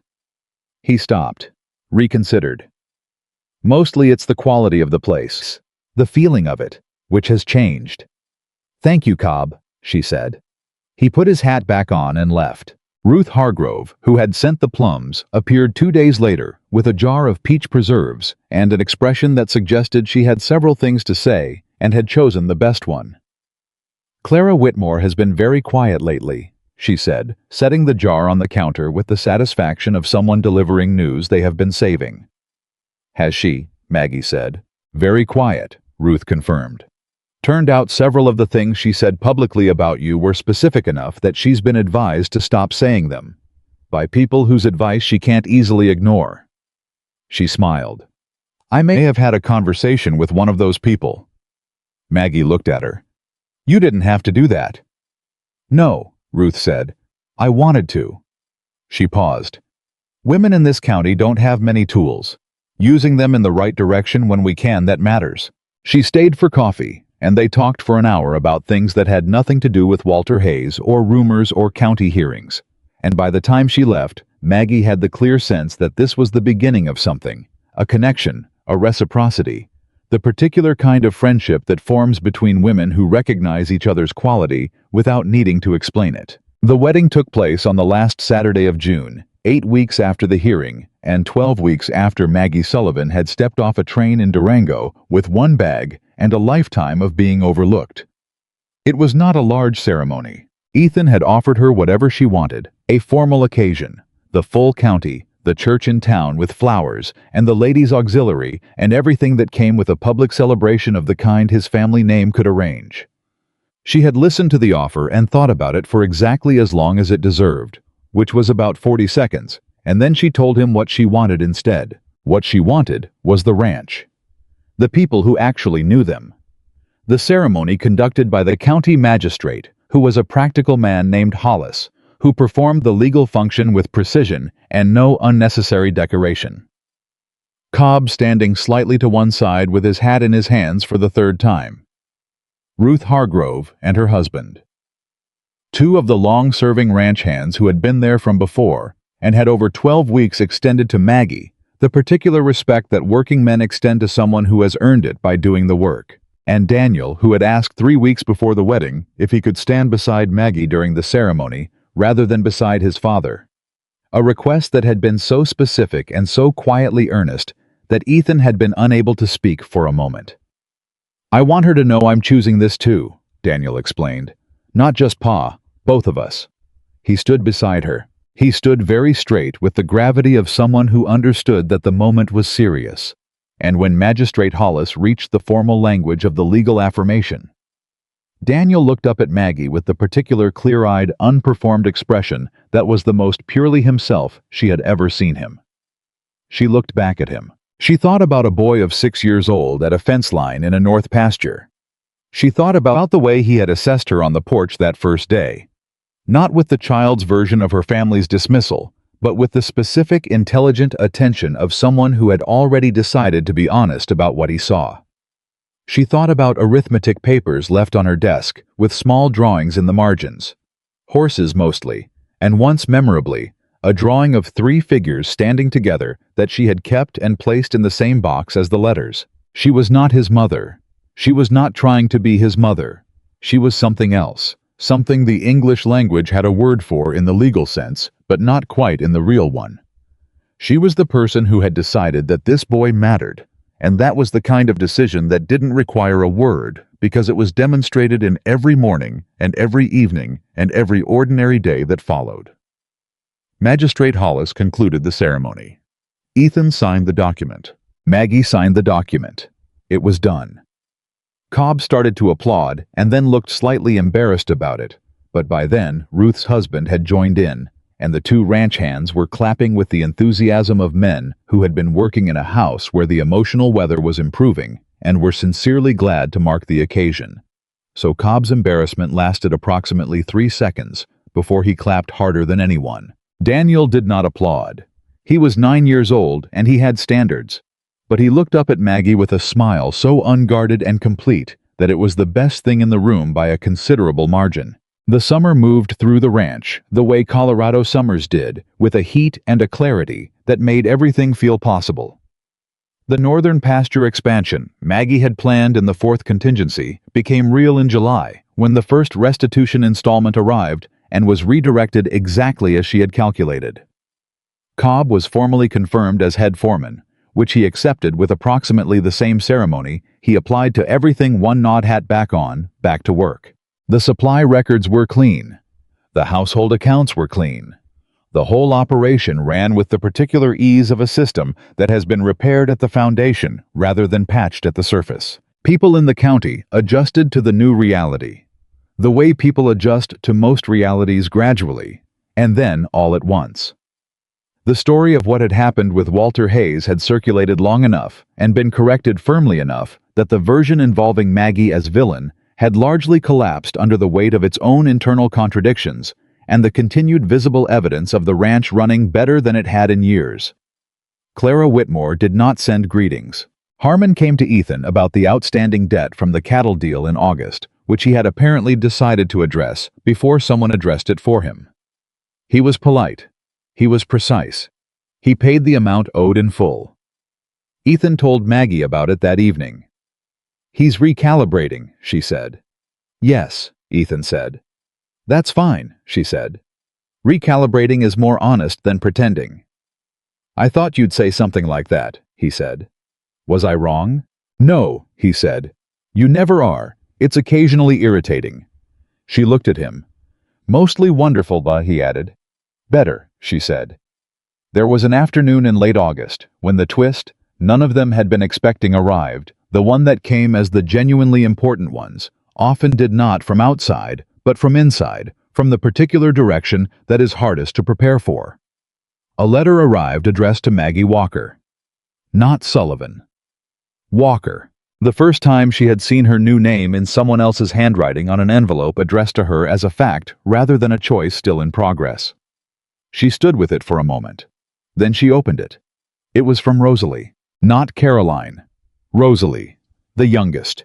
He stopped, reconsidered. "Mostly it's the quality of the place, the feeling of it, which has changed." "Thank you, Cobb," she said. He put his hat back on and left. Ruth Hargrove, who had sent the plums, appeared 2 days later with a jar of peach preserves and an expression that suggested she had several things to say and had chosen the best one. "Clara Whitmore has been very quiet lately," she said, setting the jar on the counter with the satisfaction of someone delivering news they have been saving. "Has she?" Maggie said. "Very quiet," Ruth confirmed. "Turned out several of the things she said publicly about you were specific enough that she's been advised to stop saying them, by people whose advice she can't easily ignore." She smiled. "I may have had a conversation with one of those people." Maggie looked at her. "You didn't have to do that." "No," Ruth said. "I wanted to." She paused. "Women in this county don't have many tools. Using them in the right direction when we can, that matters." She stayed for coffee, and they talked for an hour about things that had nothing to do with Walter Hayes or rumors or county hearings. And by the time she left, Maggie had the clear sense that this was the beginning of something, a connection, a reciprocity, the particular kind of friendship that forms between women who recognize each other's quality without needing to explain it. The wedding took place on the last Saturday of June, 8 weeks after the hearing, and 12 weeks after Maggie Sullivan had stepped off a train in Durango with one bag and a lifetime of being overlooked. It was not a large ceremony. Ethan had offered her whatever she wanted, a formal occasion, the full county, the church in town with flowers, and the ladies' auxiliary, and everything that came with a public celebration of the kind his family name could arrange. She had listened to the offer and thought about it for exactly as long as it deserved, which was about 40 seconds, and then she told him what she wanted instead. What she wanted was the ranch. The people who actually knew them. The ceremony conducted by the county magistrate, who was a practical man named Hollis, who performed the legal function with precision and no unnecessary decoration. Cobb standing slightly to one side with his hat in his hands for the third time. Ruth Hargrove and her husband. Two of the long-serving ranch hands who had been there from before and had over 12 weeks extended to Maggie the particular respect that working men extend to someone who has earned it by doing the work, and Daniel, who had asked 3 weeks before the wedding if he could stand beside Maggie during the ceremony rather than beside his father. A request that had been so specific and so quietly earnest that Ethan had been unable to speak for a moment. "I want her to know I'm choosing this too," Daniel explained. "Not just Pa, both of us." He stood beside her. He stood very straight with the gravity of someone who understood that the moment was serious. And when Magistrate Hollis reached the formal language of the legal affirmation, Daniel looked up at Maggie with the particular clear-eyed, unperformed expression that was the most purely himself she had ever seen him. She looked back at him. She thought about a boy of 6 years old at a fence line in a north pasture. She thought about the way he had assessed her on the porch that first day. Not with the child's version of her family's dismissal, but with the specific, intelligent attention of someone who had already decided to be honest about what he saw. She thought about arithmetic papers left on her desk, with small drawings in the margins. Horses mostly, and once memorably, a drawing of 3 figures standing together that she had kept and placed in the same box as the letters. She was not his mother. She was not trying to be his mother. She was something else. Something the English language had a word for in the legal sense, but not quite in the real one. She was the person who had decided that this boy mattered, and that was the kind of decision that didn't require a word because it was demonstrated in every morning and every evening and every ordinary day that followed. Magistrate Hollis concluded the ceremony. Ethan signed the document. Maggie signed the document. It was done. Cobb started to applaud and then looked slightly embarrassed about it, but by then Ruth's husband had joined in, and the two ranch hands were clapping with the enthusiasm of men who had been working in a house where the emotional weather was improving and were sincerely glad to mark the occasion. So Cobb's embarrassment lasted approximately 3 seconds before he clapped harder than anyone. Daniel did not applaud. He was 9 years old and he had standards. But he looked up at Maggie with a smile so unguarded and complete that it was the best thing in the room by a considerable margin. The summer moved through the ranch the way Colorado summers did, with a heat and a clarity that made everything feel possible. The northern pasture expansion Maggie had planned in the fourth contingency became real in July when the first restitution installment arrived and was redirected exactly as she had calculated. Cobb was formally confirmed as head foreman, which he accepted with approximately the same ceremony he applied to everything one nod hat back to work. The supply records were clean. The household accounts were clean. The whole operation ran with the particular ease of a system that has been repaired at the foundation rather than patched at the surface. People in the county adjusted to the new reality, the way people adjust to most realities gradually, and then all at once. The story of what had happened with Walter Hayes had circulated long enough and been corrected firmly enough that the version involving Maggie as villain had largely collapsed under the weight of its own internal contradictions and the continued visible evidence of the ranch running better than it had in years. Clara Whitmore did not send greetings. Harmon came to Ethan about the outstanding debt from the cattle deal in August, which he had apparently decided to address before someone addressed it for him. He was polite. He was precise. He paid the amount owed in full. Ethan told Maggie about it that evening. "He's recalibrating," she said. "Yes," Ethan said. "That's fine," she said. "Recalibrating is more honest than pretending." "I thought you'd say something like that," he said. "Was I wrong?" "No," he said. "You never are. It's occasionally irritating." She looked at him. "Mostly wonderful, he added. "Better," she said. There was an afternoon in late August when the twist none of them had been expecting arrived, the one that came as the genuinely important ones, often did not from outside, but from inside, from the particular direction that is hardest to prepare for. A letter arrived addressed to Maggie Walker. Not Sullivan. Walker. The first time she had seen her new name in someone else's handwriting on an envelope addressed to her as a fact rather than a choice still in progress. She stood with it for a moment. Then she opened it. It was from Rosalie. Not Caroline. Rosalie. The youngest.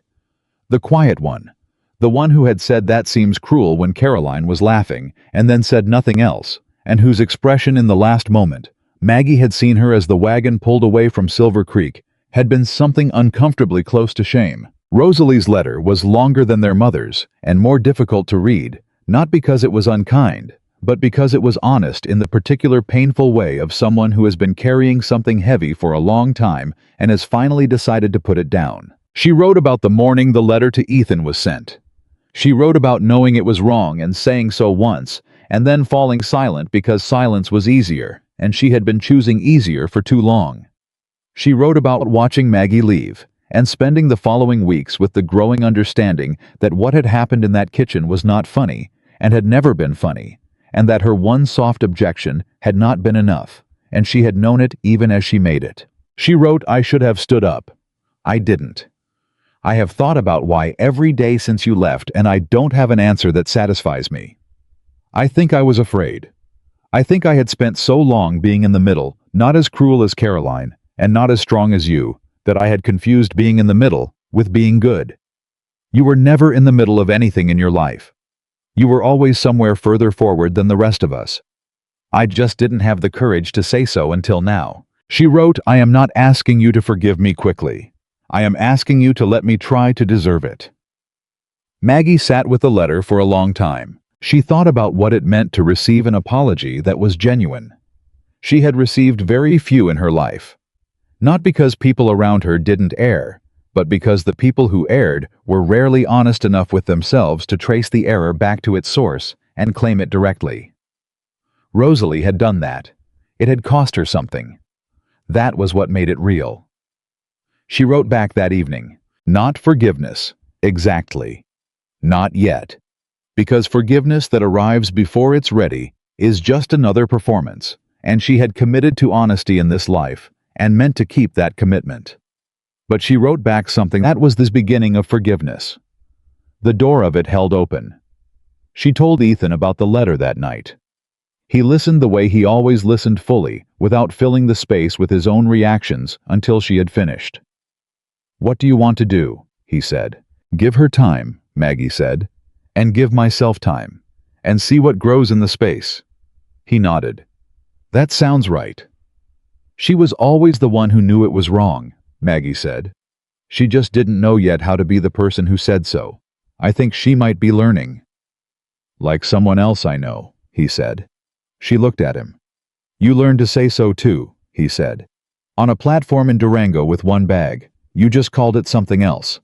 The quiet one. The one who had said "that seems cruel" when Caroline was laughing, and then said nothing else, and whose expression in the last moment, Maggie had seen her as the wagon pulled away from Silver Creek, had been something uncomfortably close to shame. Rosalie's letter was longer than their mother's, and more difficult to read, not because it was unkind, but because it was honest in the particular painful way of someone who has been carrying something heavy for a long time and has finally decided to put it down. She wrote about the morning the letter to Ethan was sent. She wrote about knowing it was wrong and saying so once, and then falling silent because silence was easier, and she had been choosing easier for too long. She wrote about watching Maggie leave, and spending the following weeks with the growing understanding that what had happened in that kitchen was not funny, and had never been funny, and that her one soft objection had not been enough, and she had known it even as she made it. She wrote, "I should have stood up. I didn't. I have thought about why every day since you left, and I don't have an answer that satisfies me. I think I was afraid. I think I had spent so long being in the middle, not as cruel as Caroline, and not as strong as you, that I had confused being in the middle with being good. You were never in the middle of anything in your life. You were always somewhere further forward than the rest of us. I just didn't have the courage to say so until now." She wrote, "I am not asking you to forgive me quickly. I am asking you to let me try to deserve it." Maggie sat with the letter for a long time. She thought about what it meant to receive an apology that was genuine. She had received very few in her life. Not because people around her didn't err, but because the people who erred were rarely honest enough with themselves to trace the error back to its source and claim it directly. Rosalie had done that. It had cost her something. That was what made it real. She wrote back that evening, "Not forgiveness, exactly. Not yet. Because forgiveness that arrives before it's ready is just another performance, and she had committed to honesty in this life and meant to keep that commitment. But she wrote back something that was the beginning of forgiveness. The door of it held open. She told Ethan about the letter that night. He listened the way he always listened, fully, without filling the space with his own reactions, until she had finished. "What do you want to do?" he said. "Give her time," Maggie said, "and give myself time, and see what grows in the space." He nodded. "That sounds right." "She was always the one who knew it was wrong," Maggie said. "She just didn't know yet how to be the person who said so. I think she might be learning." "Like someone else I know," he said. She looked at him. "You learned to say so too," he said. "On a platform in Durango with one bag. You just called it something else."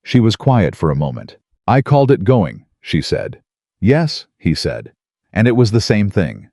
She was quiet for a moment. "I called it going," she said. "Yes," he said. "And it was the same thing."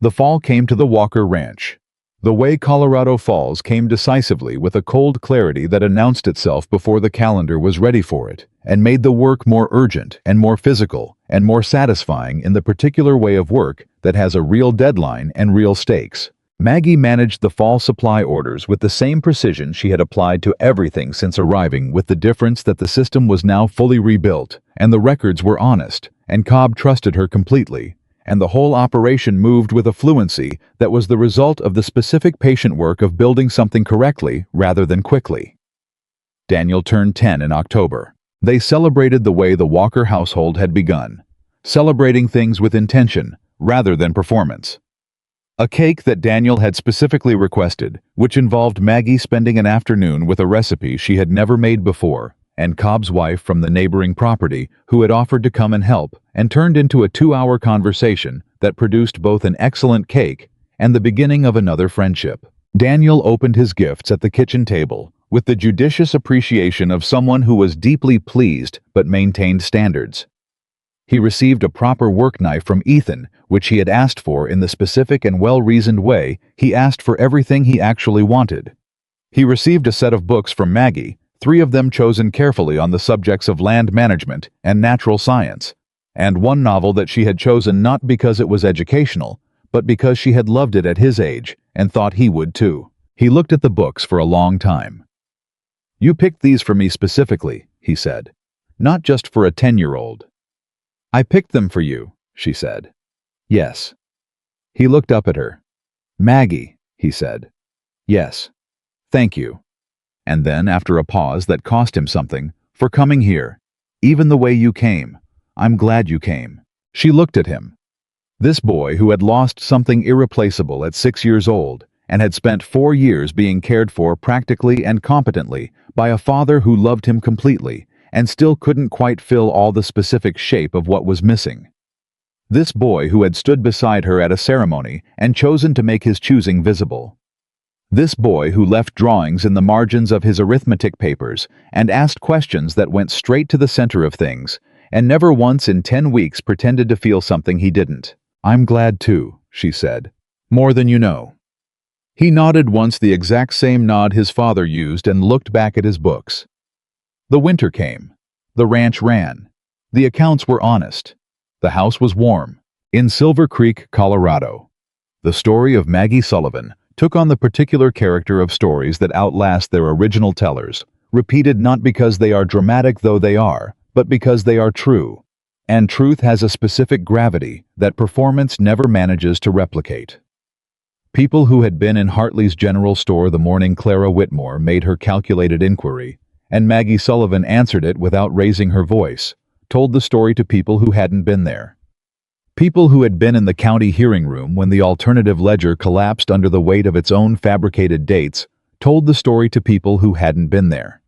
The fall came to the Walker Ranch. The way Colorado falls came decisively, with a cold clarity that announced itself before the calendar was ready for it, and made the work more urgent and more physical and more satisfying in the particular way of work that has a real deadline and real stakes. Maggie managed the fall supply orders with the same precision she had applied to everything since arriving, with the difference that the system was now fully rebuilt, and the records were honest, and Cobb trusted her completely, and the whole operation moved with a fluency that was the result of the specific patient work of building something correctly rather than quickly. Daniel turned 10 in October. They celebrated the way the Walker household had begun, celebrating things with intention rather than performance. A cake that Daniel had specifically requested, which involved Maggie spending an afternoon with a recipe she had never made before, and Cobb's wife from the neighboring property who had offered to come and help, and turned into a 2-hour conversation that produced both an excellent cake and the beginning of another friendship. Daniel opened his gifts at the kitchen table with the judicious appreciation of someone who was deeply pleased but maintained standards. He received a proper work knife from Ethan, which he had asked for in the specific and well-reasoned way he asked for everything he actually wanted. He received a set of books from Maggie, 3 of them chosen carefully on the subjects of land management and natural science, and one novel that she had chosen not because it was educational, but because she had loved it at his age and thought he would too. He looked at the books for a long time. "You picked these for me specifically," he said, "not just for a 10-year-old. "I picked them for you," she said. "Yes." He looked up at her. "Maggie," he said. "Yes. Thank you." And then, after a pause that cost him something, "For coming here. Even the way you came. I'm glad you came." She looked at him. This boy who had lost something irreplaceable at 6 years old and had spent 4 years being cared for practically and competently by a father who loved him completely and still couldn't quite fill all the specific shape of what was missing. This boy who had stood beside her at a ceremony and chosen to make his choosing visible. This boy who left drawings in the margins of his arithmetic papers and asked questions that went straight to the center of things, and never once in 10 weeks pretended to feel something he didn't. "I'm glad too," she said. "More than you know." He nodded once, the exact same nod his father used, and looked back at his books. The winter came. The ranch ran. The accounts were honest. The house was warm. In Silver Creek, Colorado. The story of Maggie Sullivan took on the particular character of stories that outlast their original tellers, repeated not because they are dramatic though they are, but because they are true. And truth has a specific gravity that performance never manages to replicate. People who had been in Hartley's general store the morning Clara Whitmore made her calculated inquiry, and Maggie Sullivan answered it without raising her voice, told the story to people who hadn't been there. People who had been in the county hearing room when the alternative ledger collapsed under the weight of its own fabricated dates told the story to people who hadn't been there.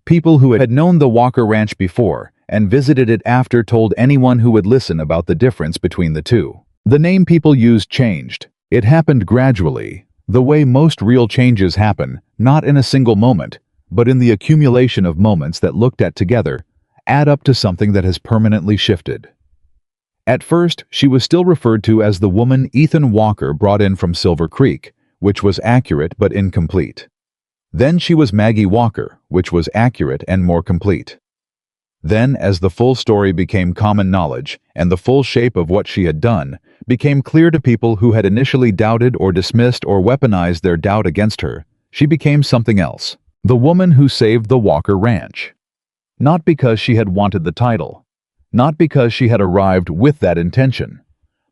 People who had known the Walker Ranch before and visited it after told anyone who would listen about the difference between the two. The name people used changed. It happened gradually, the way most real changes happen, not in a single moment, but in the accumulation of moments that, looked at together, add up to something that has permanently shifted. At first, she was still referred to as the woman Ethan Walker brought in from Silver Creek, which was accurate but incomplete. Then she was Maggie Walker, which was accurate and more complete. Then, as the full story became common knowledge, and the full shape of what she had done became clear to people who had initially doubted or dismissed or weaponized their doubt against her, she became something else. The woman who saved the Walker Ranch. Not because she had wanted the title, not because she had arrived with that intention,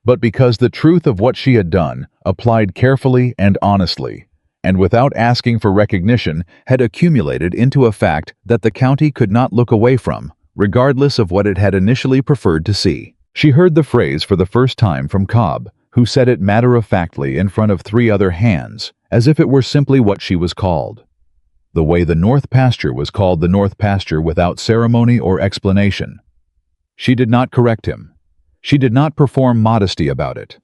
but because the truth of what she had done, applied carefully and honestly, and without asking for recognition, had accumulated into a fact that the county could not look away from, regardless of what it had initially preferred to see. She heard the phrase for the first time from Cobb, who said it matter-of-factly in front of 3 other hands, as if it were simply what she was called. The way the North Pasture was called the North Pasture without ceremony or explanation. She did not correct him. She did not perform modesty about it.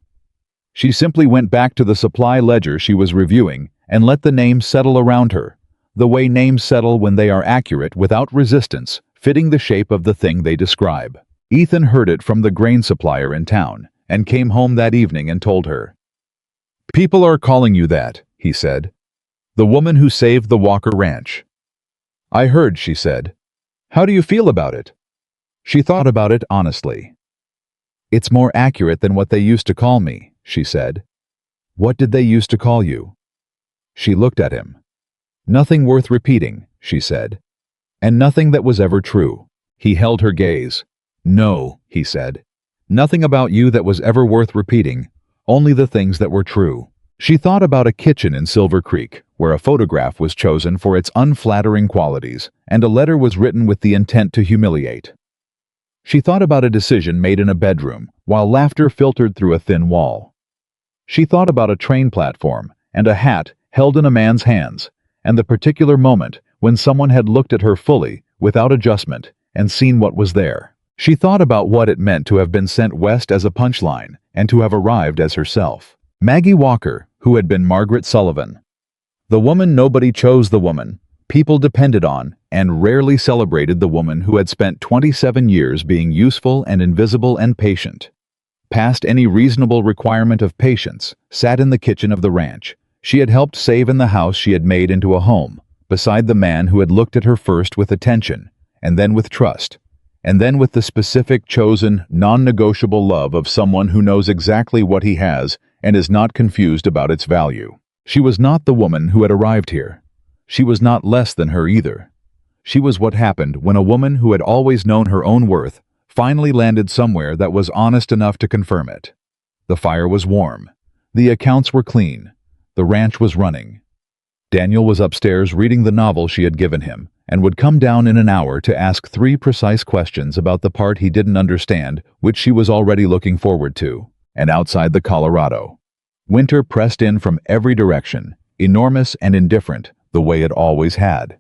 She simply went back to the supply ledger she was reviewing and let the name settle around her, the way names settle when they are accurate without resistance, fitting the shape of the thing they describe. Ethan heard it from the grain supplier in town and came home that evening and told her. "People are calling you that," he said. "The woman who saved the Walker Ranch." "I heard," she said. "How do you feel about it?" She thought about it honestly. "It's more accurate than what they used to call me," she said. "What did they used to call you?" She looked at him. "Nothing worth repeating," she said. "And nothing that was ever true." He held her gaze. "No," he said. "Nothing about you that was ever worth repeating, only the things that were true." She thought about a kitchen in Silver Creek, where a photograph was chosen for its unflattering qualities, and a letter was written with the intent to humiliate. She thought about a decision made in a bedroom, while laughter filtered through a thin wall. She thought about a train platform, and a hat held in a man's hands, and the particular moment when someone had looked at her fully, without adjustment, and seen what was there. She thought about what it meant to have been sent west as a punchline, and to have arrived as herself. Maggie Walker, who had been Margaret Sullivan. The woman nobody chose, the woman people depended on, and rarely celebrated, the woman who had spent 27 years being useful and invisible and patient. Past any reasonable requirement of patience, sat in the kitchen of the ranch. She had helped save in the house she had made into a home, beside the man who had looked at her first with attention, and then with trust, and then with the specific, chosen, non-negotiable love of someone who knows exactly what he has and is not confused about its value. She was not the woman who had arrived here. She was not less than her either. She was what happened when a woman who had always known her own worth finally landed somewhere that was honest enough to confirm it. The fire was warm. The accounts were clean. The ranch was running. Daniel was upstairs reading the novel she had given him, and would come down in an hour to ask 3 precise questions about the part he didn't understand, which she was already looking forward to. And outside the Colorado, winter pressed in from every direction, enormous and indifferent, the way it always had.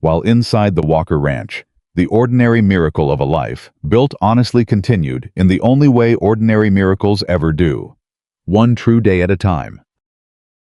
While inside the Walker Ranch, the ordinary miracle of a life, built honestly, continued in the only way ordinary miracles ever do. One true day at a time.